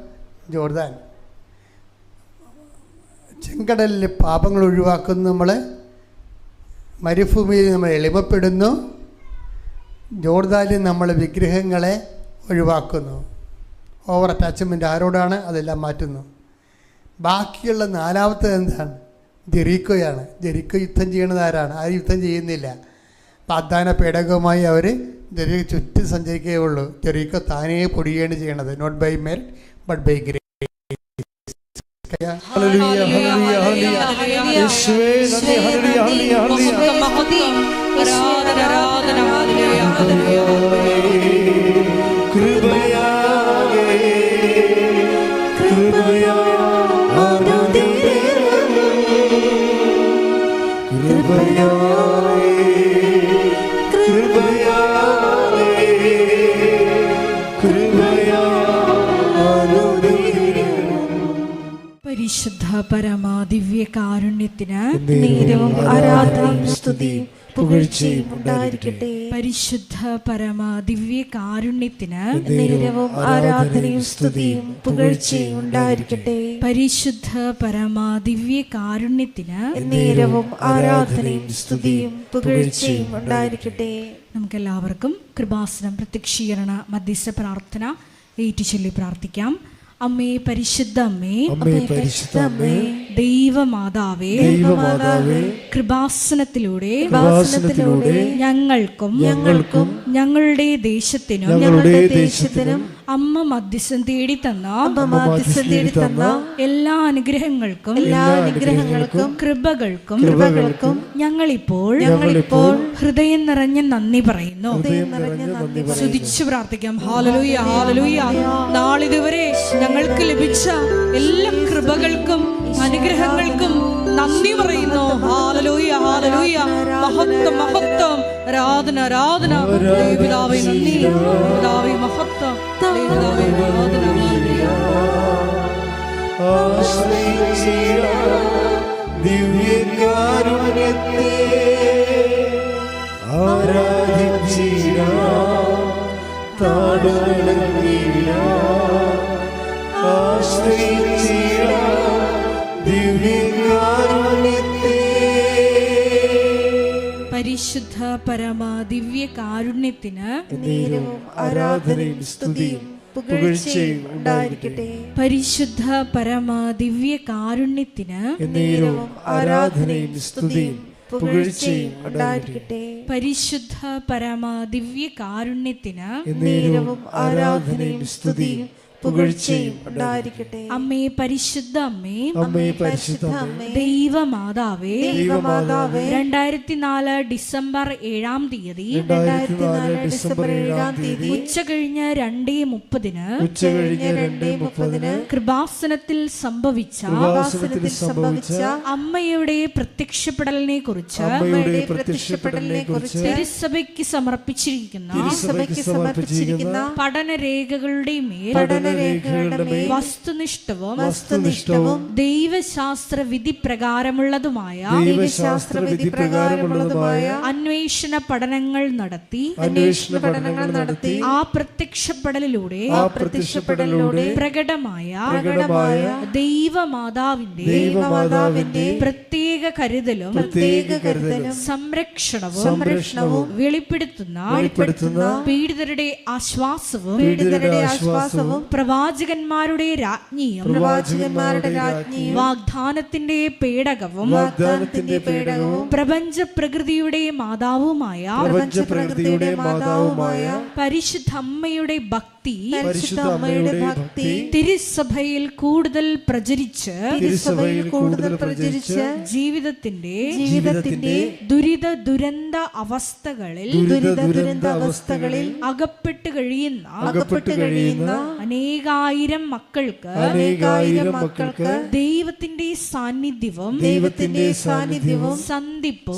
ജോർദാൻ. ചെങ്കടലിൽ പാപങ്ങൾ ഒഴിവാക്കുന്നു നമ്മൾ, മരുഭൂമിയിൽ നമ്മൾ എളിമപ്പെടുന്നു, ജോർദാനിൽ നമ്മൾ വിഗ്രഹങ്ങളെ ഒഴിവാക്കുന്നു. ഓവർ അറ്റാച്ച്മെൻറ്റ് ആരോടാണ്? അതെല്ലാം മാറ്റുന്നു. ബാക്കിയുള്ള 4-ാമത്തേത് എന്താണ്? ജെറീക്കോയാണ്. ജെറീക്കോ യുദ്ധം ചെയ്യണത് ആരാണ്? ആരും യുദ്ധം ചെയ്യുന്നില്ല. വാഗ്ദാന പേടകവുമായി അവർ ജെറീക്കോ ചുറ്റും സഞ്ചരിക്കുകയുള്ളൂ. ജെറീക്കോ താനേ പൊടിയാണ് ചെയ്യണത്. Not by merit but by grace. പരിശുദ്ധ പരമ ദിവ്യ കാരുണ്യത്തിന് നേരവും ആരാധനയും സ്തുതിയും പുകഴ്ചയും ഉണ്ടായിരിക്കട്ടെ. പരിശുദ്ധ പരമ ദിവ്യ കാരുണ്യത്തിന് നേരവും ആരാധനയും സ്തുതിയും പുകഴ്ചയും ഉണ്ടായിരിക്കട്ടെ. പരിശുദ്ധ പരമ ദിവ്യ കാരുണ്യത്തിന് നേരവും ആരാധനയും സ്തുതിയും പുകഴ്ചയും ഉണ്ടായിരിക്കട്ടെ. നമുക്കെല്ലാവർക്കും കൃപാസനം പ്രത്യക്ഷീകരണ മധ്യസ്ഥ പ്രാർത്ഥന ഏറ്റുചൊല്ലി പ്രാർത്ഥിക്കാം. അമ്മേ പരിശുദ്ധ അമ്മേ, ദൈവമാതാവേ, കൃപാസനത്തിലൂടെ ഞങ്ങൾക്കും ഞങ്ങളുടെ ദേശത്തിനും അമ്മ മധ്യസ്ഥം തേടി തന്ന എല്ലാ അനുഗ്രഹങ്ങൾക്കും കൃപകൾക്കും ഞങ്ങളിപ്പോൾ ഹൃദയം നിറഞ്ഞ നന്ദി പറയുന്നു. സ്തുതിച്ചു പ്രാർത്ഥിക്കാം. ഹല്ലേലൂയ, ഹല്ലേലൂയ. നാളിതുവരെ ഞങ്ങൾക്ക് ലഭിച്ച എല്ലാ കൃപകൾക്കും അനുഗ്രഹങ്ങൾക്കും നന്ദി പറയുന്നു. ഹല്ലേലൂയ, ഹല്ലേലൂയ. മഹത്വം, മഹത്വം, ആരാധന, ആരാധന. പിതാവേ നന്ദി, പിതാവേ മഹത്വം, പിതാവേ ആരാധന. ദിവ്യകാരുണ്യത്തെ ആരാധിച്ചിടാം, താടുകളഞ്ഞിടാം, ആശ്രയിച്ചിടാം ദിവ്യകാരുണ്യത്തെ. പരിശുദ്ധ പരമ ദിവ്യ കാരുണ്യത്തിന് നേരവും ആരാധനയും സ്തുതിയും പുകഴ്ചയും ഉണ്ടായിരിക്കട്ടെ. പരിശുദ്ധ പരമ ദിവ്യ കാരുണ്യത്തിന് നേരവും ആരാധനയും സ്തുതിയും പുകഴ്ചയും ഉണ്ടായിരിക്കട്ടെ. പരിശുദ്ധ പരമ ദിവ്യ കാരുണ്യത്തിന് നേരവും ആരാധനയും സ്തുതിയും പുകഴ്ചയും ഉണ്ടായിരിക്കട്ടെ. അമ്മേ പരിശുദ്ധ അമ്മേ, പരിശുദ്ധ അമ്മേ, ദൈവമാതാവേ, 2004 ഡിസംബർ 7-ാം തീയതി ഉച്ച കഴിഞ്ഞ് 2:30 കൃപാസനത്തിൽ സംഭവിച്ച അമ്മയുടെ പ്രത്യക്ഷപ്പെടലിനെ കുറിച്ച് തിരുസഭയ്ക്ക് സമർപ്പിച്ചിരിക്കുന്ന പഠനരേഖകളുടെ മേൽ വസ്തുനിഷ്ഠവും ദൈവശാസ്ത്ര വിധി പ്രകാരമുള്ളതുമായ അന്വേഷണ പഠനങ്ങൾ നടത്തി ആ പ്രത്യക്ഷപ്പെടലിലൂടെ പ്രകടമായ ദൈവമാതാവിന്റെ പ്രത്യേക കരുതലും സംരക്ഷണവും വെളിപ്പെടുത്തുന്ന പീഡിതരുടെ ആശ്വാസവും പ്രവാചകന്മാരുടെ രാജ്ഞിയും വാഗ്ദാനത്തിന്റെ പേടകവും പ്രപഞ്ച പ്രകൃതിയുടെ മാതാവുമായ പരിശുദ്ധ അമ്മയുടെ ഭക്തി തിരുസഭയിൽ കൂടുതൽ പ്രചരിച്ച് ജീവിതത്തിന്റെ ദുരിത ദുരന്ത അവസ്ഥകളിൽ അകപ്പെട്ട് കഴിയുന്ന അനേകായിരം മക്കൾക്ക് ദൈവത്തിന്റെ സാന്നിധ്യവും സന്ധിപ്പും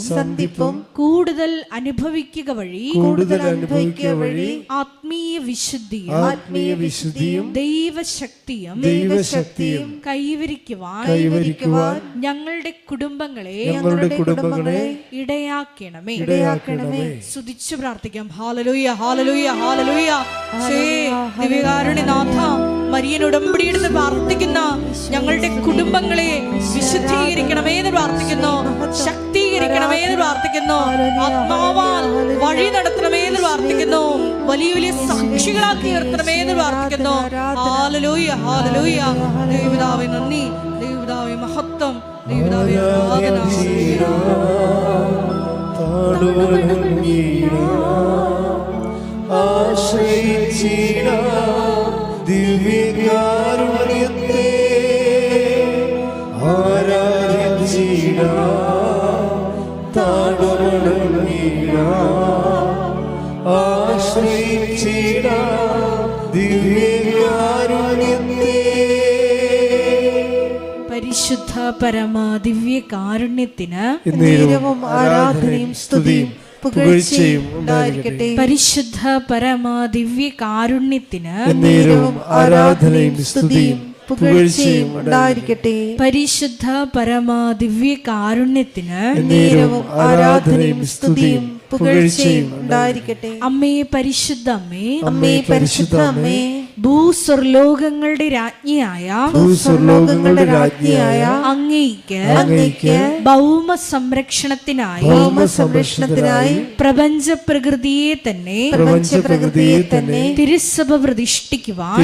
കൂടുതൽ അനുഭവിക്കുക വഴി ആത്മീയ വിശുദ്ധിയും ദൈവശക്തിയും കൈവരിക്കുവാൻ ഞങ്ങളുടെ കുടുംബങ്ങളെ ഇടയാക്കണമേ. സ്തുതിച്ചു പ്രാർത്ഥിക്കാം. ഹല്ലേലൂയ, ഹല്ലേലൂയ, ഹല്ലേലൂയ. ദിവ്യകാരുണ്യനാഥ, മരിയൻ ഉടമ്പടിയെടുത്ത് പ്രാർത്ഥിക്കുന്ന ഞങ്ങളുടെ കുടുംബങ്ങളെ വിശുദ്ധീകരിക്കണമേ എന്ന് പ്രാർത്ഥിക്കുന്നു, ശക്തീകരിക്കണമേ എന്ന് പ്രാർത്ഥിക്കുന്നു, ആത്മാവാൽ വഴി നടത്തണമേ എന്ന് പ്രാർത്ഥിക്കുന്നു, വലിയ വലിയ സാക്ഷികളാക്കി ഉയർത്തണമേ എന്ന് പ്രാർത്ഥിക്കുന്നു. Hallelujah, hallelujah. ദൈവപിതാവേ നന്ദി, ദൈവപിതാവേ മഹത്വം, ദൈവപിതാവേ ആരാധന. ദിവ്യകാരുണ്യത്തെ ആരാധിച്ചിടാം, ആശ്രയിച്ചിടാം ദിവ്യകാരുണ്യത്തെ. പരിശുദ്ധ പരമ ദിവ്യ കാരുണ്യത്തിന് ആരാധനയും സ്തുതിയും പുകഴ്ചയും ഉണ്ടായിരിക്കട്ടെ. പരിശുദ്ധ പരമ ദിവ്യ കാരുണ്യത്തിന് ആരാധനയും സ്തുതിയും പുകഴ്ചയും ഉണ്ടായിരിക്കട്ടെ. പരിശുദ്ധ പരമ ദിവ്യ കാരുണ്യത്തിന് ആരാധനയും സ്തുതിയും പുകഴ്ചയും ഉണ്ടായിരിക്കട്ടെ. അമ്മേ പരിശുദ്ധ അമ്മേ, അമ്മേ പരിശുദ്ധ അമ്മേ, ഭൂസ്വർലോകങ്ങളുടെ രാജ്ഞിയായ അങ്ങേയ്ക്ക് ഭൗമ സംരക്ഷണത്തിനായി പ്രപഞ്ച പ്രകൃതിയെ തന്നെ തിരുസഭ പ്രതിഷ്ഠിക്കുവാൻ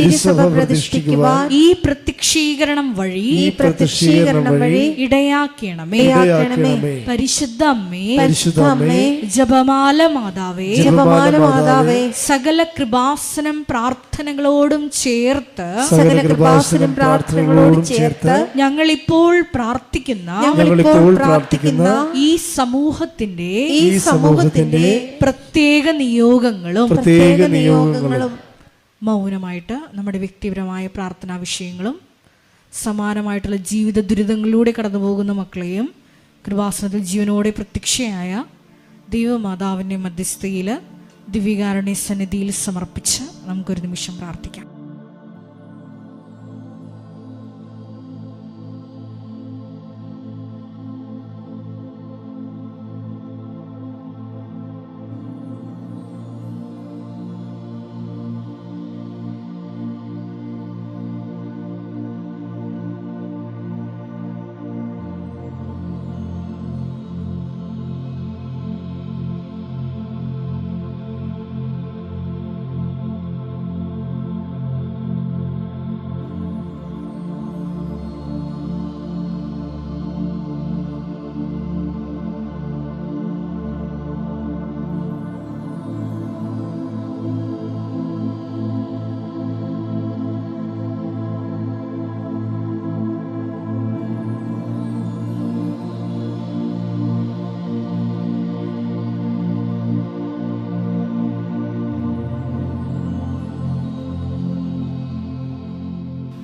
ഈ പ്രത്യക്ഷീകരണം വഴി ഇടയാക്കണമേ. പരിശുദ്ധ അമ്മേ, ജപമാല മാതാവേ, സകല കൃപാസനം പ്രാർത്ഥനകളോടും ചേർത്ത് ഞങ്ങളിപ്പോൾ പ്രാർത്ഥിക്കുന്ന ഈ സമൂഹത്തിന്റെ പ്രത്യേക നിയോഗങ്ങളും മൗനമായിട്ട് നമ്മുടെ വ്യക്തിപരമായ പ്രാർത്ഥനാ വിഷയങ്ങളും സമാനമായിട്ടുള്ള ജീവിത ദുരിതങ്ങളിലൂടെ കടന്നു പോകുന്ന മക്കളെയും കൃപാസനത്തിൽ ജീവനോടെ പ്രത്യക്ഷയായ ദൈവമാതാവിൻ്റെ മധ്യസ്ഥയിൽ ദിവ്യകാരുണ്യ സന്നിധിയിൽ സമർപ്പിച്ച് നമുക്കൊരു നിമിഷം പ്രാർത്ഥിക്കാം.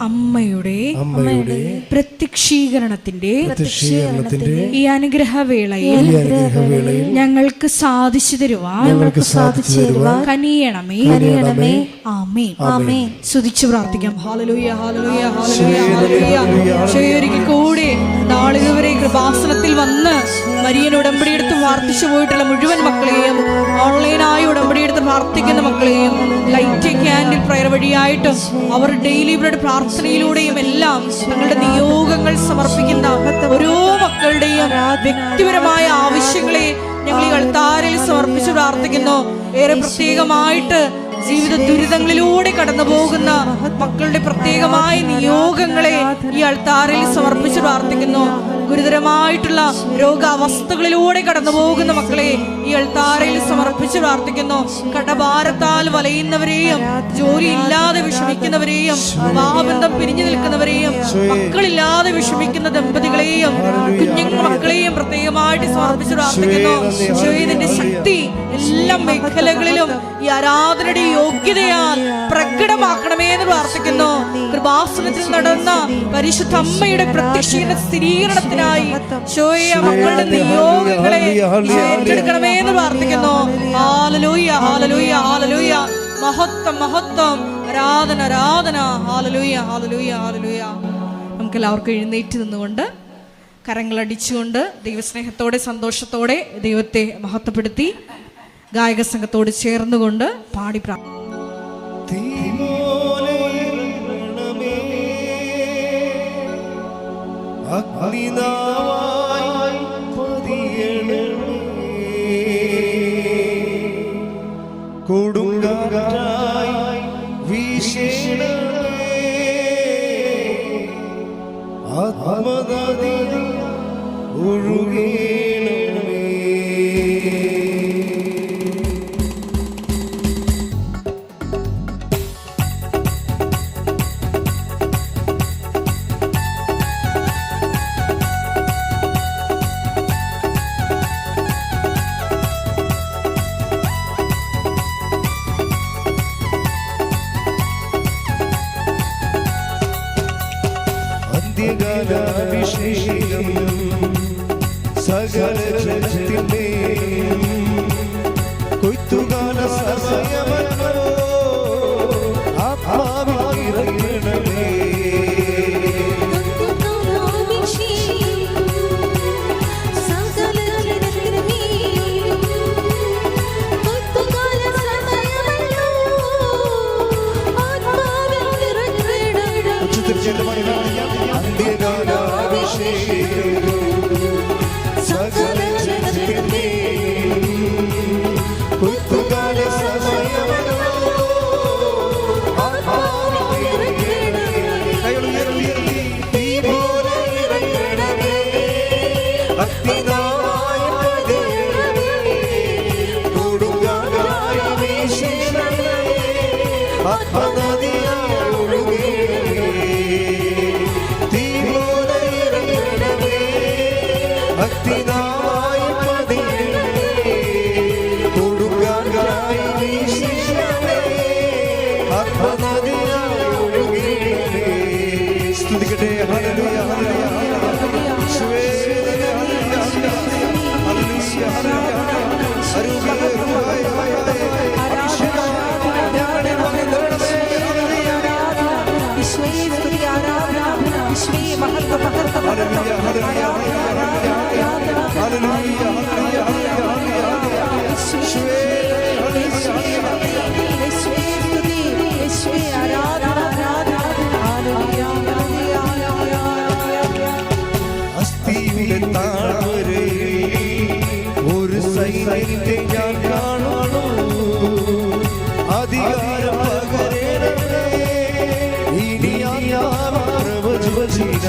അമ്മയുടെ പ്രത്യക്ഷീകരണത്തിന്റെ ഈ അനുഗ്രഹവേളയിൽ ഞങ്ങൾക്ക് സാധിച്ചു തരുവാൻ കനിയണമേ. ആമേൻ. സ്തുതിച്ചു പ്രാർത്ഥിക്കാം. ഹല്ലേലൂയ, ഹല്ലേലൂയ, ഹല്ലേലൂയ. ഒരിക്കൽ കൂടി നാളിതുവരെ കൃപാസനത്തിൽ വന്ന് മരിയൻ ഉടമ്പടിയെടുത്ത് പ്രാർത്ഥിച്ചു പോയിട്ടുള്ള മുഴുവൻ മക്കളെയും, ഓൺലൈനായി ഉടമ്പടിയെടുത്ത് പ്രാർത്ഥിക്കുന്ന മക്കളെയും, ലൈറ്റ് ക്യാൻഡിൽ പ്രയർ വഴിയായിട്ടും അവർ ഡെയിലി ബ്രെഡ് പ്രാർത്ഥനയിലൂടെയും എല്ലാം തങ്ങളുടെ നിയോഗങ്ങൾ സമർപ്പിക്കുന്ന ഓരോ മക്കളുടെയും വ്യക്തിപരമായ ആവശ്യങ്ങളെ ഞങ്ങൾ ഈ അൾത്താരയിൽ സമർപ്പിച്ച് പ്രാർത്ഥിക്കുന്നു. ഏറെ പ്രത്യേകമായിട്ട് ജീവിത ദുരിതങ്ങളിലൂടെ കടന്നു പോകുന്ന മക്കളുടെ പ്രത്യേകമായ നിയോഗങ്ങളെ ഈ അൾത്താരയിൽ സമർപ്പിച്ച് പ്രാർത്ഥിക്കുന്നു. ഗുരുതരമായിട്ടുള്ള രോഗാവസ്ഥകളിലൂടെ കടന്നു പോകുന്ന മക്കളെ ഈ അൾത്താരയിൽ സമർപ്പിച്ച് പ്രാർത്ഥിക്കുന്നു. കടഭാരത്താൽ വലയുന്നവരെയും, ജോലിയില്ലാതെ വിഷമിക്കുന്നവരെയും, വിവാഹബന്ധം പിരിഞ്ഞു നിൽക്കുന്നവരെയും, മക്കളില്ലാതെ വിഷമിക്കുന്ന ദമ്പതികളെയും കുഞ്ഞുങ്ങൾ മക്കളെയും പ്രത്യേകമായിട്ട് സമർപ്പിച്ച് പ്രാർത്ഥിക്കുന്നു. ഈശോയുടെ ശക്തി എല്ലാ മേഖലകളിലും ഈ ആരാധനയുടെ യോഗ്യതയാൽ പ്രകടമാക്കണമേ എന്ന് പ്രാർത്ഥിക്കുന്നു. കൃപാസനത്തിൽ നടന്ന പരിശുദ്ധ അമ്മയുടെ പ്രത്യക്ഷീകരണ സ്ഥിരീകരണത്തിനായി ഈശോയെ മക്കളുടെ നിയോഗങ്ങളെ ഏറ്റെടുക്കണമേ എന്ന് പ്രാർത്ഥിക്കുന്നു. ഹല്ലേലൂയ, ഹല്ലേലൂയ, ഹല്ലേലൂയ. മഹത്വം, മഹത്വം, ആരാധന, ആരാധന. ഹല്ലേലൂയ, ഹല്ലേലൂയ, ഹല്ലേലൂയ. നമുക്ക് എല്ലാവർക്കും എഴുന്നേറ്റ് നിന്നുകൊണ്ട് കരങ്ങളടിച്ചുകൊണ്ട് ദൈവസ്നേഹത്തോടെ സന്തോഷത്തോടെ ദൈവത്തെ മഹത്വപ്പെടുത്തി ഗായക സംഘത്തോട് ചേർന്നുകൊണ്ട് പാടി കൊടുങ്കാറ്റായി വീശണമേ, ആത്മനദി ഒഴുകണമേ. അന്ത്യകാലാഭിഷേകം സകല ജനത്തിന്റെയും കൊയ്ത്തുകാല സമയമല്ലോ, ആത്മാവിൽ ഇറങ്ങണമേ. സകല ജനത്തിന്റെയും കൊയ്ത്തുകാല സമയമല്ലോ, ആത്മാവിൽ ഇറങ്ങണമേ. തീ പോലെ ഇറങ്ങണമേ, അഗ്നിനായി പതിയണമേ, കൊടുങ്കാറ്റായി വീശണമേ, ആത്മനദിയായി ഒഴുകണമേ. തീ പോലെ ഇറങ്ങണമേ, അഗ്നിനായി പതിയണമേ, കൊടുങ്കാറ്റായി വീശണമേ, ആത്മനദിയായി ഒഴുകണമേ. സ്തുതിക്കട്ടെ. ഹല്ലേലൂയ, ഹല്ലേലൂയ, ഹല്ലേലൂയ. യേശുവേ, ഹല്ലേലൂയ, ഹല്ലേലൂയ, അസ്ഥിയുടെ താഴ്വരയിൽ ഒരു സൈന്യത്തെ ഞാൻ കാണുന്നു, അധികാരം പകരണമേ, ഇനി ഞാൻ പ്രവചിച്ച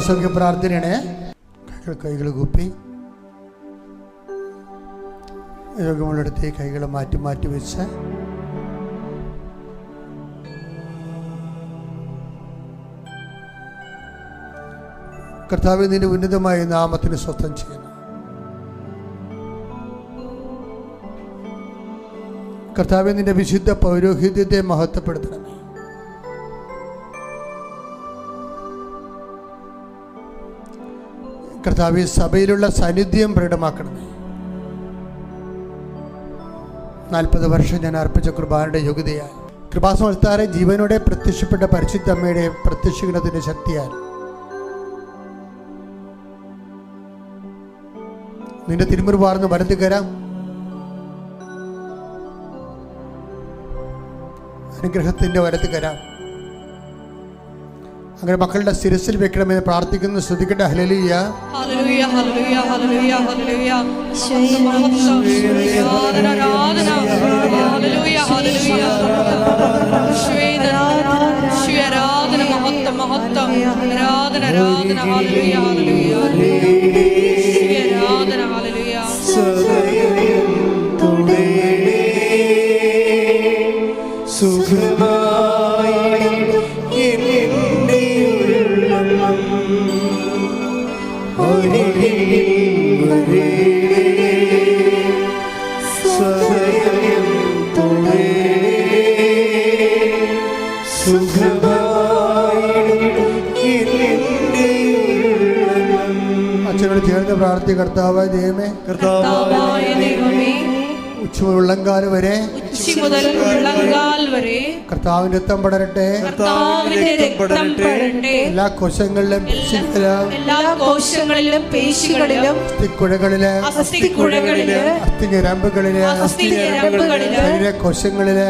രോഗസൗഖ്യ പ്രാർത്ഥനയാണ്. കൈകൾ കൂപ്പി രോഗമുള്ളിടത്ത് കൈകൾ മാറ്റി മാറ്റി വെച്ച് കർത്താവേ, നിന്റെ ഉന്നതമായ നാമത്തിന് സ്വസ്ഥം ചെയ്യുന്നു. കർത്താവേ, നിന്റെ വിശുദ്ധ പൗരോഹിത്യത്തെ മഹത്വപ്പെടുത്തണമേ. കർത്താവേ, സഭയിലുള്ള സാന്നിധ്യം പ്രകടമാക്കണമേ. 40 വർഷം ഞാൻ അർപ്പിച്ച കുർബാനയുടെ യോഗ്യതയാൽ കൃപാസമർത്താറെ ജീവനോടെ പ്രത്യക്ഷപ്പെട്ട പരിശുദ്ധ അമ്മയുടെ പ്രത്യക്ഷീകരണത്തിന്റെ ശക്തിയാൽ നിന്റെ തിരുമുറുപാർന്ന് വലത് കരം അനുഗ്രഹത്തിന്റെ വലത് കരം അങ്ങനെ മക്കളുടെ ശിരസിൽ വെക്കണമെന്ന് പ്രാർത്ഥിക്കുന്നു. ശ്രദ്ധിക്കട്ടെ. ഹല്ലേലൂയ, ഹല്ലേലൂയ, ഹല്ലേലൂയ, ഹല്ലേലൂയ, ഹല്ലേലൂയ. ആരാധന, ആരാധന. ഹല്ലേലൂയ, ഹല്ലേലൂയ. ആരാധന, മഹത്വം, മഹത്വം. ആരാധന, ആരാധന. ഹല്ലേലൂയ, ഹല്ലേലൂയ. ആരാധന, ഹല്ലേലൂയ. അച്ഛനോട് ചേർന്ന് പ്രാർത്ഥി. കർത്താവായ ദൈവമേ, കർത്താവായ ദൈവമേ, ഉച്ച ഉള്ളങ്കാൽ വരെ ഉച്ചി മുതൽ ഉള്ളങ്കാൽ വരെ കർത്താവിന്റെ രക്തം പടരട്ടെ. കർത്താവിന്റെ രക്തം പടരട്ടെ. എല്ലാ കോശങ്ങളിലും എല്ലാ കോശങ്ങളിലും പേശികളിലും അസ്ഥിക്കുഴകളില് അസ്ഥിഞരമ്പുകളില് ശരീരകോശങ്ങളില്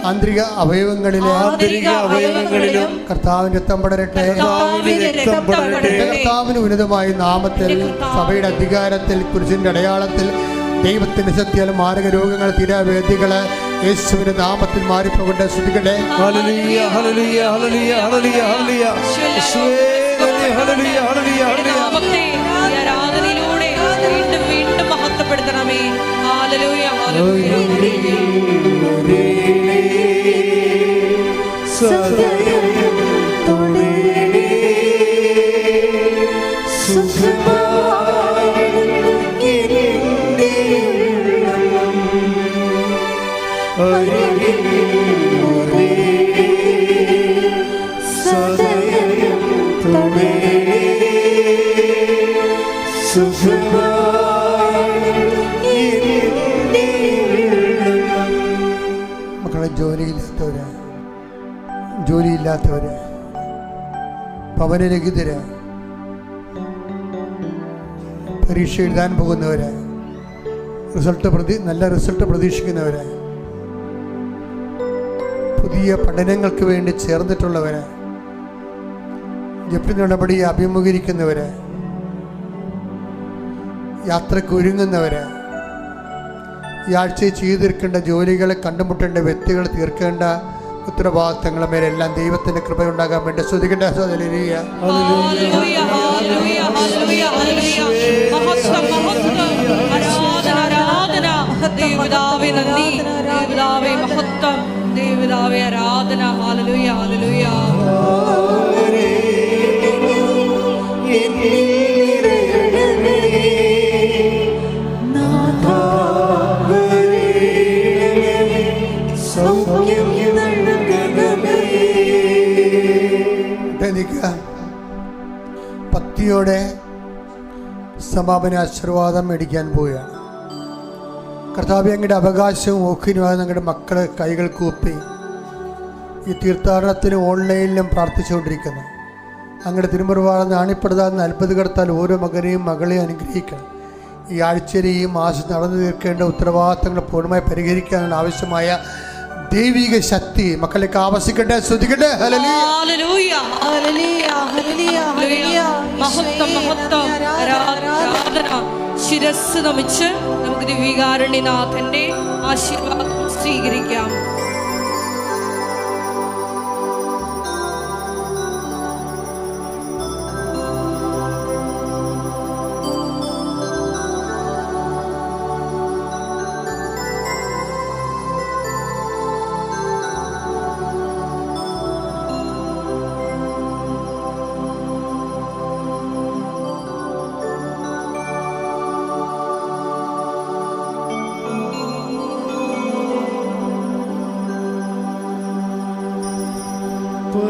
ആന്തരിക അവയവങ്ങളിലും കർത്താവിന്റെ രക്തം പടരട്ടെ. കർത്താവിന് ഉന്നതമായ നാമത്തിൽ സഭയുടെ അധികാരത്തിൽ കുരിശിന്റെ അടയാളത്തിൽ ദൈവത്തിന്റെ ശക്തിയാൽ മാരക രോഗങ്ങൾ തീരാവേദികള് യേശുവിന്റെ നാമത്തിൽ മാറിപ്പോകട്ടെ. ശ്രദ്ധിക്കട്ടെ. ഹല്ലേലൂയ, ഹല്ലേലൂയ, ഹല്ലേലൂയ, ഹല്ലേലൂയ, ഹല്ലേലൂയ. ഹല്ലേലൂയ, ഹല്ലേലൂയ, നാമത്തെ ആരാധനയിലൂടെ വീണ്ടും വീണ്ടും മഹത്വപ്പെടുത്തണമേ. Hallelujah, hallelujah. മക്കളെ, ജോലിയില്ലാത്തവര് ഭവനരഹിതര് പരീക്ഷ എഴുതാൻ പോകുന്നവര് നല്ല റിസൾട്ട് പ്രതീക്ഷിക്കുന്നവര് പുതിയ പഠനങ്ങൾക്ക് വേണ്ടി ചേർന്നിട്ടുള്ളവര് ജപ്തി നടപടി അഭിമുഖീകരിക്കുന്നവര് യാത്രയ്ക്ക് ഒരുങ്ങുന്നവര് ഈ ആഴ്ച ചെയ്തു തീർക്കേണ്ട ജോലികളെ കണ്ടുമുട്ടേണ്ട വ്യക്തികൾ തീർക്കേണ്ട ഉത്തരവാദിത്തങ്ങളുടെ മേലെല്ലാം ദൈവത്തിന്റെ കൃപയുണ്ടാകാൻ വേണ്ടി ശ്രദ്ധിക്കേണ്ട. ഹല്ലേലൂയ, ഹല്ലേലൂയ, ഹല്ലേലൂയ, ഹല്ലേലൂയ, ഹല്ലേലൂയ. മഹത്വം, മഹത്വം. ആരാധന, ആരാധന. ദൈവപിതാവേ നന്ദി, ദൈവപിതാവേ മഹത്വം, ദൈവപിതാവേ ആരാധന. ഹല്ലേലൂയ, ഹല്ലേലൂയ. ഭക്തിയോടെ സമാപന ആശീർവാദം മേടിക്കാൻ പോവുകയാണ്. കർത്താവേ, അങ്ങയുടെ അവകാശവും ഓക്കിനുമായി ഞങ്ങളുടെ മക്കളെ കൈകൾ കൂപ്പി ഈ തീർത്ഥാടനത്തിന് ഓൺലൈനിലും പ്രാർത്ഥിച്ചുകൊണ്ടിരിക്കുന്നു. അങ്ങയുടെ തിരുമുറുവാണെന്ന് ആണിപ്പെടുത്താൻ അത്ഭുതകർത്താൽ ഓരോ മകനെയും മകളെയും അനുഗ്രഹിക്കണം. ഈ ആഴ്ചയിൽ ഈ മാസം നടന്നു തീർക്കേണ്ട ഉത്തരവാദിത്തങ്ങൾ പൂർണ്ണമായി പരിഹരിക്കാനുള്ള ആവശ്യമായ ദൈവിക ശക്തി മക്കളിലേക്ക് ആവശ്യിക്കട്ടെ. ശ്രദ്ധിക്കട്ടെ. ഹല്ലേലൂയ, ഹല്ലേലൂയ, ഹല്ലേലൂയ. മഹത്വം, മഹത്വം. ആരാധന. ശിരസ്സ് നമിച്ച് നമുക്ക് ദിവ്യകാരുണ്യനാഥന്റെ ആശീർവാദം സ്വീകരിക്കാം.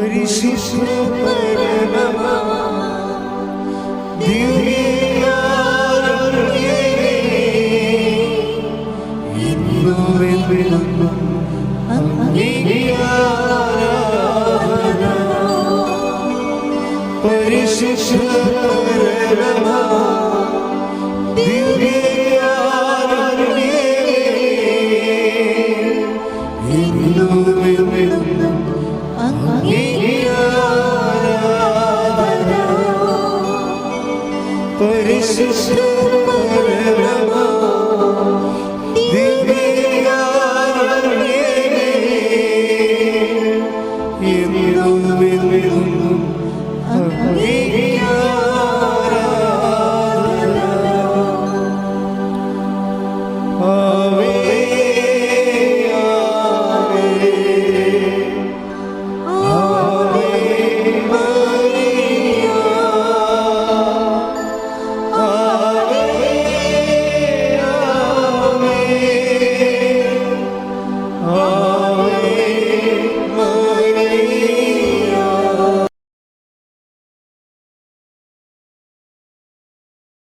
പരിശുദ്ധ പരമമാ ദിവ്യകാരുണ്യമേ, എന്നുമെന്നും അങ്ങേക്ക് ആരാധന. പരിശുദ്ധ പരമമാ ദിവ്യകാരുണ്യമേ, എന്നുമെന്നും അങ്ങേക്ക് ആരാധന. പരിശുദ്ധ പരമമാ ദിവ്യകാരുണ്യമേ, എന്നുമെന്നും അങ്ങേക്ക് ആരാധന. ആവേ ആവേ